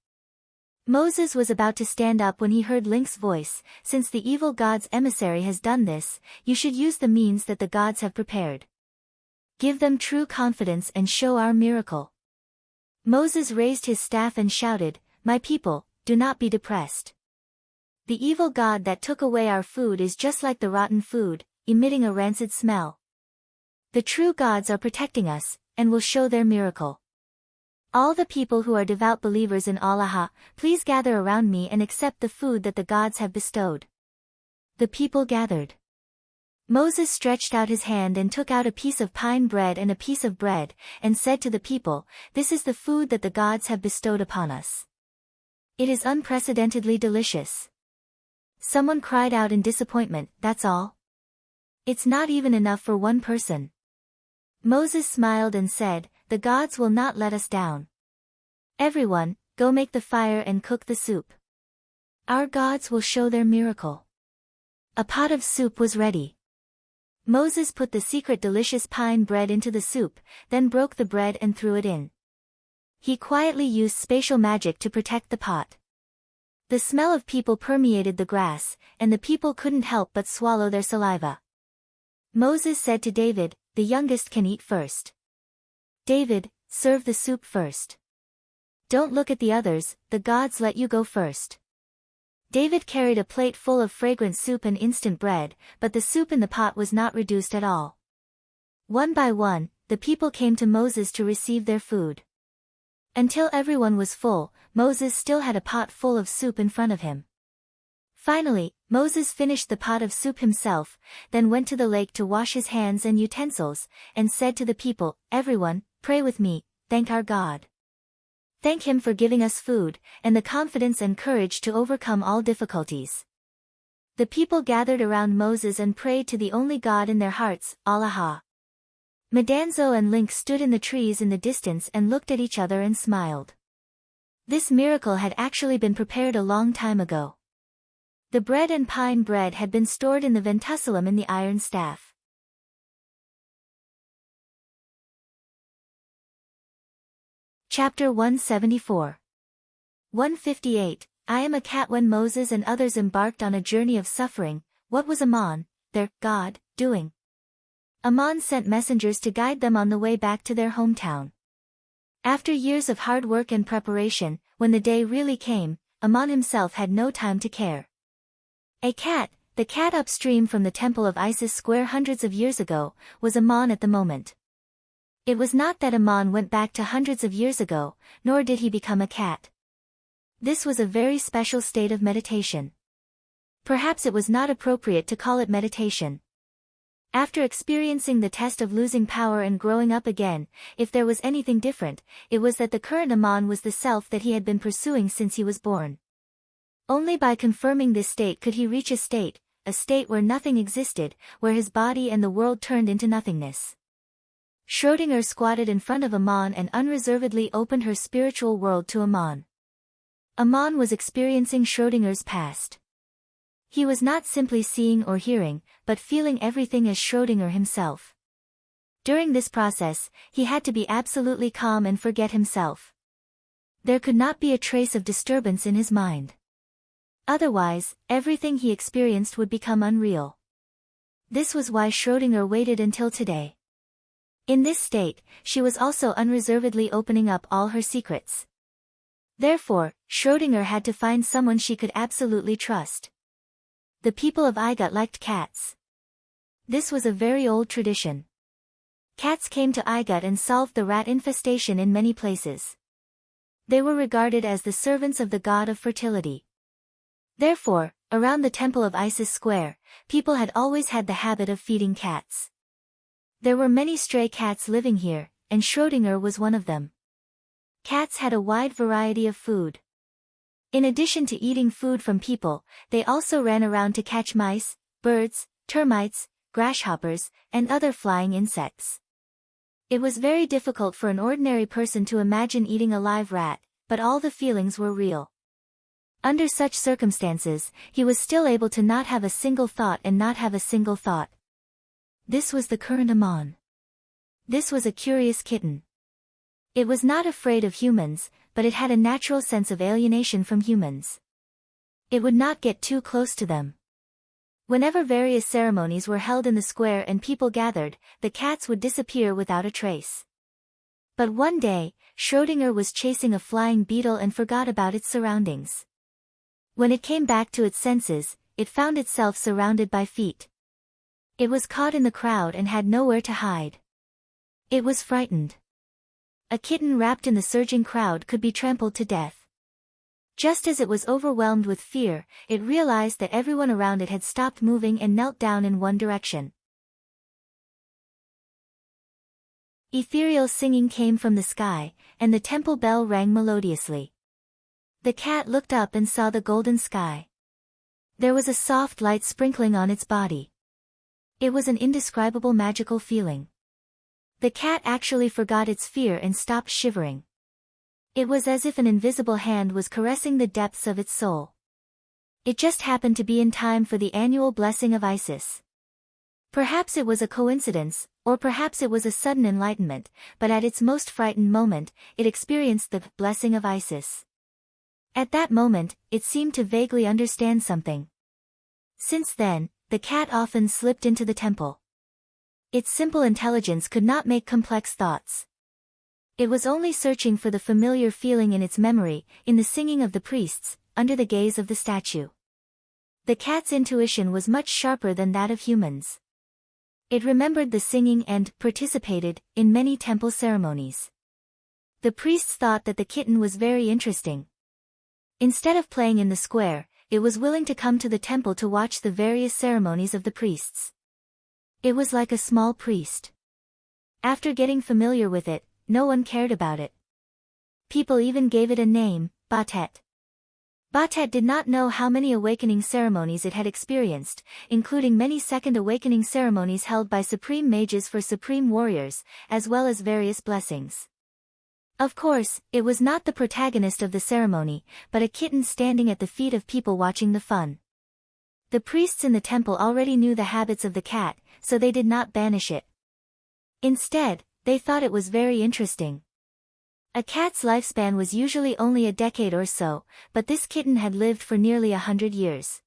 S1: Moses was about to stand up when he heard Link's voice, "Since the evil god's emissary has done this, you should use the means that the gods have prepared. Give them true confidence and show our miracle." Moses raised his staff and shouted, "My people, do not be depressed. The evil god that took away our food is just like the rotten food, emitting a rancid smell. The true gods are protecting us, and will show their miracle. All the people who are devout believers in Allah, please gather around me and accept the food that the gods have bestowed." The people gathered. Moses stretched out his hand and took out a piece of pine bread and a piece of bread, and said to the people, "This is the food that the gods have bestowed upon us. It is unprecedentedly delicious." Someone cried out in disappointment, "That's all? It's not even enough for one person." Moses smiled and said, "The gods will not let us down. Everyone, go make the fire and cook the soup. Our gods will show their miracle." A pot of soup was ready. Moses put the secret delicious pine bread into the soup, then broke the bread and threw it in. He quietly used spatial magic to protect the pot. The smell of people permeated the grass, and the people couldn't help but swallow their saliva. Moses said to David, "The youngest can eat first. David, serve the soup first. Don't look at the others, the gods let you go first." David carried a plate full of fragrant soup and instant bread, but the soup in the pot was not reduced at all. One by one, the people came to Moses to receive their food. Until everyone was full, Moses still had a pot full of soup in front of him. Finally, Moses finished the pot of soup himself, then went to the lake to wash his hands and utensils, and said to the people, "Everyone, pray with me, thank our God. Thank him for giving us food, and the confidence and courage to overcome all difficulties." The people gathered around Moses and prayed to the only God in their hearts, Allah. Madanzo and Link stood in the trees in the distance and looked at each other and smiled. This miracle had actually been prepared a long time ago. The bread and pine bread had been stored in the venticulum in the iron staff. Chapter 174. 158. I am a cat. When Moses and others embarked on a journey of suffering, what was Ammon, their god, doing? Ammon sent messengers to guide them on the way back to their hometown. After years of hard work and preparation, when the day really came, Ammon himself had no time to care. A cat, the cat upstream from the temple of Isis Square hundreds of years ago, was Ammon at the moment. It was not that Ammon went back to hundreds of years ago, nor did he become a cat. This was a very special state of meditation. Perhaps it was not appropriate to call it meditation. After experiencing the test of losing power and growing up again, if there was anything different, it was that the current Ammon was the self that he had been pursuing since he was born. Only by confirming this state could he reach a state where nothing existed, where his body and the world turned into nothingness. Schrödinger squatted in front of Amon and unreservedly opened her spiritual world to Amon. Amon was experiencing Schrödinger's past. He was not simply seeing or hearing, but feeling everything as Schrödinger himself. During this process, he had to be absolutely calm and forget himself. There could not be a trace of disturbance in his mind. Otherwise, everything he experienced would become unreal. This was why Schrödinger waited until today. In this state, she was also unreservedly opening up all her secrets. Therefore, Schrödinger had to find someone she could absolutely trust. The people of Igut liked cats. This was a very old tradition. Cats came to Igut and solved the rat infestation in many places. They were regarded as the servants of the god of fertility. Therefore, around the temple of Isis Square, people had always had the habit of feeding cats. There were many stray cats living here, and Schrödinger was one of them. Cats had a wide variety of food. In addition to eating food from people, they also ran around to catch mice, birds, termites, grasshoppers, and other flying insects. It was very difficult for an ordinary person to imagine eating a live rat, but all the feelings were real. Under such circumstances, he was still able to not have a single thought and not have a single thought. This was the current Amon. This was a curious kitten. It was not afraid of humans, but it had a natural sense of alienation from humans. It would not get too close to them. Whenever various ceremonies were held in the square and people gathered, the cats would disappear without a trace. But one day, Schrödinger was chasing a flying beetle and forgot about its surroundings. When it came back to its senses, it found itself surrounded by feet. It was caught in the crowd and had nowhere to hide. It was frightened. A kitten wrapped in the surging crowd could be trampled to death. Just as it was overwhelmed with fear, it realized that everyone around it had stopped moving and knelt down in one direction. Ethereal singing came from the sky, and the temple bell rang melodiously. The cat looked up and saw the golden sky. There was a soft light sprinkling on its body. It was an indescribable magical feeling. The cat actually forgot its fear and stopped shivering. It was as if an invisible hand was caressing the depths of its soul. It just happened to be in time for the annual blessing of Isis. Perhaps it was a coincidence, or perhaps it was a sudden enlightenment, but at its most frightened moment, it experienced the blessing of Isis. At that moment, it seemed to vaguely understand something. Since then, the cat often slipped into the temple. Its simple intelligence could not make complex thoughts. It was only searching for the familiar feeling in its memory, in the singing of the priests, under the gaze of the statue. The cat's intuition was much sharper than that of humans. It remembered the singing and participated in many temple ceremonies. The priests thought that the kitten was very interesting. Instead of playing in the square, it was willing to come to the temple to watch the various ceremonies of the priests. It was like a small priest. After getting familiar with it, no one cared about it. People even gave it a name, Batet. Batet did not know how many awakening ceremonies it had experienced, including many second awakening ceremonies held by supreme mages for supreme warriors, as well as various blessings. Of course, it was not the protagonist of the ceremony, but a kitten standing at the feet of people watching the fun. The priests in the temple already knew the habits of the cat, so they did not banish it. Instead, they thought it was very interesting. A cat's lifespan was usually only a decade or so, but this kitten had lived for nearly 100 years.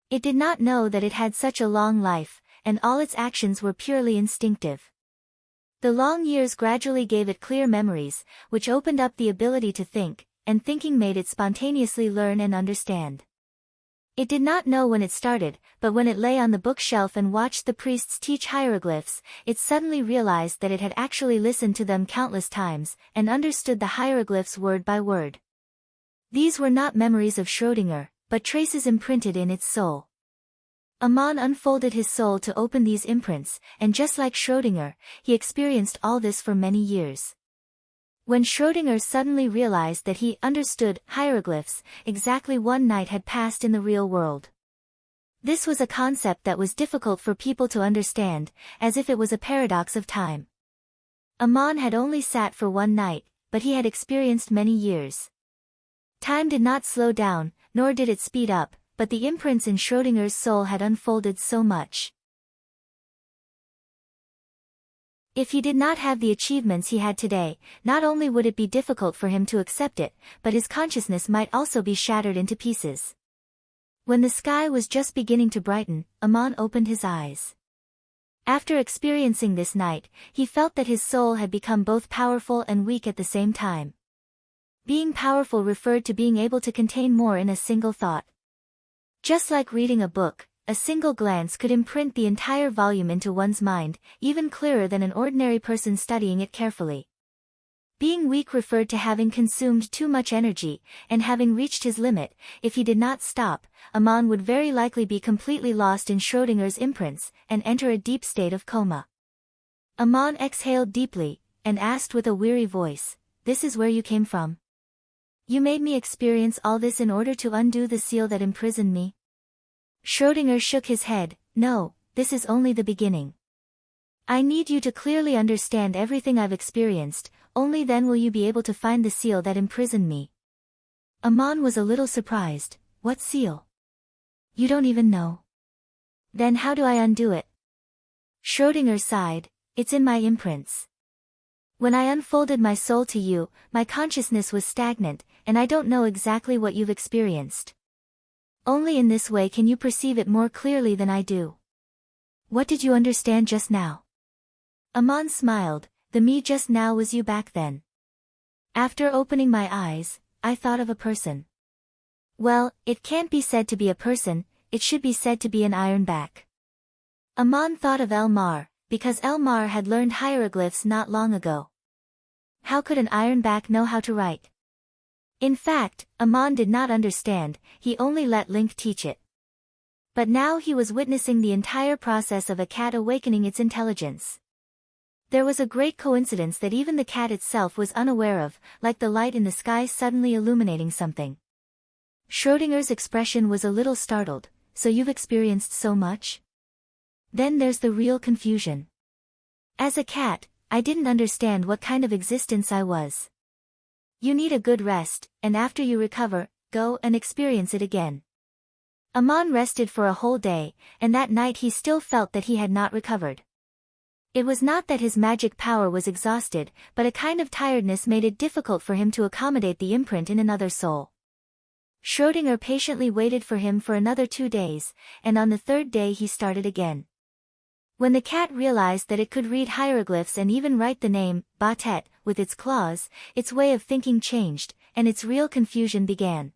S1: It did not know that it had such a long life, and all its actions were purely instinctive. The long years gradually gave it clear memories, which opened up the ability to think, and thinking made it spontaneously learn and understand. It did not know when it started, but when it lay on the bookshelf and watched the priests teach hieroglyphs, it suddenly realized that it had actually listened to them countless times, and understood the hieroglyphs word by word. These were not memories of Schrödinger, but traces imprinted in its soul. Amon unfolded his soul to open these imprints, and just like Schrödinger, he experienced all this for many years. When Schrödinger suddenly realized that he understood hieroglyphs, exactly one night had passed in the real world. This was a concept that was difficult for people to understand, as if it was a paradox of time. Amon had only sat for one night, but he had experienced many years. Time did not slow down, nor did it speed up, but the imprints in Schrödinger's soul had unfolded so much. If he did not have the achievements he had today, not only would it be difficult for him to accept it, but his consciousness might also be shattered into pieces. When the sky was just beginning to brighten, Amon opened his eyes. After experiencing this night, he felt that his soul had become both powerful and weak at the same time. Being powerful referred to being able to contain more in a single thought. Just like reading a book, a single glance could imprint the entire volume into one's mind, even clearer than an ordinary person studying it carefully. Being weak referred to having consumed too much energy, and having reached his limit. If he did not stop, Amon would very likely be completely lost in Schrödinger's imprints, and enter a deep state of coma. Amon exhaled deeply, and asked with a weary voice, "This is where you came from? You made me experience all this in order to undo the seal that imprisoned me?" Schrödinger shook his head, "No, this is only the beginning. I need you to clearly understand everything I've experienced, only then will you be able to find the seal that imprisoned me." Amon was a little surprised. "What seal? You don't even know. Then how do I undo it?" Schrödinger sighed, "It's in my imprints. When I unfolded my soul to you, my consciousness was stagnant, and I don't know exactly what you've experienced. Only in this way can you perceive it more clearly than I do." "What did you understand just now?" Amon smiled. "The me just now was you back then. After opening my eyes, I thought of a person. Well, it can't be said to be a person, it should be said to be an ironback." Amon thought of Elmar, because Elmar had learned hieroglyphs not long ago. How could an ironback know how to write? In fact, Amon did not understand, he only let Link teach it. But now he was witnessing the entire process of a cat awakening its intelligence. There was a great coincidence that even the cat itself was unaware of, like the light in the sky suddenly illuminating something. Schrödinger's expression was a little startled. "So you've experienced so much?" "Then there's the real confusion. As a cat, I didn't understand what kind of existence I was. You need a good rest, and after you recover, go and experience it again." Amon rested for a whole day, and that night he still felt that he had not recovered. It was not that his magic power was exhausted, but a kind of tiredness made it difficult for him to accommodate the imprint in another soul. Schrödinger patiently waited for him for another 2 days, and on the third day he started again. When the cat realized that it could read hieroglyphs and even write the name, Batet, with its claws, its way of thinking changed, and its real confusion began.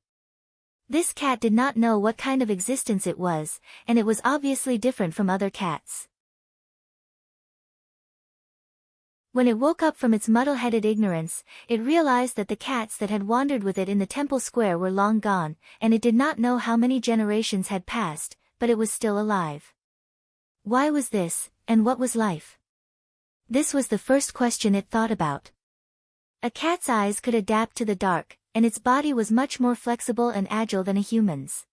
S1: This cat did not know what kind of existence it was, and it was obviously different from other cats. When it woke up from its muddle-headed ignorance, it realized that the cats that had wandered with it in the temple square were long gone, and it did not know how many generations had passed, but it was still alive. Why was this, and what was life? This was the first question it thought about. A cat's eyes could adapt to the dark, and its body was much more flexible and agile than a human's.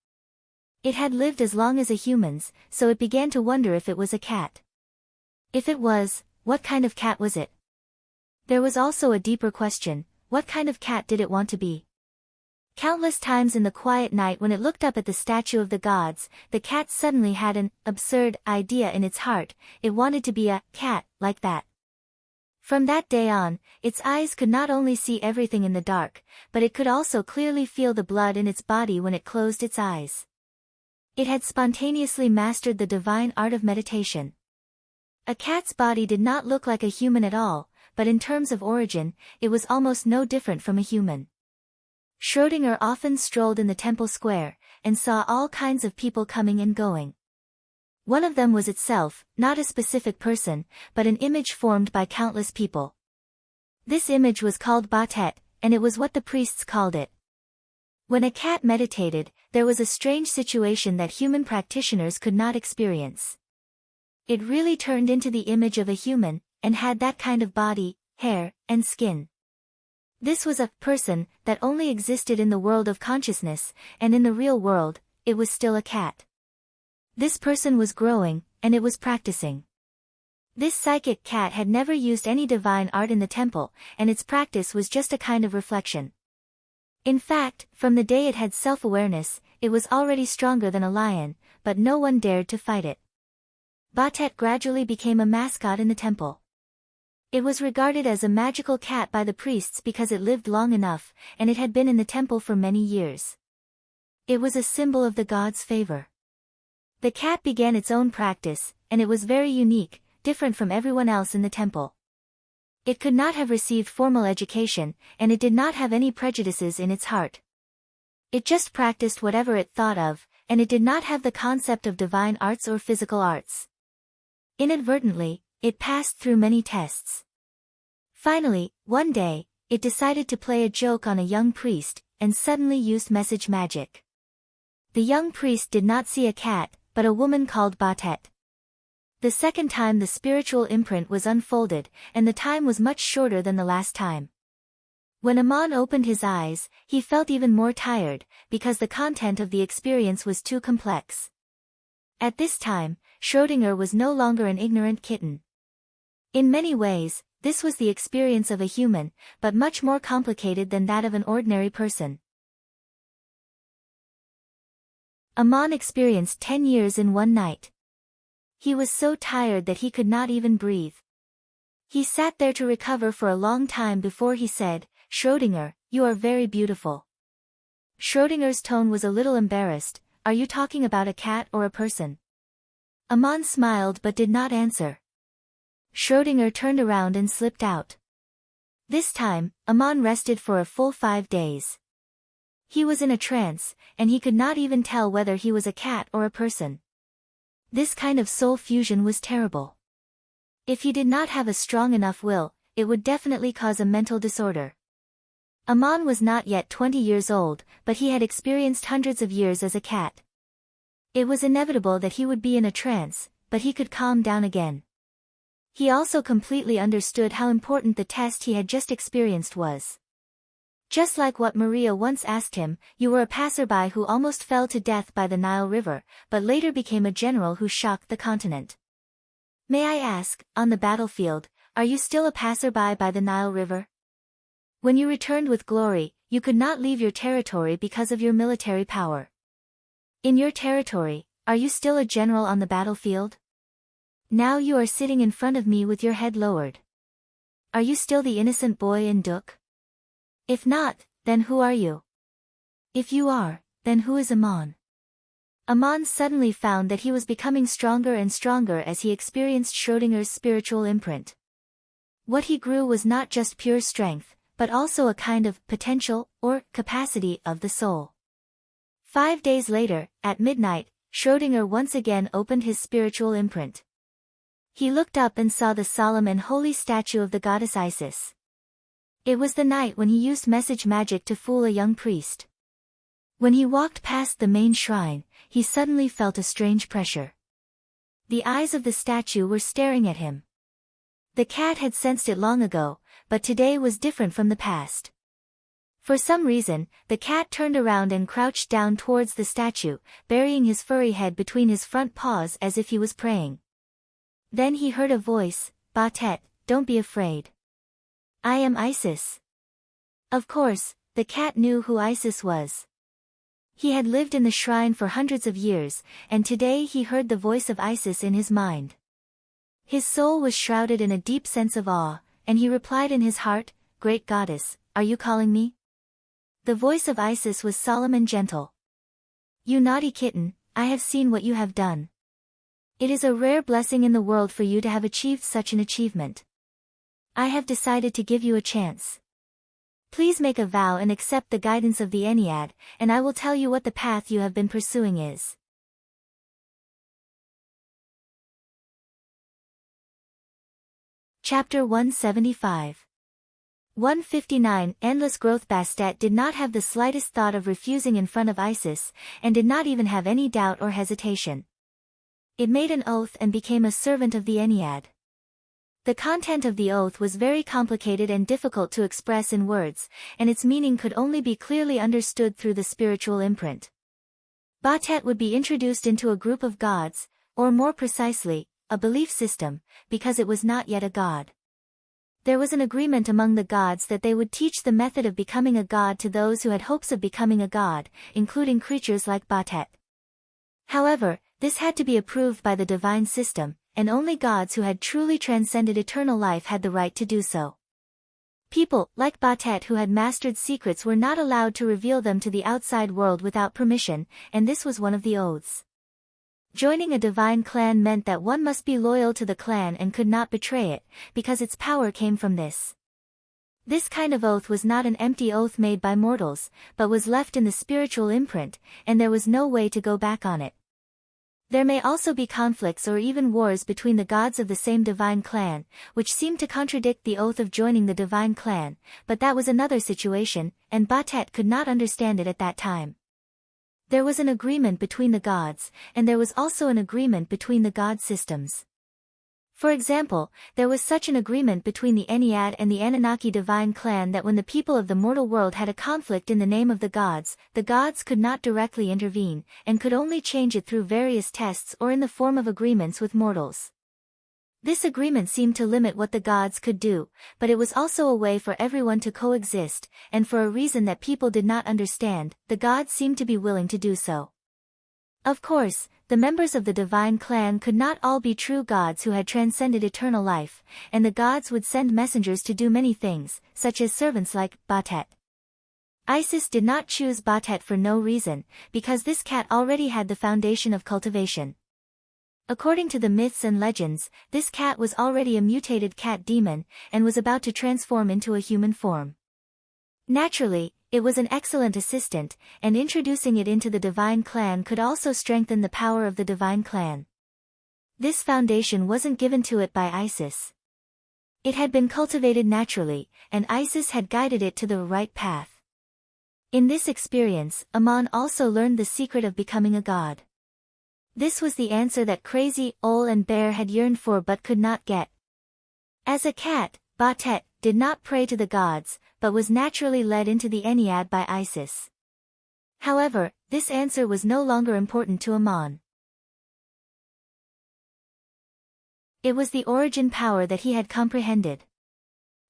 S1: It had lived as long as a human's, so it began to wonder if it was a cat. If it was, what kind of cat was it? There was also a deeper question: what kind of cat did it want to be? Countless times in the quiet night when it looked up at the statue of the gods, the cat suddenly had an absurd idea in its heart: it wanted to be a cat like that. From that day on, its eyes could not only see everything in the dark, but it could also clearly feel the blood in its body when it closed its eyes. It had spontaneously mastered the divine art of meditation. A cat's body did not look like a human at all, but in terms of origin, it was almost no different from a human. Schrödinger often strolled in the temple square, and saw all kinds of people coming and going. One of them was itself, not a specific person, but an image formed by countless people. This image was called Batet, and it was what the priests called it. When a cat meditated, there was a strange situation that human practitioners could not experience. It really turned into the image of a human, and had that kind of body, hair, and skin. This was a person that only existed in the world of consciousness, and in the real world, it was still a cat. This person was growing, and it was practicing. This psychic cat had never used any divine art in the temple, and its practice was just a kind of reflection. In fact, from the day it had self-awareness, it was already stronger than a lion, but no one dared to fight it. Batet gradually became a mascot in the temple. It was regarded as a magical cat by the priests because it lived long enough, and it had been in the temple for many years. It was a symbol of the god's favor. The cat began its own practice, and it was very unique, different from everyone else in the temple. It could not have received formal education, and it did not have any prejudices in its heart. It just practiced whatever it thought of, and it did not have the concept of divine arts or physical arts. Inadvertently, it passed through many tests. Finally, one day, it decided to play a joke on a young priest, and suddenly used message magic. The young priest did not see a cat, but a woman called Batet. The second time the spiritual imprint was unfolded, and the time was much shorter than the last time. When Aman opened his eyes, he felt even more tired, because the content of the experience was too complex. At this time, Schrödinger was no longer an ignorant kitten. In many ways, this was the experience of a human, but much more complicated than that of an ordinary person. Aman experienced 10 years in one night. He was so tired that he could not even breathe. He sat there to recover for a long time before he said, "Schrödinger, you are very beautiful." Schrödinger's tone was a little embarrassed. "Are you talking about a cat or a person?" Aman smiled but did not answer. Schrödinger turned around and slipped out. This time, Aman rested for a full 5 days. He was in a trance, and he could not even tell whether he was a cat or a person. This kind of soul fusion was terrible. If he did not have a strong enough will, it would definitely cause a mental disorder. Aman was not yet 20 years old, but he had experienced hundreds of years as a cat. It was inevitable that he would be in a trance, but he could calm down again. He also completely understood how important the test he had just experienced was. Just like what Maria once asked him, "You were a passerby who almost fell to death by the Nile River, but later became a general who shocked the continent. May I ask, on the battlefield, are you still a passerby by the Nile River? When you returned with glory, you could not leave your territory because of your military power. In your territory, are you still a general on the battlefield? Now you are sitting in front of me with your head lowered. Are you still the innocent boy in Duk? If not, then who are you? If you are, then who is Aman?" Aman suddenly found that he was becoming stronger and stronger as he experienced Schrödinger's spiritual imprint. What he grew was not just pure strength, but also a kind of potential or capacity of the soul. 5 days later, at midnight, Schrödinger once again opened his spiritual imprint. He looked up and saw the solemn and holy statue of the goddess Isis. It was the night when he used message magic to fool a young priest. When he walked past the main shrine, he suddenly felt a strange pressure. The eyes of the statue were staring at him. The cat had sensed it long ago, but today was different from the past. For some reason, the cat turned around and crouched down towards the statue, burying his furry head between his front paws as if he was praying. Then he heard a voice, "Batet, don't be afraid. I am Isis." Of course, the cat knew who Isis was. He had lived in the shrine for hundreds of years, and today he heard the voice of Isis in his mind. His soul was shrouded in a deep sense of awe, and he replied in his heart, "Great goddess, are you calling me?" The voice of Isis was solemn and gentle. "You naughty kitten, I have seen what you have done. It is a rare blessing in the world for you to have achieved such an achievement. I have decided to give you a chance. Please make a vow and accept the guidance of the Ennead, and I will tell you what the path you have been pursuing is." Chapter 175. 159 Endless Growth. Bastet did not have the slightest thought of refusing in front of Isis, and did not even have any doubt or hesitation. It made an oath and became a servant of the Ennead. The content of the oath was very complicated and difficult to express in words, and its meaning could only be clearly understood through the spiritual imprint. Batet would be introduced into a group of gods, or more precisely, a belief system, because it was not yet a god. There was an agreement among the gods that they would teach the method of becoming a god to those who had hopes of becoming a god, including creatures like Batet. However, this had to be approved by the divine system, and only gods who had truly transcended eternal life had the right to do so. People, like Batet who had mastered secrets, were not allowed to reveal them to the outside world without permission, and this was one of the oaths. Joining a divine clan meant that one must be loyal to the clan and could not betray it, because its power came from this. This kind of oath was not an empty oath made by mortals, but was left in the spiritual imprint, and there was no way to go back on it. There may also be conflicts or even wars between the gods of the same divine clan, which seemed to contradict the oath of joining the divine clan, but that was another situation, and Batet could not understand it at that time. There was an agreement between the gods, and there was also an agreement between the god systems. For example, there was such an agreement between the Ennead and the Anunnaki divine clan that when the people of the mortal world had a conflict in the name of the gods could not directly intervene, and could only change it through various tests or in the form of agreements with mortals. This agreement seemed to limit what the gods could do, but it was also a way for everyone to coexist, and for a reason that people did not understand, the gods seemed to be willing to do so. Of course, the members of the divine clan could not all be true gods who had transcended eternal life, and the gods would send messengers to do many things, such as servants like Batet. Isis did not choose Batet for no reason, because this cat already had the foundation of cultivation. According to the myths and legends, this cat was already a mutated cat demon, and was about to transform into a human form. Naturally, it was an excellent assistant, and introducing it into the divine clan could also strengthen the power of the divine clan. This foundation wasn't given to it by Isis. It had been cultivated naturally, and Isis had guided it to the right path. In this experience, Amon also learned the secret of becoming a god. This was the answer that Crazy, Ole and Bear had yearned for but could not get. As a cat, Batet did not pray to the gods, but was naturally led into the Ennead by Isis. However, this answer was no longer important to Amon. It was the origin power that he had comprehended.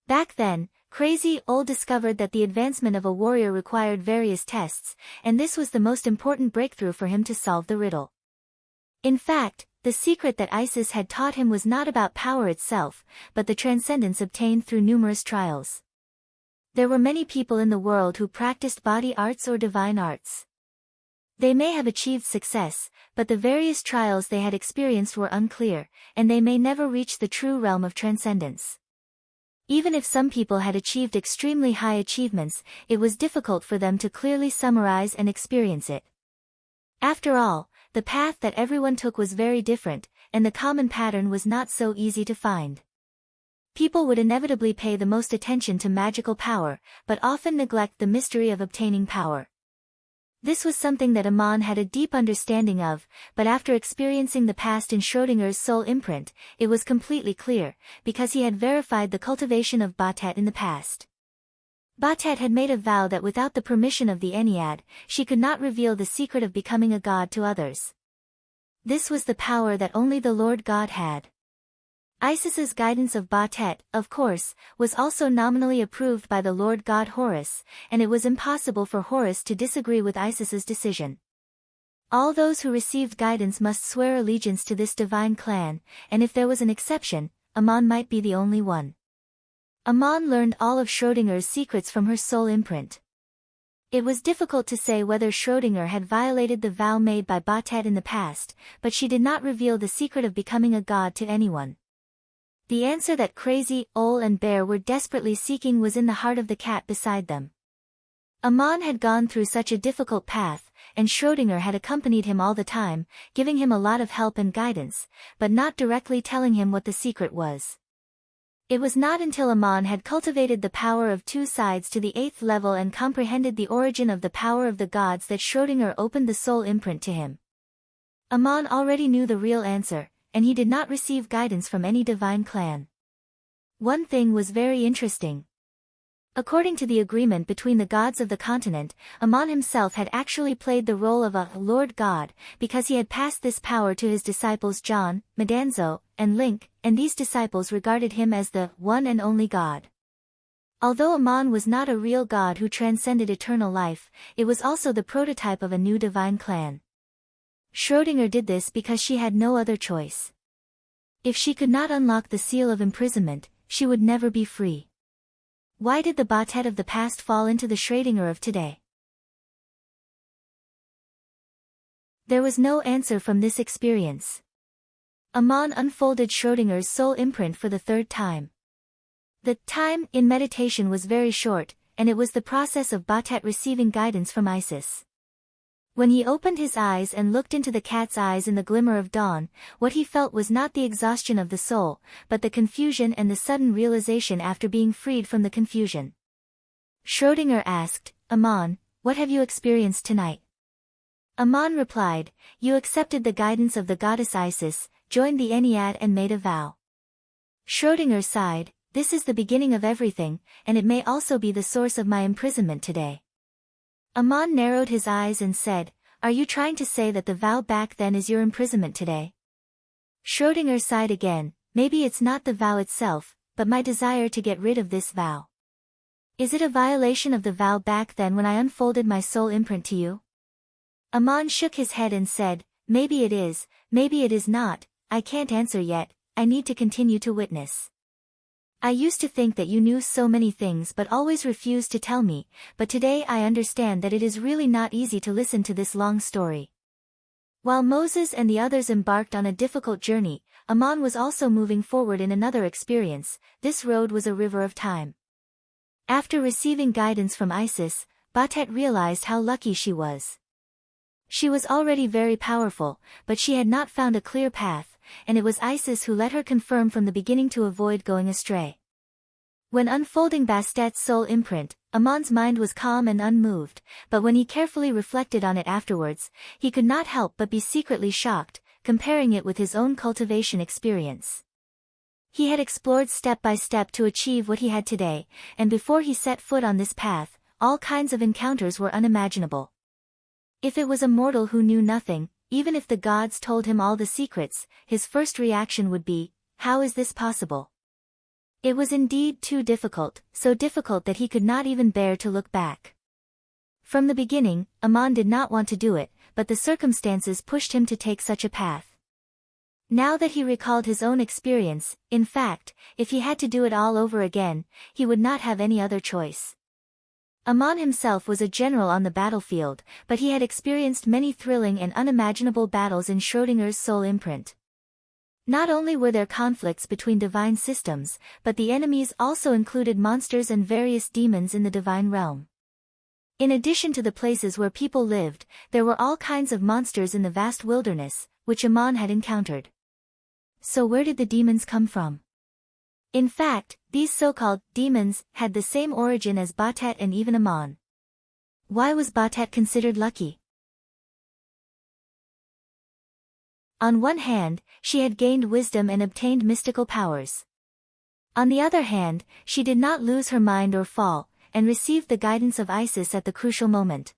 S1: Back then, Crazy Ole discovered that the advancement of a warrior required various tests, and this was the most important breakthrough for him to solve the riddle. In fact, the secret that Isis had taught him was not about power itself, but the transcendence obtained through numerous trials. There were many people in the world who practiced body arts or divine arts. They may have achieved success, but the various trials they had experienced were unclear, and they may never reach the true realm of transcendence. Even if some people had achieved extremely high achievements, it was difficult for them to clearly summarize and experience it. After all, the path that everyone took was very different, and the common pattern was not so easy to find. People would inevitably pay the most attention to magical power, but often neglect the mystery of obtaining power. This was something that Amon had a deep understanding of, but after experiencing the past in Schrödinger's soul imprint, it was completely clear, because he had verified the cultivation of Batet in the past. Batet had made a vow that without the permission of the Ennead, she could not reveal the secret of becoming a god to others. This was the power that only the Lord God had. Isis's guidance of Batet, of course, was also nominally approved by the Lord God Horus, and it was impossible for Horus to disagree with Isis's decision. All those who received guidance must swear allegiance to this divine clan, and if there was an exception, Amon might be the only one. Amon learned all of Schrödinger's secrets from her soul imprint. It was difficult to say whether Schrödinger had violated the vow made by Batet in the past, but she did not reveal the secret of becoming a god to anyone. The answer that Crazy, Ole and Bear were desperately seeking was in the heart of the cat beside them. Amon had gone through such a difficult path, and Schrödinger had accompanied him all the time, giving him a lot of help and guidance, but not directly telling him what the secret was. It was not until Amon had cultivated the power of two sides to the 8th level and comprehended the origin of the power of the gods that Schrödinger opened the soul imprint to him. Amon already knew the real answer, and he did not receive guidance from any divine clan. One thing was very interesting. According to the agreement between the gods of the continent, Amon himself had actually played the role of a Lord God, because he had passed this power to his disciples John, Medanzo, and Link, and these disciples regarded him as the one and only God. Although Amon was not a real god who transcended eternal life, it was also the prototype of a new divine clan. Schrödinger did this because she had no other choice. If she could not unlock the seal of imprisonment, she would never be free. Why did the Batet of the past fall into the Schrödinger of today? There was no answer from this experience. Amon unfolded Schrödinger's soul imprint for the third time. The time in meditation was very short, and it was the process of Batet receiving guidance from Isis. When he opened his eyes and looked into the cat's eyes in the glimmer of dawn, what he felt was not the exhaustion of the soul, but the confusion and the sudden realization after being freed from the confusion. Schrödinger asked, Amon, what have you experienced tonight? Amon replied, you accepted the guidance of the goddess Isis, joined the Ennead and made a vow. Schrödinger sighed, this is the beginning of everything, and it may also be the source of my imprisonment today. Amon narrowed his eyes and said, are you trying to say that the vow back then is your imprisonment today? Schrödinger sighed again, maybe it's not the vow itself, but my desire to get rid of this vow. Is it a violation of the vow back then when I unfolded my soul imprint to you? Amon shook his head and said, maybe it is, maybe it is not, I can't answer yet, I need to continue to witness. I used to think that you knew so many things but always refused to tell me, but today I understand that it is really not easy to listen to this long story. While Moses and the others embarked on a difficult journey, Amon was also moving forward in another experience. This road was a river of time. After receiving guidance from Isis, Batet realized how lucky she was. She was already very powerful, but she had not found a clear path, and it was Isis who let her confirm from the beginning to avoid going astray. When unfolding Bastet's soul imprint, Amon's mind was calm and unmoved, but when he carefully reflected on it afterwards, he could not help but be secretly shocked, comparing it with his own cultivation experience. He had explored step by step to achieve what he had today, and before he set foot on this path, all kinds of encounters were unimaginable. If it was a mortal who knew nothing, even if the gods told him all the secrets, his first reaction would be, how is this possible? It was indeed too difficult, so difficult that he could not even bear to look back. From the beginning, Amon did not want to do it, but the circumstances pushed him to take such a path. Now that he recalled his own experience, in fact, if he had to do it all over again, he would not have any other choice. Amon himself was a general on the battlefield, but he had experienced many thrilling and unimaginable battles in Schrödinger's soul imprint. Not only were there conflicts between divine systems, but the enemies also included monsters and various demons in the divine realm. In addition to the places where people lived, there were all kinds of monsters in the vast wilderness, which Amon had encountered. So where did the demons come from? In fact, these so-called demons had the same origin as Batet and even Amon. Why was Batet considered lucky? On one hand, she had gained wisdom and obtained mystical powers. On the other hand, she did not lose her mind or fall, and received the guidance of Isis at the crucial moment.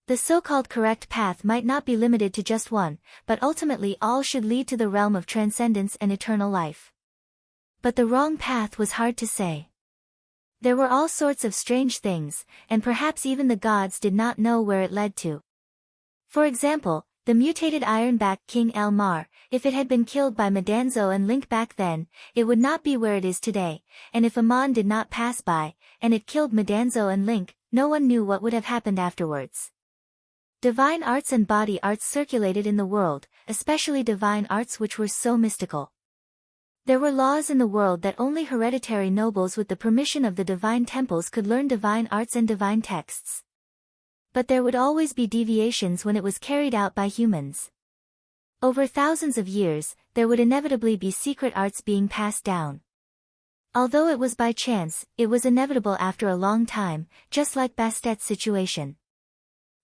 S1: The so-called correct path might not be limited to just one, but ultimately all should lead to the realm of transcendence and eternal life. But the wrong path was hard to say. There were all sorts of strange things, and perhaps even the gods did not know where it led to. For example, the mutated Ironback King Elmar, if it had been killed by Medanzo and Link back then, it would not be where it is today, and if Amon did not pass by, and it killed Medanzo and Link, no one knew what would have happened afterwards. Divine arts and body arts circulated in the world, especially divine arts which were so mystical. There were laws in the world that only hereditary nobles with the permission of the divine temples could learn divine arts and divine texts. But there would always be deviations when it was carried out by humans. Over thousands of years, there would inevitably be secret arts being passed down. Although it was by chance, it was inevitable after a long time, just like Bastet's situation.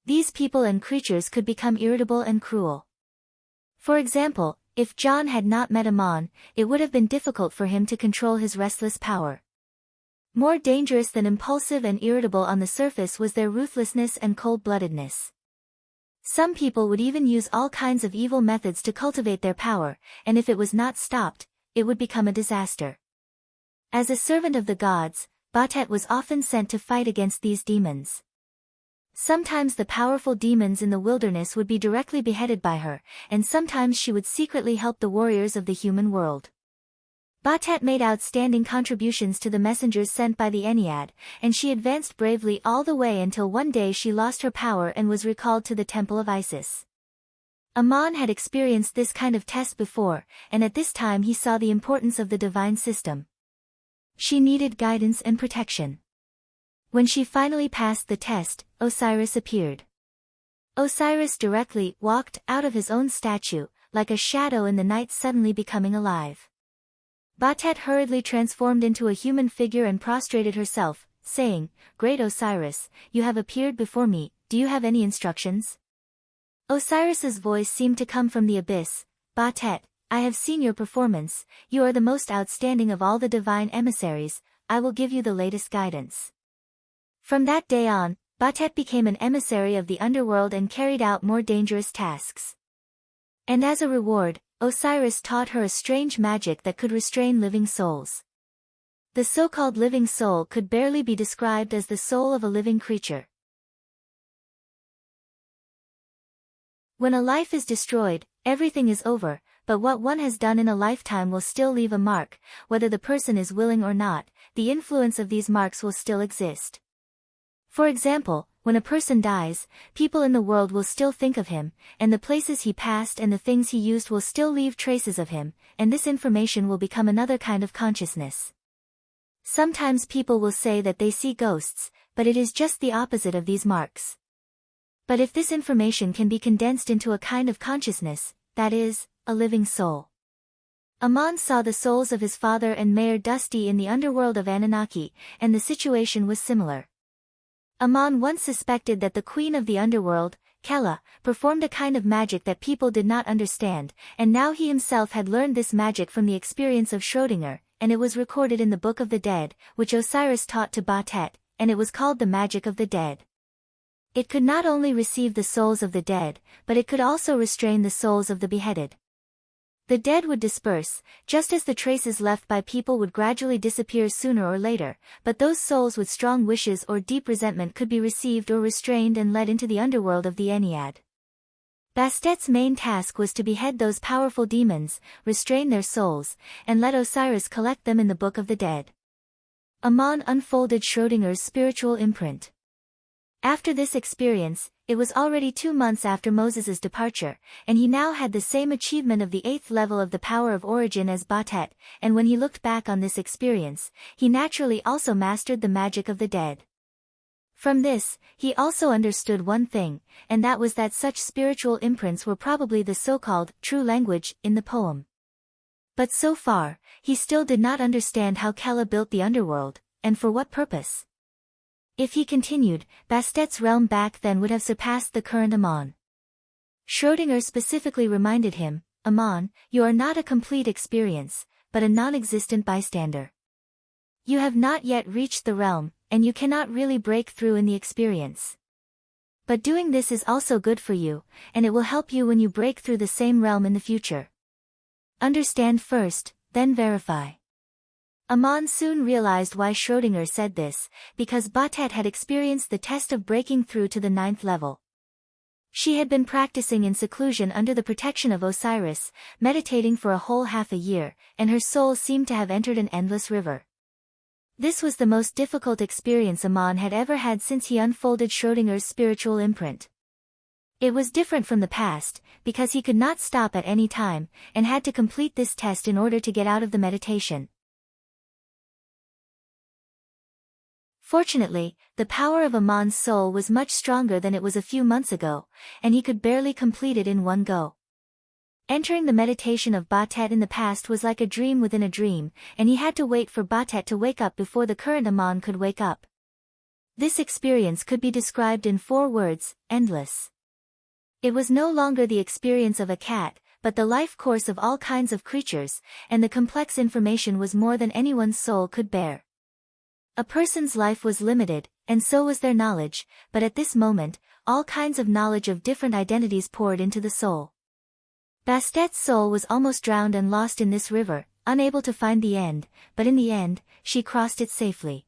S1: These people and creatures could become irritable and cruel. For example, if John had not met Amon, it would have been difficult for him to control his restless power. More dangerous than impulsive and irritable on the surface was their ruthlessness and cold-bloodedness. Some people would even use all kinds of evil methods to cultivate their power, and if it was not stopped, it would become a disaster. As a servant of the gods, Batet was often sent to fight against these demons. Sometimes the powerful demons in the wilderness would be directly beheaded by her, and sometimes she would secretly help the warriors of the human world. Batet made outstanding contributions to the messengers sent by the Ennead, and she advanced bravely all the way until one day she lost her power and was recalled to the temple of Isis. Ammon had experienced this kind of test before, and at this time he saw the importance of the divine system. She needed guidance and protection. When she finally passed the test, Osiris appeared. Osiris directly walked out of his own statue, like a shadow in the night suddenly becoming alive. Batet hurriedly transformed into a human figure and prostrated herself, saying, "Great Osiris, you have appeared before me, do you have any instructions?" Osiris's voice seemed to come from the abyss. "Batet, I have seen your performance, you are the most outstanding of all the divine emissaries, I will give you the latest guidance." From that day on, Batet became an emissary of the underworld and carried out more dangerous tasks. And as a reward, Osiris taught her a strange magic that could restrain living souls. The so-called living soul could barely be described as the soul of a living creature. When a life is destroyed, everything is over, but what one has done in a lifetime will still leave a mark, whether the person is willing or not, the influence of these marks will still exist. For example, when a person dies, people in the world will still think of him, and the places he passed and the things he used will still leave traces of him, and this information will become another kind of consciousness. Sometimes people will say that they see ghosts, but it is just the opposite of these marks. But if this information can be condensed into a kind of consciousness, that is, a living soul. Ammon saw the souls of his father and Mayor Dusty in the underworld of Anunnaki, and the situation was similar. Ammon once suspected that the queen of the underworld, Kella, performed a kind of magic that people did not understand, and now he himself had learned this magic from the experience of Schrödinger, and it was recorded in the Book of the Dead, which Osiris taught to Batet, and it was called the Magic of the Dead. It could not only receive the souls of the dead, but it could also restrain the souls of the beheaded. The dead would disperse, just as the traces left by people would gradually disappear sooner or later, but those souls with strong wishes or deep resentment could be received or restrained and led into the underworld of the Ennead. Bastet's main task was to behead those powerful demons, restrain their souls, and let Osiris collect them in the Book of the Dead. Ammon unfolded Schrödinger's spiritual imprint. After this experience, it was already 2 months after Moses's departure, and he now had the same achievement of the 8th level of the power of origin as Batet, and when he looked back on this experience, he naturally also mastered the magic of the dead. From this, he also understood one thing, and that was that such spiritual imprints were probably the so-called true language in the poem. But so far, he still did not understand how Kella built the underworld, and for what purpose. If he continued, Bastet's realm back then would have surpassed the current Ammon. Schrödinger specifically reminded him, "Ammon, you are not a complete experience, but a non-existent bystander. You have not yet reached the realm, and you cannot really break through in the experience. But doing this is also good for you, and it will help you when you break through the same realm in the future. Understand first, then verify." Ammon soon realized why Schrödinger said this, because Batet had experienced the test of breaking through to the 9th level. She had been practicing in seclusion under the protection of Osiris, meditating for a whole half a year, and her soul seemed to have entered an endless river. This was the most difficult experience Ammon had ever had since he unfolded Schrödinger's spiritual imprint. It was different from the past, because he could not stop at any time, and had to complete this test in order to get out of the meditation. Fortunately, the power of Ammon's soul was much stronger than it was a few months ago, and he could barely complete it in one go. Entering the meditation of Batet in the past was like a dream within a dream, and he had to wait for Batet to wake up before the current Ammon could wake up. This experience could be described in 4 words, endless. It was no longer the experience of a cat, but the life course of all kinds of creatures, and the complex information was more than anyone's soul could bear. A person's life was limited, and so was their knowledge, but at this moment, all kinds of knowledge of different identities poured into the soul. Bastet's soul was almost drowned and lost in this river, unable to find the end, but in the end, she crossed it safely.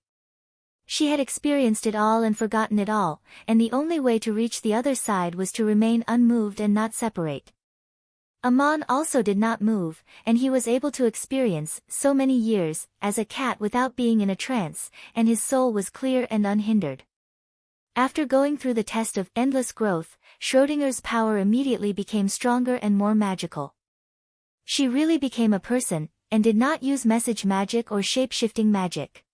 S1: She had experienced it all and forgotten it all, and the only way to reach the other side was to remain unmoved and not separate. Aman also did not move, and he was able to experience so many years as a cat without being in a trance, and his soul was clear and unhindered. After going through the test of endless growth, Schrödinger's power immediately became stronger and more magical. She really became a person, and did not use message magic or shape-shifting magic.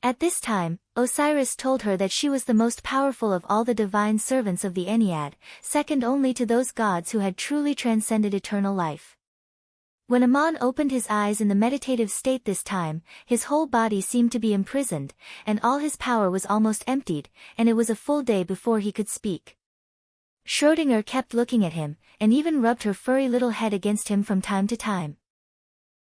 S1: At this time, Osiris told her that she was the most powerful of all the divine servants of the Ennead, second only to those gods who had truly transcended eternal life. When Aman opened his eyes in the meditative state this time, his whole body seemed to be imprisoned, and all his power was almost emptied, and it was a full day before he could speak. Schrödinger kept looking at him, and even rubbed her furry little head against him from time to time.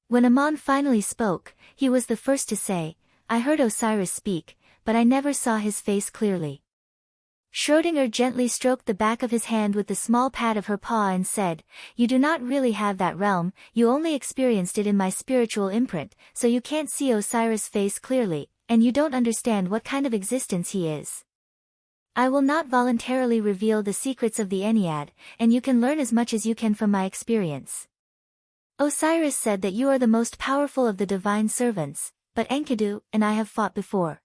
S1: When Aman finally spoke, he was the first to say, "I heard Osiris speak, but I never saw his face clearly." Schrödinger gently stroked the back of his hand with the small pad of her paw and said, "You do not really have that realm, you only experienced it in my spiritual imprint, so you can't see Osiris' face clearly, and you don't understand what kind of existence he is. I will not voluntarily reveal the secrets of the Ennead, and you can learn as much as you can from my experience. Osiris said that you are the most powerful of the divine servants, but Enkidu and I have fought before.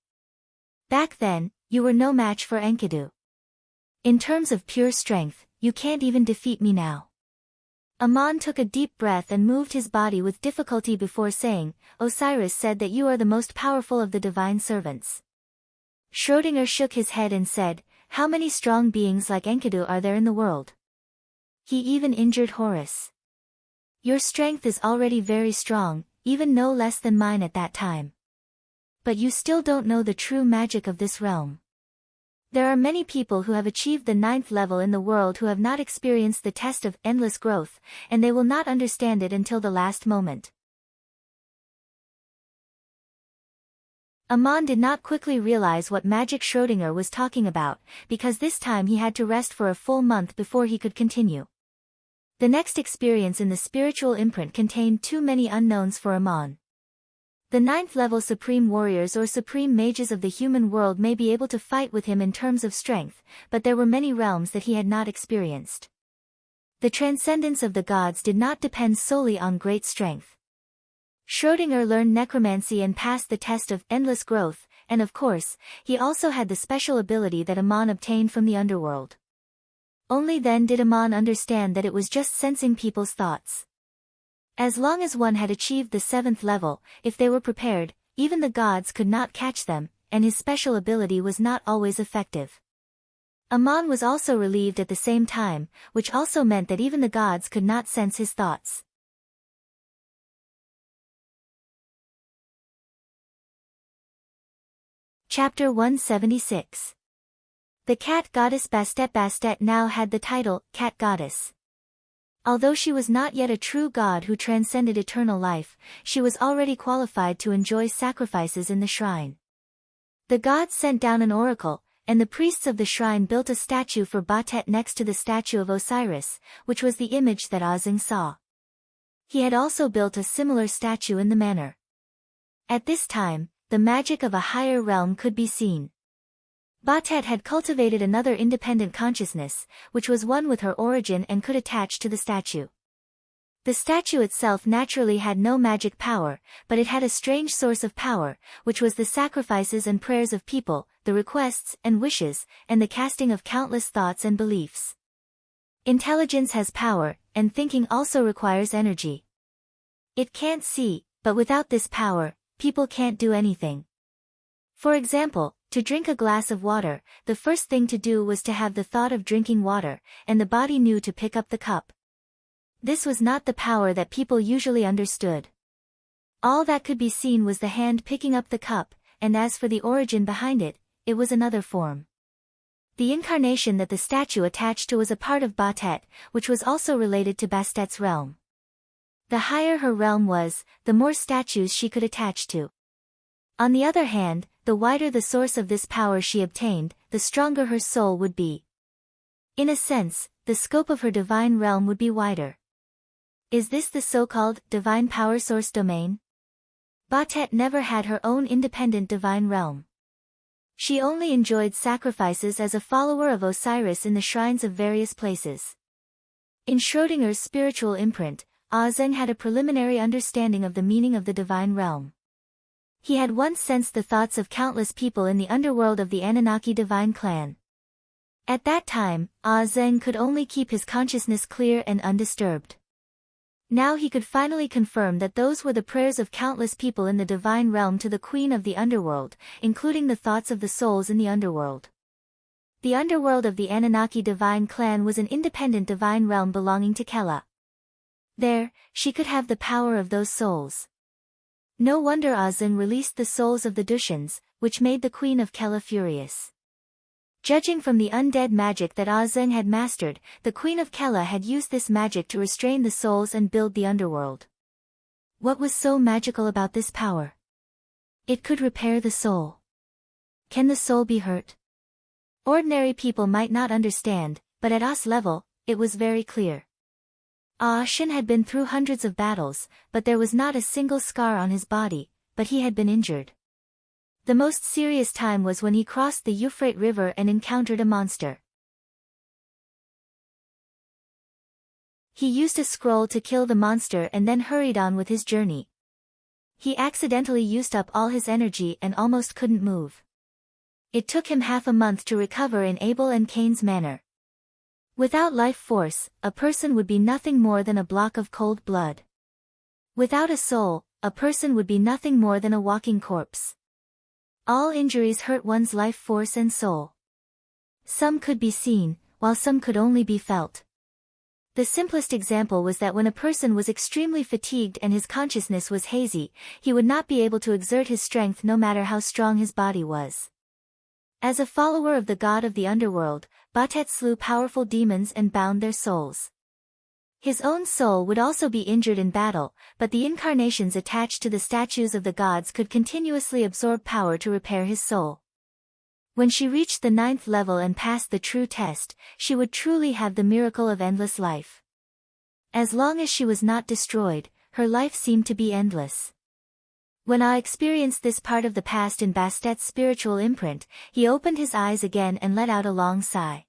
S1: Back then, you were no match for Enkidu. In terms of pure strength, you can't even defeat me now." Aman took a deep breath and moved his body with difficulty before saying, "Osiris said that you are the most powerful of the divine servants." Schrödinger shook his head and said, "How many strong beings like Enkidu are there in the world? He even injured Horus. Your strength is already very strong, even no less than mine at that time. But you still don't know the true magic of this realm. There are many people who have achieved the 9th level in the world who have not experienced the test of endless growth, and they will not understand it until the last moment." Aman did not quickly realize what magic Schrödinger was talking about, because this time he had to rest for a full month before he could continue. The next experience in the spiritual imprint contained too many unknowns for Aman. The 9th level supreme warriors or supreme mages of the human world may be able to fight with him in terms of strength, but there were many realms that he had not experienced. The transcendence of the gods did not depend solely on great strength. Schrödinger learned necromancy and passed the test of endless growth, and of course, he also had the special ability that Aman obtained from the underworld. Only then did Aman understand that it was just sensing people's thoughts. As long as one had achieved the 7th level, if they were prepared, even the gods could not catch them, and his special ability was not always effective. Aman was also relieved at the same time, which also meant that even the gods could not sense his thoughts. Chapter 176. The cat goddess Bastet now had the title, Cat Goddess. Although she was not yet a true god who transcended eternal life, she was already qualified to enjoy sacrifices in the shrine. The gods sent down an oracle, and the priests of the shrine built a statue for Batet next to the statue of Osiris, which was the image that Ozing saw. He had also built a similar statue in the manor. At this time, the magic of a higher realm could be seen. Batet had cultivated another independent consciousness, which was one with her origin and could attach to the statue. The statue itself naturally had no magic power, but it had a strange source of power, which was the sacrifices and prayers of people, the requests and wishes, and the casting of countless thoughts and beliefs. Intelligence has power, and thinking also requires energy. It can't see, but without this power, people can't do anything. For example, to drink a glass of water, the first thing to do was to have the thought of drinking water, and the body knew to pick up the cup. This was not the power that people usually understood. All that could be seen was the hand picking up the cup, and as for the origin behind it, it was another form. The incarnation that the statue attached to was a part of Batet, which was also related to Bastet's realm. The higher her realm was, the more statues she could attach to. On the other hand, the wider the source of this power she obtained, the stronger her soul would be. In a sense, the scope of her divine realm would be wider. Is this the so-called divine power source domain? Batet never had her own independent divine realm. She only enjoyed sacrifices as a follower of Osiris in the shrines of various places. In Schrödinger's spiritual imprint, Zeng had a preliminary understanding of the meaning of the divine realm. He had once sensed the thoughts of countless people in the underworld of the Anunnaki divine clan. At that time, Zeng could only keep his consciousness clear and undisturbed. Now he could finally confirm that those were the prayers of countless people in the divine realm to the queen of the underworld, including the thoughts of the souls in the underworld. The underworld of the Anunnaki divine clan was an independent divine realm belonging to Kela. There, she could have the power of those souls. No wonder Zeng released the souls of the Dushans, which made the queen of Kela furious. Judging from the undead magic that Zeng had mastered, the queen of Kela had used this magic to restrain the souls and build the underworld. What was so magical about this power? It could repair the soul. Can the soul be hurt? Ordinary people might not understand, but at A's level, it was very clear. Shin had been through hundreds of battles, but there was not a single scar on his body, but he had been injured. The most serious time was when he crossed the Euphrates River and encountered a monster. He used a scroll to kill the monster and then hurried on with his journey. He accidentally used up all his energy and almost couldn't move. It took him half a month to recover in Abel and Cain's manner. Without life force, a person would be nothing more than a block of cold blood. Without a soul, a person would be nothing more than a walking corpse. All injuries hurt one's life force and soul. Some could be seen, while some could only be felt. The simplest example was that when a person was extremely fatigued and his consciousness was hazy, he would not be able to exert his strength no matter how strong his body was. As a follower of the god of the underworld, Batet slew powerful demons and bound their souls. His own soul would also be injured in battle, but the incarnations attached to the statues of the gods could continuously absorb power to repair his soul. When she reached the 9th level and passed the true test, she would truly have the miracle of endless life. As long as she was not destroyed, her life seemed to be endless. When I experienced this part of the past in Bastet's spiritual imprint, he opened his eyes again and let out a long sigh.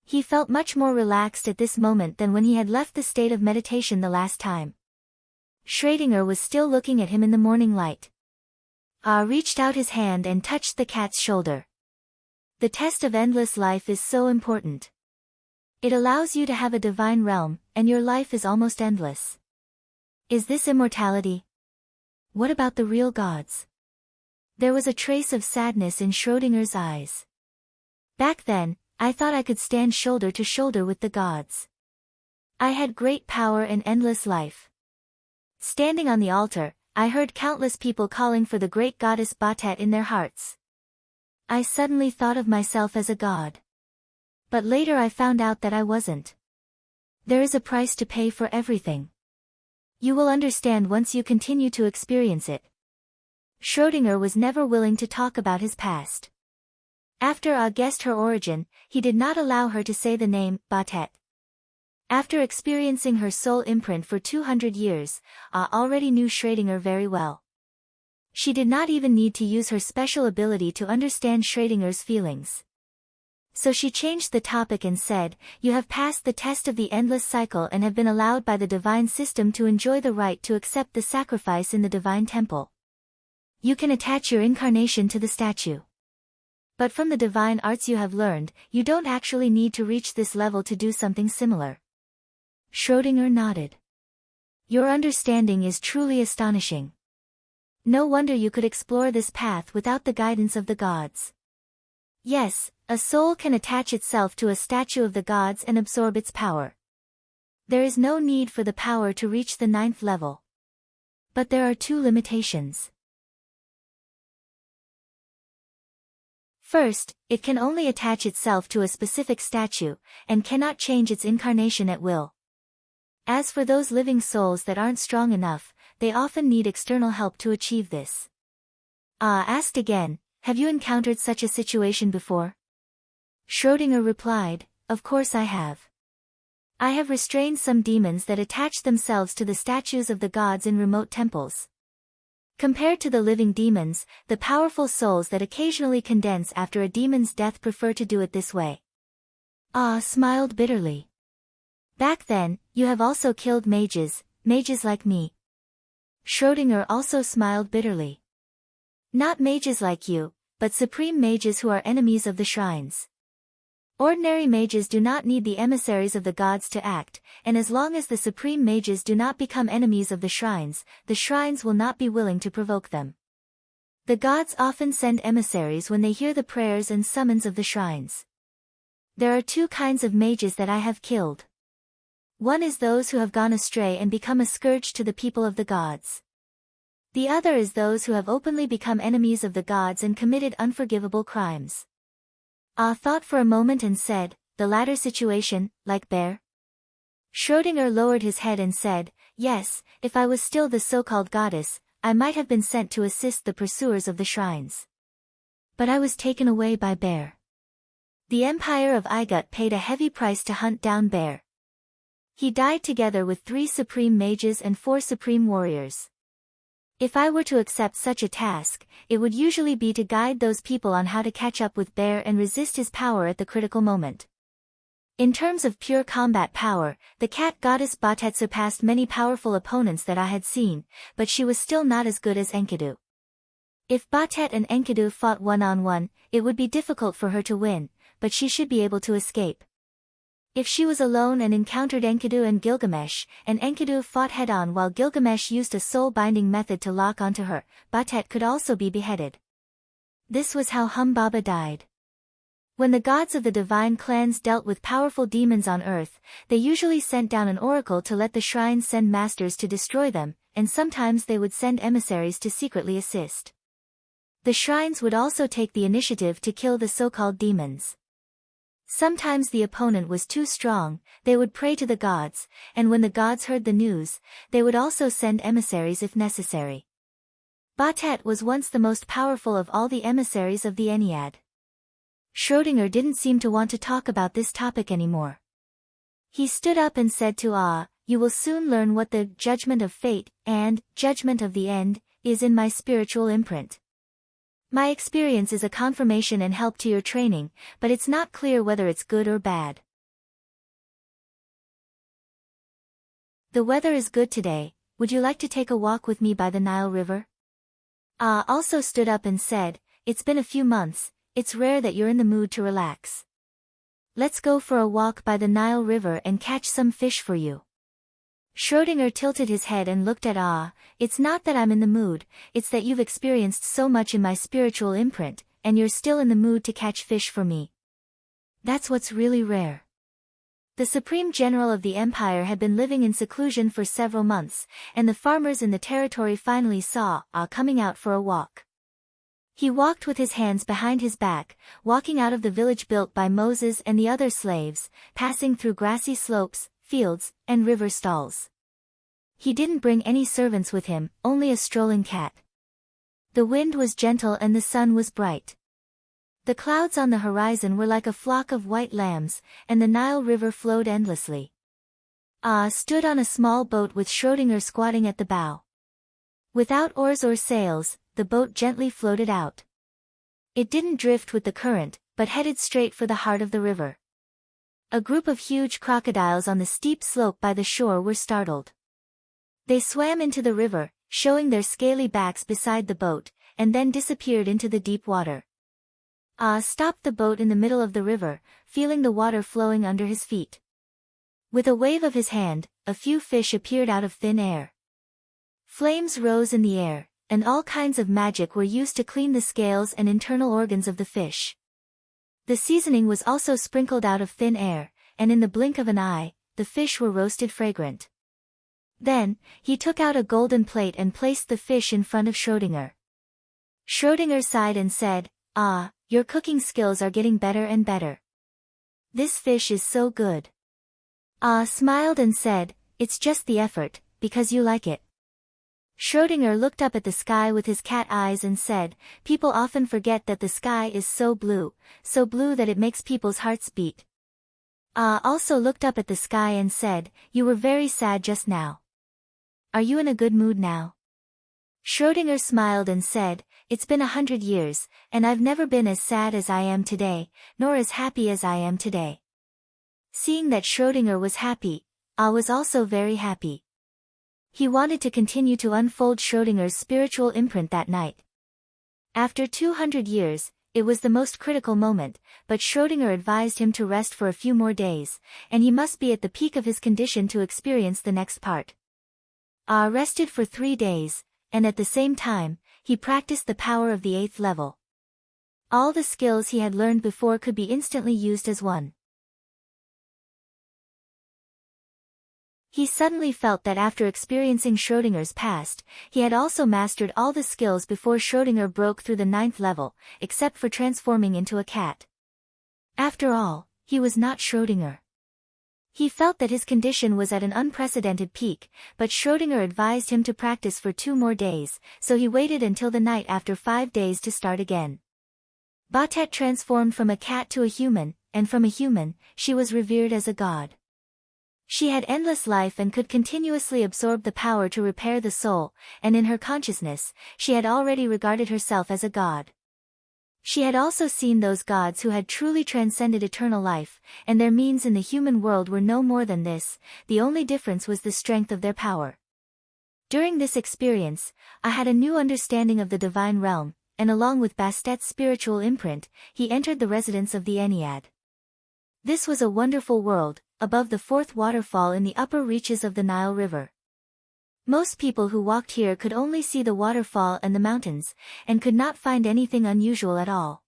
S1: He felt much more relaxed at this moment than when he had left the state of meditation the last time. Schrödinger was still looking at him in the morning light. Reached out his hand and touched the cat's shoulder. The test of endless life is so important. It allows you to have a divine realm, and your life is almost endless. Is this immortality? What about the real gods? There was a trace of sadness in Schrödinger's eyes. Back then, I thought I could stand shoulder to shoulder with the gods. I had great power and endless life. Standing on the altar, I heard countless people calling for the great goddess Batet in their hearts. I suddenly thought of myself as a god. But later I found out that I wasn't. There is a price to pay for everything. You will understand once you continue to experience it. Schrödinger was never willing to talk about his past. After guessed her origin, he did not allow her to say the name, Batet. After experiencing her soul imprint for 200 years, already knew Schrödinger very well. She did not even need to use her special ability to understand Schrödinger's feelings. So she changed the topic and said, "You have passed the test of the endless cycle and have been allowed by the divine system to enjoy the right to accept the sacrifice in the divine temple. You can attach your incarnation to the statue. But from the divine arts you have learned, you don't actually need to reach this level to do something similar." Schrödinger nodded. "Your understanding is truly astonishing. No wonder you could explore this path without the guidance of the gods. Yes, a soul can attach itself to a statue of the gods and absorb its power. There is no need for the power to reach the 9th level. But there are 2 limitations. First, it can only attach itself to a specific statue, and cannot change its incarnation at will. As for those living souls that aren't strong enough, they often need external help to achieve this. Asked again, have you encountered such a situation before? Schrödinger replied, of course I have. I have restrained some demons that attach themselves to the statues of the gods in remote temples. Compared to the living demons, the powerful souls that occasionally condense after a demon's death prefer to do it this way. Smiled bitterly. Back then, you have also killed mages like me. Schrödinger also smiled bitterly. Not mages like you, but supreme mages who are enemies of the shrines. Ordinary mages do not need the emissaries of the gods to act, and as long as the supreme mages do not become enemies of the shrines will not be willing to provoke them. The gods often send emissaries when they hear the prayers and summons of the shrines. There are two kinds of mages that I have killed. One is those who have gone astray and become a scourge to the people of the gods. The other is those who have openly become enemies of the gods and committed unforgivable crimes. Thought for a moment and said, the latter situation, like Bear? Schrödinger lowered his head and said, yes, if I was still the so-called goddess, I might have been sent to assist the pursuers of the shrines. But I was taken away by Bear. The Empire of Igut paid a heavy price to hunt down Bear. He died together with 3 supreme mages and 4 supreme warriors. If I were to accept such a task, it would usually be to guide those people on how to catch up with Bear and resist his power at the critical moment. In terms of pure combat power, the cat goddess Batet surpassed many powerful opponents that I had seen, but she was still not as good as Enkidu. If Batet and Enkidu fought one-on-one, it would be difficult for her to win, but she should be able to escape. If she was alone and encountered Enkidu and Gilgamesh, and Enkidu fought head-on while Gilgamesh used a soul-binding method to lock onto her, Batet could also be beheaded. This was how Humbaba died. When the gods of the divine clans dealt with powerful demons on earth, they usually sent down an oracle to let the shrines send masters to destroy them, and sometimes they would send emissaries to secretly assist. The shrines would also take the initiative to kill the so-called demons. Sometimes the opponent was too strong, they would pray to the gods, and when the gods heard the news, they would also send emissaries if necessary. Batet was once the most powerful of all the emissaries of the Ennead. Schrödinger didn't seem to want to talk about this topic anymore. He stood up and said to you will soon learn what the judgment of fate and judgment of the end is in my spiritual imprint. My experience is a confirmation and help to your training, but it's not clear whether it's good or bad. The weather is good today, would you like to take a walk with me by the Nile River? Also stood up and said, it's been a few months, it's rare that you're in the mood to relax. Let's go for a walk by the Nile River and catch some fish for you. Schrödinger tilted his head and looked at it's not that I'm in the mood, it's that you've experienced so much in my spiritual imprint, and you're still in the mood to catch fish for me. That's what's really rare. The Supreme General of the Empire had been living in seclusion for several months, and the farmers in the territory finally saw coming out for a walk. He walked with his hands behind his back, walking out of the village built by Moses and the other slaves, passing through grassy slopes, fields, and river stalls. He didn't bring any servants with him, only a strolling cat. The wind was gentle and the sun was bright. The clouds on the horizon were like a flock of white lambs, and the Nile River flowed endlessly. Stood on a small boat with Schrödinger squatting at the bow. Without oars or sails, the boat gently floated out. It didn't drift with the current, but headed straight for the heart of the river. A group of huge crocodiles on the steep slope by the shore were startled. They swam into the river, showing their scaly backs beside the boat, and then disappeared into the deep water. Stopped the boat in the middle of the river, feeling the water flowing under his feet. With a wave of his hand, a few fish appeared out of thin air. Flames rose in the air, and all kinds of magic were used to clean the scales and internal organs of the fish. The seasoning was also sprinkled out of thin air, and in the blink of an eye, the fish were roasted fragrant. Then, he took out a golden plate and placed the fish in front of Schrödinger. Schrödinger sighed and said, your cooking skills are getting better and better. This fish is so good. Smiled and said, it's just the effort, because you like it. Schrödinger looked up at the sky with his cat eyes and said, "People often forget that the sky is so blue that it makes people's hearts beat." Also looked up at the sky and said, "You were very sad just now. Are you in a good mood now?" Schrödinger smiled and said, "It's been 100 years, and I've never been as sad as I am today, nor as happy as I am today." Seeing that Schrödinger was happy, was also very happy. He wanted to continue to unfold Schrödinger's spiritual imprint that night. After 200 years, it was the most critical moment, but Schrödinger advised him to rest for a few more days, and he must be at the peak of his condition to experience the next part. Rested for 3 days, and at the same time, he practiced the power of the 8th level. All the skills he had learned before could be instantly used as one. He suddenly felt that after experiencing Schrödinger's past, he had also mastered all the skills before Schrödinger broke through the 9th level, except for transforming into a cat. After all, he was not Schrödinger. He felt that his condition was at an unprecedented peak, but Schrödinger advised him to practice for 2 more days, so he waited until the night after 5 days to start again. Batet transformed from a cat to a human, and from a human, she was revered as a god. She had endless life and could continuously absorb the power to repair the soul, and in her consciousness, she had already regarded herself as a god. She had also seen those gods who had truly transcended eternal life, and their means in the human world were no more than this, the only difference was the strength of their power. During this experience, I had a new understanding of the divine realm, and along with Bastet's spiritual imprint, he entered the residence of the Ennead. This was a wonderful world, above the 4th waterfall in the upper reaches of the Nile River. Most people who walked here could only see the waterfall and the mountains, and could not find anything unusual at all.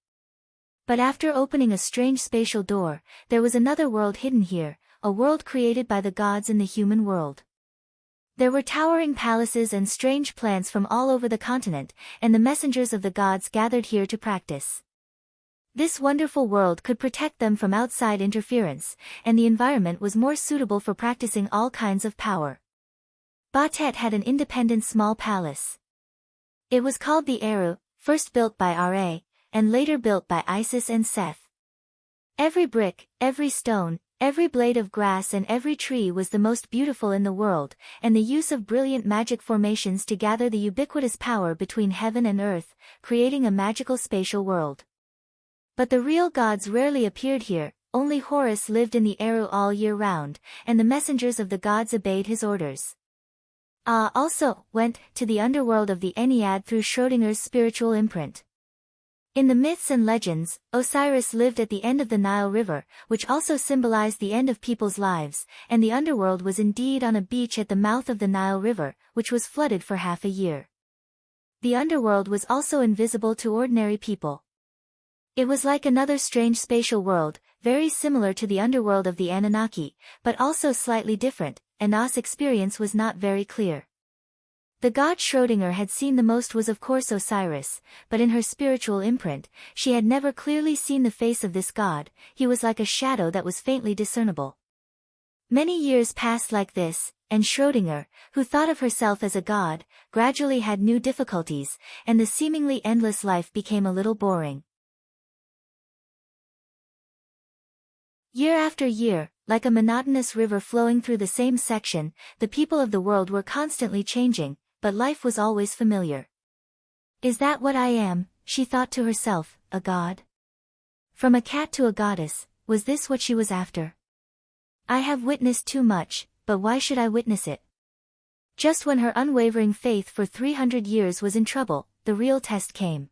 S1: But after opening a strange spatial door, there was another world hidden here, a world created by the gods in the human world. There were towering palaces and strange plants from all over the continent, and the messengers of the gods gathered here to practice. This wonderful world could protect them from outside interference, and the environment was more suitable for practicing all kinds of power. Batet had an independent small palace. It was called the Eru, first built by Ra, and later built by Isis and Seth. Every brick, every stone, every blade of grass and every tree was the most beautiful in the world, and the use of brilliant magic formations to gather the ubiquitous power between heaven and earth, creating a magical spatial world. But the real gods rarely appeared here, only Horus lived in the Eru all year round, and the messengers of the gods obeyed his orders. Also went to the underworld of the Ennead through Schrödinger's spiritual imprint. In the myths and legends, Osiris lived at the end of the Nile River, which also symbolized the end of people's lives, and the underworld was indeed on a beach at the mouth of the Nile River, which was flooded for half a year. The underworld was also invisible to ordinary people. It was like another strange spatial world, very similar to the underworld of the Anunnaki, but also slightly different, and A's experience was not very clear. The god Schrödinger had seen the most was of course Osiris, but in her spiritual imprint, she had never clearly seen the face of this god, he was like a shadow that was faintly discernible. Many years passed like this, and Schrödinger, who thought of herself as a god, gradually had new difficulties, and the seemingly endless life became a little boring. Year after year, like a monotonous river flowing through the same section, the people of the world were constantly changing, but life was always familiar. Is that what I am, she thought to herself, a god? From a cat to a goddess, was this what she was after? I have witnessed too much, but why should I witness it? Just when her unwavering faith for 300 years was in trouble, the real test came.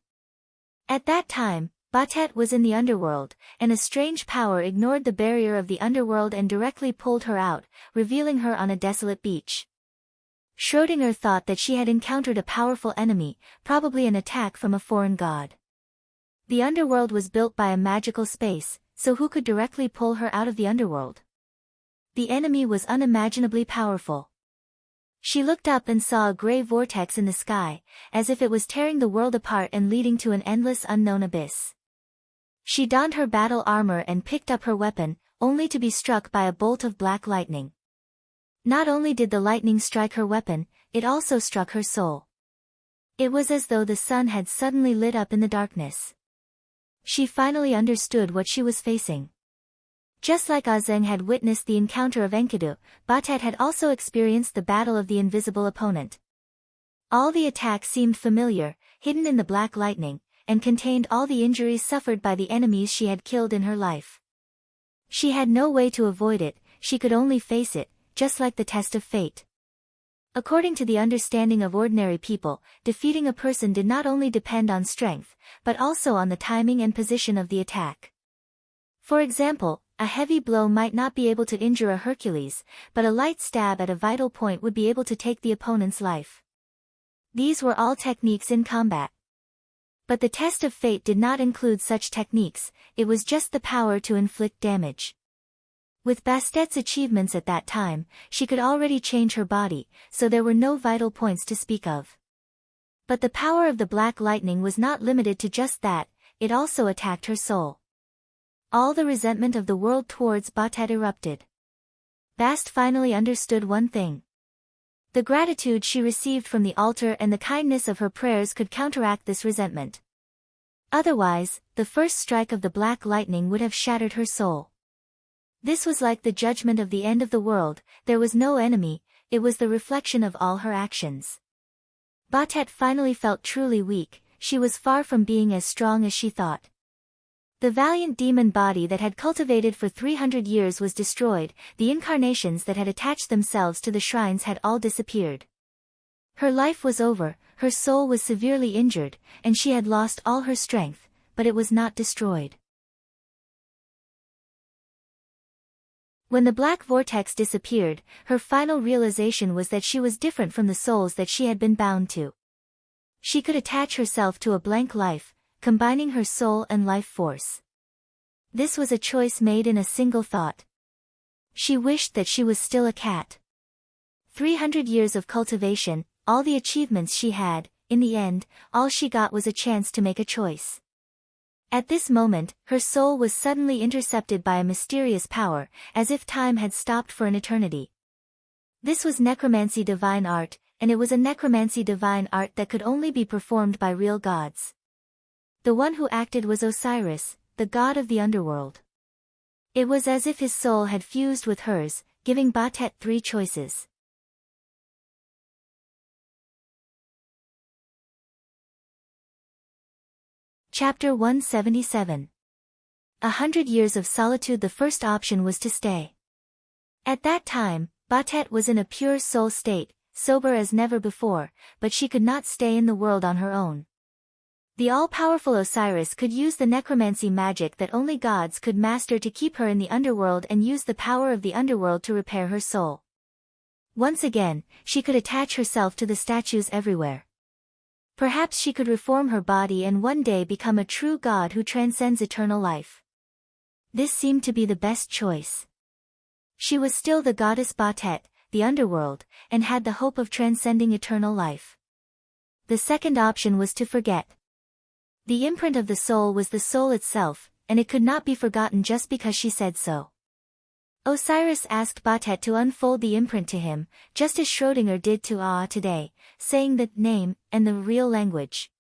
S1: At that time, Batet was in the underworld, and a strange power ignored the barrier of the underworld and directly pulled her out, revealing her on a desolate beach. Schrödinger thought that she had encountered a powerful enemy, probably an attack from a foreign god. The underworld was built by a magical space, so who could directly pull her out of the underworld? The enemy was unimaginably powerful. She looked up and saw a gray vortex in the sky, as if it was tearing the world apart and leading to an endless unknown abyss. She donned her battle armor and picked up her weapon, only to be struck by a bolt of black lightning. Not only did the lightning strike her weapon, it also struck her soul. It was as though the sun had suddenly lit up in the darkness. She finally understood what she was facing. Just like Azeng had witnessed the encounter of Enkidu, Batet had also experienced the battle of the invisible opponent. All the attacks seemed familiar, hidden in the black lightning, and contained all the injuries suffered by the enemies she had killed in her life. She had no way to avoid it, she could only face it, just like the test of fate. According to the understanding of ordinary people, defeating a person did not only depend on strength, but also on the timing and position of the attack. For example, a heavy blow might not be able to injure a Hercules, but a light stab at a vital point would be able to take the opponent's life. These were all techniques in combat. But the test of fate did not include such techniques, it was just the power to inflict damage. With Bastet's achievements at that time, she could already change her body, so there were no vital points to speak of. But the power of the black lightning was not limited to just that, it also attacked her soul. All the resentment of the world towards Batet erupted. Bast finally understood one thing. The gratitude she received from the altar and the kindness of her prayers could counteract this resentment. Otherwise, the first strike of the black lightning would have shattered her soul. This was like the judgment of the end of the world, there was no enemy, it was the reflection of all her actions. Batet finally felt truly weak, she was far from being as strong as she thought. The valiant demon body that had cultivated for 300 years was destroyed, the incarnations that had attached themselves to the shrines had all disappeared. Her life was over, her soul was severely injured, and she had lost all her strength, but it was not destroyed. When the black vortex disappeared, her final realization was that she was different from the souls that she had been bound to. She could attach herself to a blank life, combining her soul and life force. This was a choice made in a single thought. She wished that she was still a cat. 300 years of cultivation, all the achievements she had, in the end, all she got was a chance to make a choice. At this moment, her soul was suddenly intercepted by a mysterious power, as if time had stopped for an eternity. This was necromancy divine art, and it was a necromancy divine art that could only be performed by real gods. The one who acted was Osiris, the god of the underworld. It was as if his soul had fused with hers, giving Batet 3 choices. Chapter 177. 100 Years of Solitude. The first option was to stay. At that time, Batet was in a pure soul state, sober as never before, but she could not stay in the world on her own. The all-powerful Osiris could use the necromancy magic that only gods could master to keep her in the underworld and use the power of the underworld to repair her soul. Once again, she could attach herself to the statues everywhere. Perhaps she could reform her body and one day become a true god who transcends eternal life. This seemed to be the best choice. She was still the goddess Batet, the underworld, and had the hope of transcending eternal life. The second option was to forget. The imprint of the soul was the soul itself, and it could not be forgotten just because she said so. Osiris asked Batet to unfold the imprint to him, just as Schrödinger did to today, saying the name and the real language.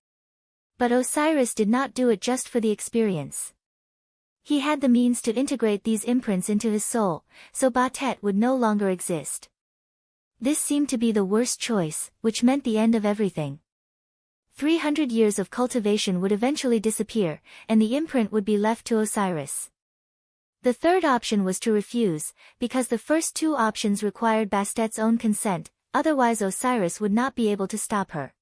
S1: But Osiris did not do it just for the experience. He had the means to integrate these imprints into his soul, so Batet would no longer exist. This seemed to be the worst choice, which meant the end of everything. 300 years of cultivation would eventually disappear, and the imprint would be left to Osiris. The third option was to refuse, because the first 2 options required Bastet's own consent, otherwise Osiris would not be able to stop her.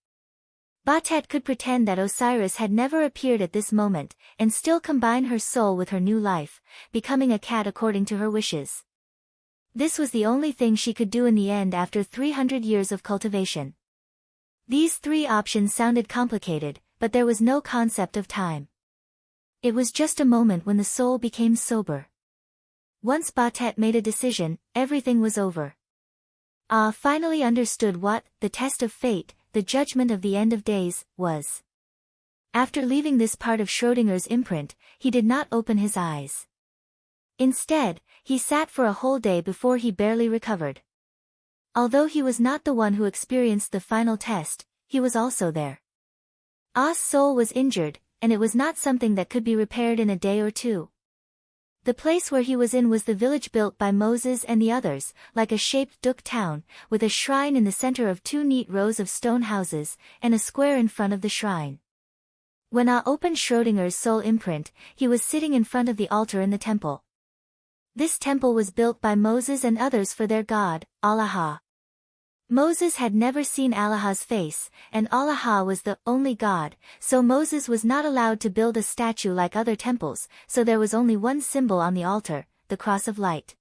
S1: Batet could pretend that Osiris had never appeared at this moment, and still combine her soul with her new life, becoming a cat according to her wishes. This was the only thing she could do in the end after 300 years of cultivation. These 3 options sounded complicated, but there was no concept of time. It was just a moment when the soul became sober. Once Batet made a decision, everything was over. Finally understood what, the test of fate, the judgment of the end of days, was. After leaving this part of Schrödinger's imprint, he did not open his eyes. Instead, he sat for a whole day before he barely recovered. Although he was not the one who experienced the final test, he was also there. Ah's soul was injured, and it was not something that could be repaired in a day or two. The place where he was in was the village built by Moses and the others, like a shaped duk town, with a shrine in the center of two neat rows of stone houses, and a square in front of the shrine. When Ah opened Schrödinger's soul imprint, he was sitting in front of the altar in the temple. This temple was built by Moses and others for their god, Allah. Moses had never seen Allah's face, and Allah was the only God, so Moses was not allowed to build a statue like other temples, so there was only one symbol on the altar, the cross of light.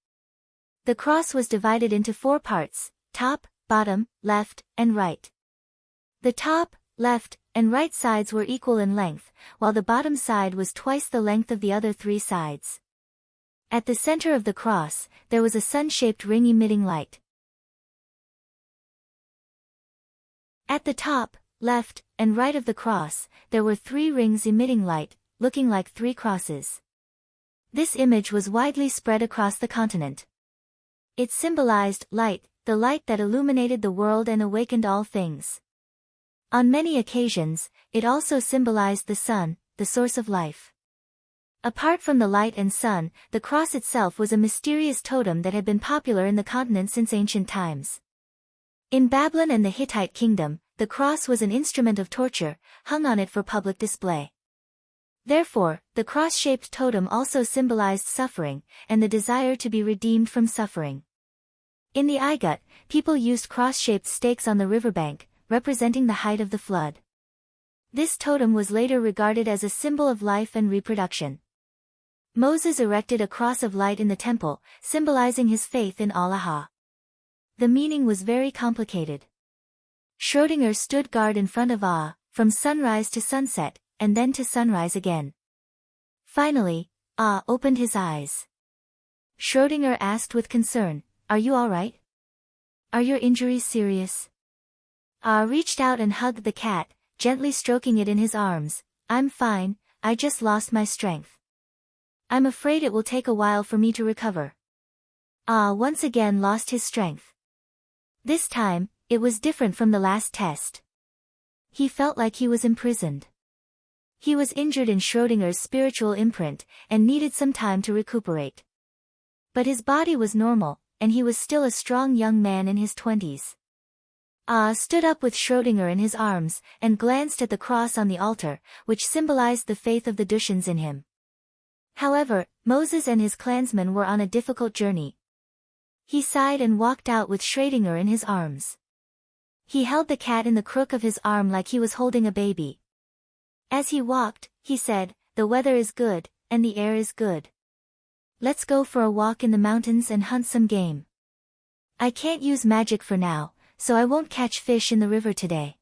S1: The cross was divided into 4 parts, top, bottom, left, and right. The top, left, and right sides were equal in length, while the bottom side was twice the length of the other 3 sides. At the center of the cross, there was a sun-shaped ring emitting light. At the top, left, and right of the cross, there were 3 rings emitting light, looking like 3 crosses. This image was widely spread across the continent. It symbolized light, the light that illuminated the world and awakened all things. On many occasions, it also symbolized the sun, the source of life. Apart from the light and sun, the cross itself was a mysterious totem that had been popular in the continent since ancient times. In Babylon and the Hittite kingdom, the cross was an instrument of torture, hung on it for public display. Therefore, the cross-shaped totem also symbolized suffering, and the desire to be redeemed from suffering. In the Igut, people used cross-shaped stakes on the riverbank, representing the height of the flood. This totem was later regarded as a symbol of life and reproduction. Moses erected a cross of light in the temple, symbolizing his faith in Allah. The meaning was very complicated. Schrödinger stood guard in front of Ah, from sunrise to sunset, and then to sunrise again. Finally, Ah opened his eyes. Schrödinger asked with concern, "Are you all right? Are your injuries serious?" Ah reached out and hugged the cat, gently stroking it in his arms. "I'm fine, I just lost my strength. I'm afraid it will take a while for me to recover." Ah once again lost his strength. This time, it was different from the last test. He felt like he was imprisoned. He was injured in Schrödinger's spiritual imprint, and needed some time to recuperate. But his body was normal, and he was still a strong young man in his 20s. Ah stood up with Schrödinger in his arms, and glanced at the cross on the altar, which symbolized the faith of the Dushians in him. However, Moses and his clansmen were on a difficult journey. He sighed and walked out with Schrödinger in his arms. He held the cat in the crook of his arm like he was holding a baby. As he walked, he said, "The weather is good, and the air is good. Let's go for a walk in the mountains and hunt some game. I can't use magic for now, so I won't catch fish in the river today."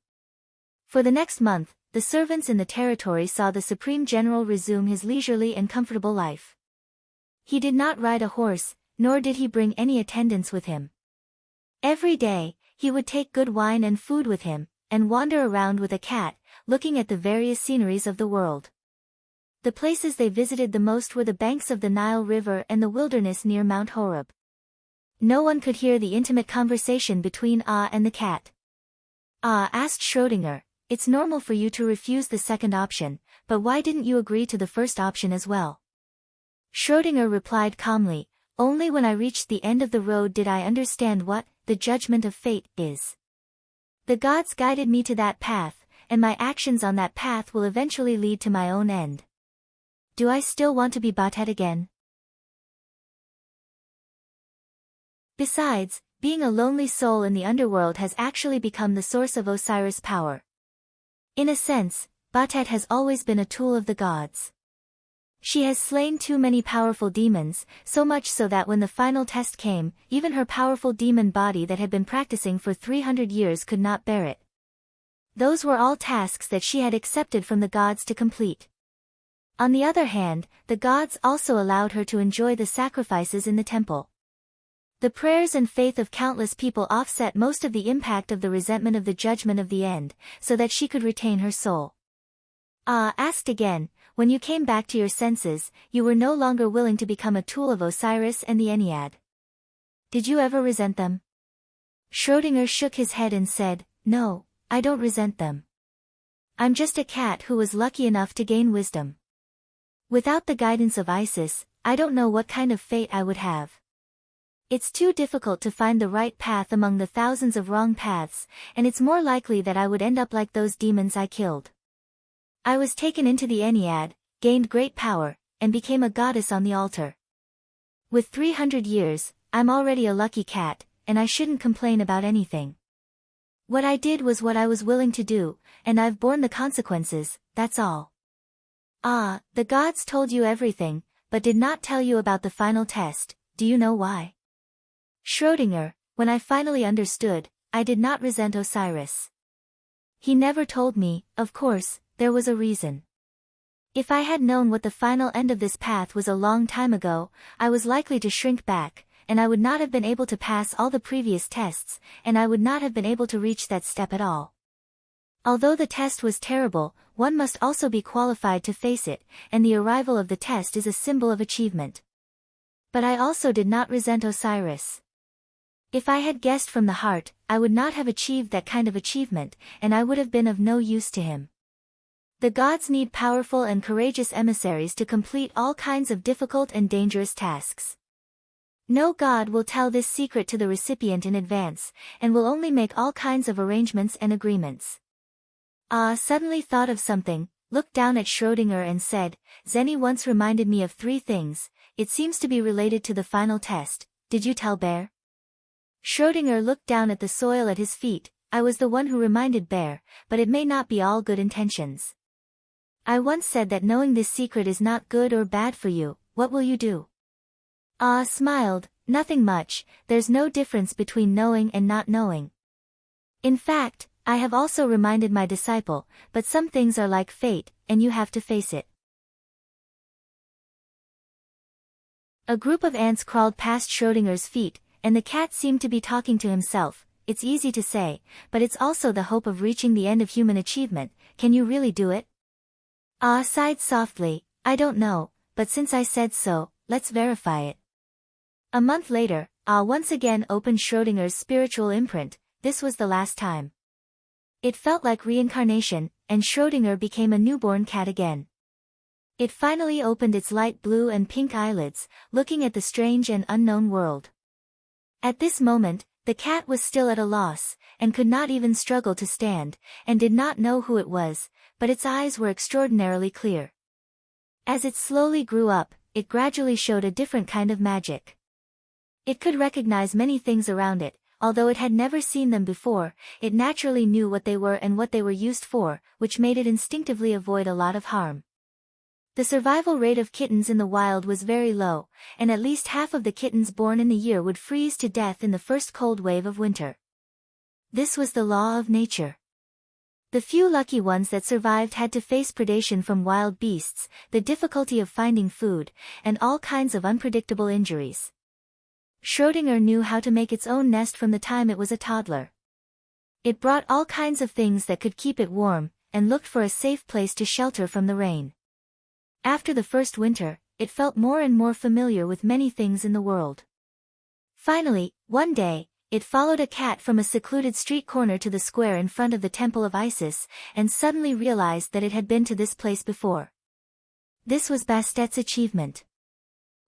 S1: For the next month, the servants in the territory saw the Supreme General resume his leisurely and comfortable life. He did not ride a horse, nor did he bring any attendants with him. Every day, he would take good wine and food with him, and wander around with a cat, looking at the various sceneries of the world. The places they visited the most were the banks of the Nile River and the wilderness near Mount Horeb. No one could hear the intimate conversation between Ah and the cat. Ah asked Schrödinger, "It's normal for you to refuse the second option, but why didn't you agree to the first option as well?" Schrödinger replied calmly, "Only when I reached the end of the road did I understand what the judgment of fate is. The gods guided me to that path, and my actions on that path will eventually lead to my own end. Do I still want to be Batet again? Besides, being a lonely soul in the underworld has actually become the source of Osiris' power. In a sense, Batet has always been a tool of the gods. She has slain too many powerful demons, so much so that when the final test came, even her powerful demon body that had been practicing for 300 years could not bear it. Those were all tasks that she had accepted from the gods to complete. On the other hand, the gods also allowed her to enjoy the sacrifices in the temple. The prayers and faith of countless people offset most of the impact of the resentment of the judgment of the end, so that she could retain her soul. Ah asked again, "When you came back to your senses, you were no longer willing to become a tool of Osiris and the Ennead. Did you ever resent them?" Schrödinger shook his head and said, "No, I don't resent them. I'm just a cat who was lucky enough to gain wisdom. Without the guidance of Isis, I don't know what kind of fate I would have. It's too difficult to find the right path among the thousands of wrong paths, and it's more likely that I would end up like those demons I killed. I was taken into the Ennead, gained great power, and became a goddess on the altar. With 300 years, I'm already a lucky cat, and I shouldn't complain about anything. What I did was what I was willing to do, and I've borne the consequences, that's all." "Ah, the gods told you everything, but did not tell you about the final test. Do you know why?" "Schrödinger, when I finally understood, I did not resent Osiris. He never told me, of course, there was a reason. If I had known what the final end of this path was a long time ago, I was likely to shrink back, and I would not have been able to pass all the previous tests, and I would not have been able to reach that step at all. Although the test was terrible, one must also be qualified to face it, and the arrival of the test is a symbol of achievement. But I also did not resent Osiris. If I had guessed from the heart, I would not have achieved that kind of achievement, and I would have been of no use to him. The gods need powerful and courageous emissaries to complete all kinds of difficult and dangerous tasks. No god will tell this secret to the recipient in advance, and will only make all kinds of arrangements and agreements." Ah suddenly thought of something, looked down at Schrödinger and said, "Zeni once reminded me of 3 things, it seems to be related to the final test. Did you tell Bear?" Schrödinger looked down at the soil at his feet. "I was the one who reminded Bear, but it may not be all good intentions. I once said that knowing this secret is not good or bad for you. What will you do?" Ah smiled, "Nothing much, there's no difference between knowing and not knowing. In fact, I have also reminded my disciple, but some things are like fate, and you have to face it." A group of ants crawled past Schrödinger's feet, and the cat seemed to be talking to himself. "It's easy to say, but it's also the hope of reaching the end of human achievement. Can you really do it?" Ah sighed softly, "I don't know, but since I said so, let's verify it." A month later, Ah once again opened Schrödinger's spiritual imprint. This was the last time. It felt like reincarnation, and Schrödinger became a newborn cat again. It finally opened its light blue and pink eyelids, looking at the strange and unknown world. At this moment, the cat was still at a loss, and could not even struggle to stand, and did not know who it was, but its eyes were extraordinarily clear. As it slowly grew up, it gradually showed a different kind of magic. It could recognize many things around it, although it had never seen them before. It naturally knew what they were and what they were used for, which made it instinctively avoid a lot of harm. The survival rate of kittens in the wild was very low, and at least half of the kittens born in the year would freeze to death in the first cold wave of winter. This was the law of nature. The few lucky ones that survived had to face predation from wild beasts, the difficulty of finding food, and all kinds of unpredictable injuries. Schrödinger knew how to make its own nest from the time it was a toddler. It brought all kinds of things that could keep it warm, and looked for a safe place to shelter from the rain. After the first winter, it felt more and more familiar with many things in the world. Finally, one day, it followed a cat from a secluded street corner to the square in front of the temple of Isis, and suddenly realized that it had been to this place before. This was Bastet's achievement.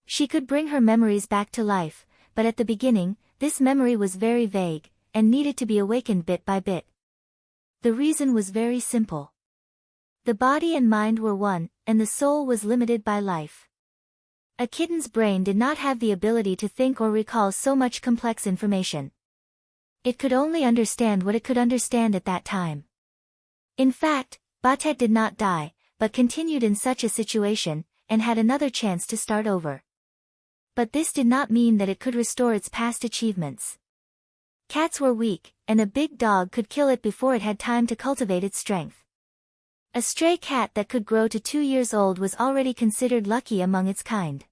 S1: She could bring her memories back to life, but at the beginning, this memory was very vague, and needed to be awakened bit by bit. The reason was very simple. The body and mind were one, and the soul was limited by life. A kitten's brain did not have the ability to think or recall so much complex information. It could only understand what it could understand at that time. In fact, Bastet did not die, but continued in such a situation, and had another chance to start over. But this did not mean that it could restore its past achievements. Cats were weak, and a big dog could kill it before it had time to cultivate its strength. A stray cat that could grow to 2 years old was already considered lucky among its kind.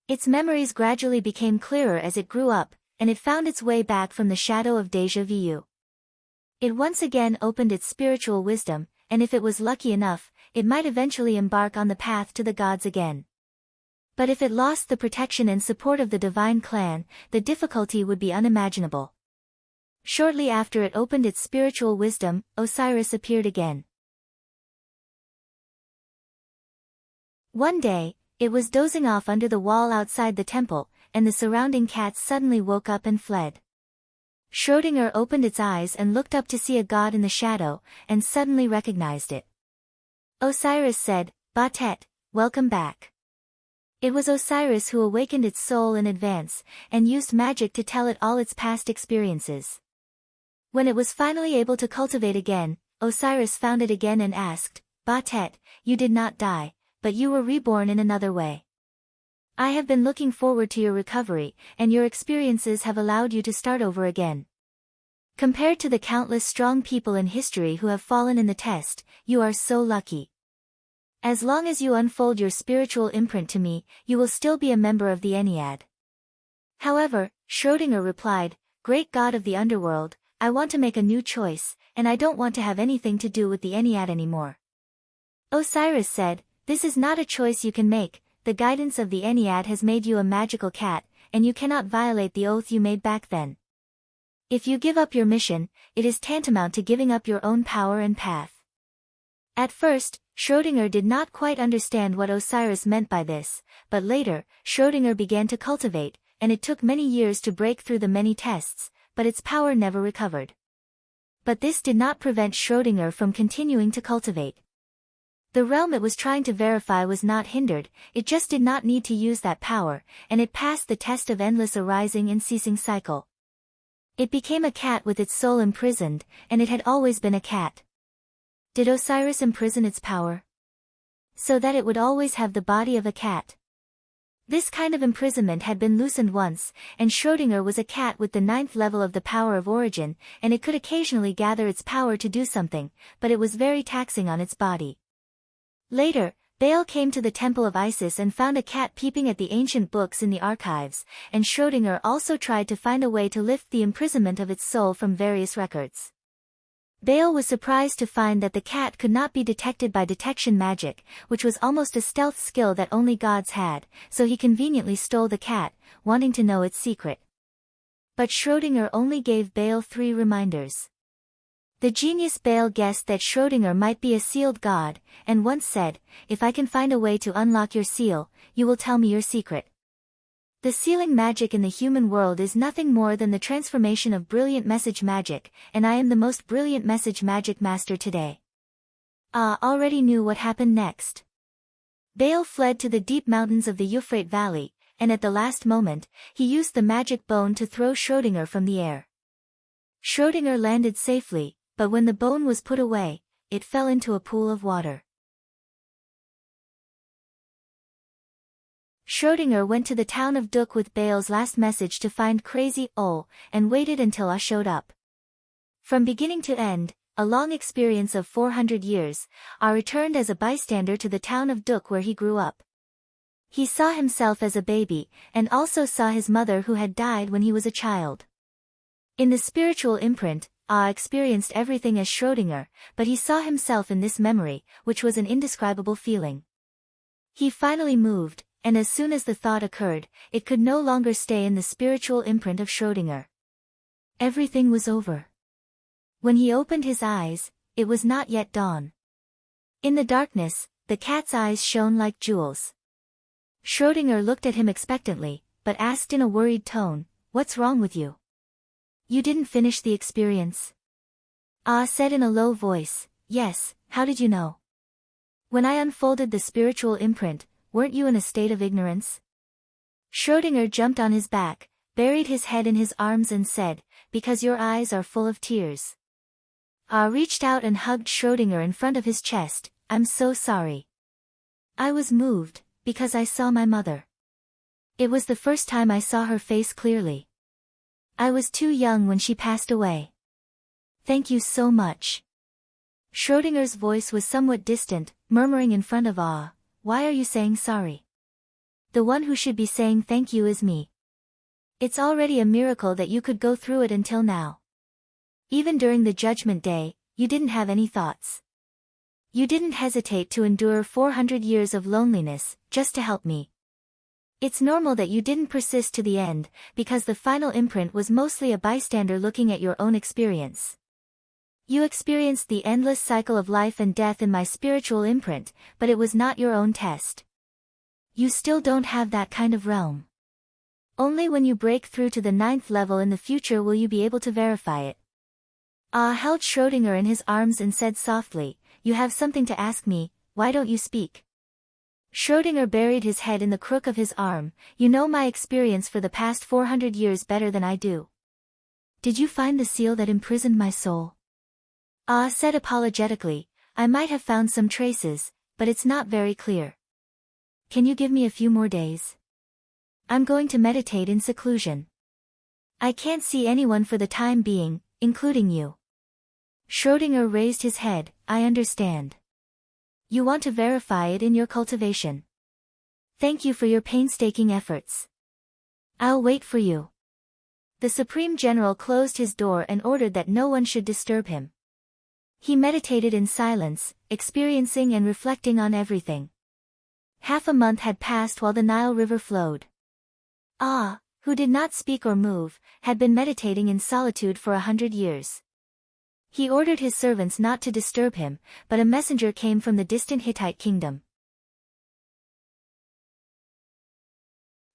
S1: Its memories gradually became clearer as it grew up, and it found its way back from the shadow of déjà vu. It once again opened its spiritual wisdom, and if it was lucky enough, it might eventually embark on the path to the gods again. But if it lost the protection and support of the divine clan, the difficulty would be unimaginable. Shortly after it opened its spiritual wisdom, Osiris appeared again. One day, it was dozing off under the wall outside the temple, and the surrounding cats suddenly woke up and fled. Schrödinger opened its eyes and looked up to see a god in the shadow, and suddenly recognized it. Osiris said, "Batet, welcome back." It was Osiris who awakened its soul in advance, and used magic to tell it all its past experiences. When it was finally able to cultivate again, Osiris found it again and asked, "Batet, you did not die, but you were reborn in another way. I have been looking forward to your recovery, and your experiences have allowed you to start over again. Compared to the countless strong people in history who have fallen in the test, you are so lucky. As long as you unfold your spiritual imprint to me, you will still be a member of the Ennead." However, Schrödinger replied, "Great god of the underworld, I want to make a new choice, and I don't want to have anything to do with the Ennead anymore." Osiris said, "This is not a choice you can make. The guidance of the Ennead has made you a magical cat, and you cannot violate the oath you made back then. If you give up your mission, it is tantamount to giving up your own power and path." At first, Schrödinger did not quite understand what Osiris meant by this, but later, Schrödinger began to cultivate, and it took many years to break through the many tests, but its power never recovered. But this did not prevent Schrödinger from continuing to cultivate. The realm it was trying to verify was not hindered, it just did not need to use that power, and it passed the test of endless arising and ceasing cycle. It became a cat with its soul imprisoned, and it had always been a cat. Did Osiris imprison its power? So that it would always have the body of a cat. This kind of imprisonment had been loosened once, and Schrödinger was a cat with the 9th level of the power of origin, and it could occasionally gather its power to do something, but it was very taxing on its body. Later, Baal came to the temple of Isis and found a cat peeping at the ancient books in the archives, and Schrödinger also tried to find a way to lift the imprisonment of its soul from various records. Baal was surprised to find that the cat could not be detected by detection magic, which was almost a stealth skill that only gods had, so he conveniently stole the cat, wanting to know its secret. But Schrödinger only gave Baal 3 reminders. The genius Baal guessed that Schrödinger might be a sealed god, and once said, "If I can find a way to unlock your seal, you will tell me your secret." The sealing magic in the human world is nothing more than the transformation of brilliant message magic, and I am the most brilliant message magic master today. Already knew what happened next. Baal fled to the deep mountains of the Euphrates Valley, and at the last moment, he used the magic bone to throw Schrödinger from the air. Schrödinger landed safely, but when the bone was put away, it fell into a pool of water. Schrödinger went to the town of Duk with Baal's last message to find Crazy Ol, and waited until A showed up. From beginning to end, a long experience of 400 years, A returned as a bystander to the town of Duk where he grew up. He saw himself as a baby, and also saw his mother who had died when he was a child. In the spiritual imprint, A experienced everything as Schrödinger, but he saw himself in this memory, which was an indescribable feeling. He finally moved, and as soon as the thought occurred, it could no longer stay in the spiritual imprint of Schrödinger. Everything was over. When he opened his eyes, it was not yet dawn. In the darkness, the cat's eyes shone like jewels. Schrödinger looked at him expectantly, but asked in a worried tone, "What's wrong with you? You didn't finish the experience?" A said in a low voice, "Yes, how did you know? When I unfolded the spiritual imprint, weren't you in a state of ignorance?" Schrödinger jumped on his back, buried his head in his arms and said, "Because your eyes are full of tears." A reached out and hugged Schrödinger in front of his chest, "I'm so sorry. I was moved, because I saw my mother. It was the first time I saw her face clearly. I was too young when she passed away. Thank you so much." Schrödinger's voice was somewhat distant, murmuring in front of A, "Why are you saying sorry? The one who should be saying thank you is me. It's already a miracle that you could go through it until now. Even during the judgment day, you didn't have any thoughts. You didn't hesitate to endure 400 years of loneliness, just to help me. It's normal that you didn't persist to the end, because the final imprint was mostly a bystander looking at your own experience. You experienced the endless cycle of life and death in my spiritual imprint, but it was not your own test. You still don't have that kind of realm. Only when you break through to the 9th level in the future will you be able to verify it. Ah held Schrödinger in his arms and said softly, "You have something to ask me, why don't you speak?" Schrödinger buried his head in the crook of his arm. "You know my experience for the past 400 years better than I do. Did you find the seal that imprisoned my soul?" Ah said apologetically, "I might have found some traces, but it's not very clear. Can you give me a few more days? I'm going to meditate in seclusion. I can't see anyone for the time being, including you." Schrödinger raised his head. "I understand. You want to verify it in your cultivation. Thank you for your painstaking efforts. I'll wait for you." The Supreme General closed his door and ordered that no one should disturb him. He meditated in silence, experiencing and reflecting on everything. Half a month had passed while the Nile River flowed. Ah, who did not speak or move, had been meditating in solitude for 100 years. He ordered his servants not to disturb him, but a messenger came from the distant Hittite kingdom.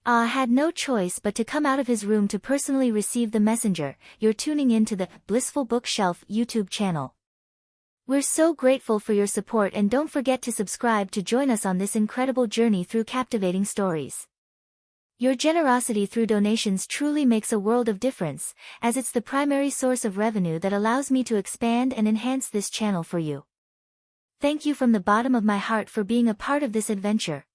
S1: Ah had no choice but to come out of his room to personally receive the messenger. You're tuning in to the Blissful Bookshelf YouTube channel. We're so grateful for your support, and don't forget to subscribe to join us on this incredible journey through captivating stories. Your generosity through donations truly makes a world of difference, as it's the primary source of revenue that allows me to expand and enhance this channel for you. Thank you from the bottom of my heart for being a part of this adventure.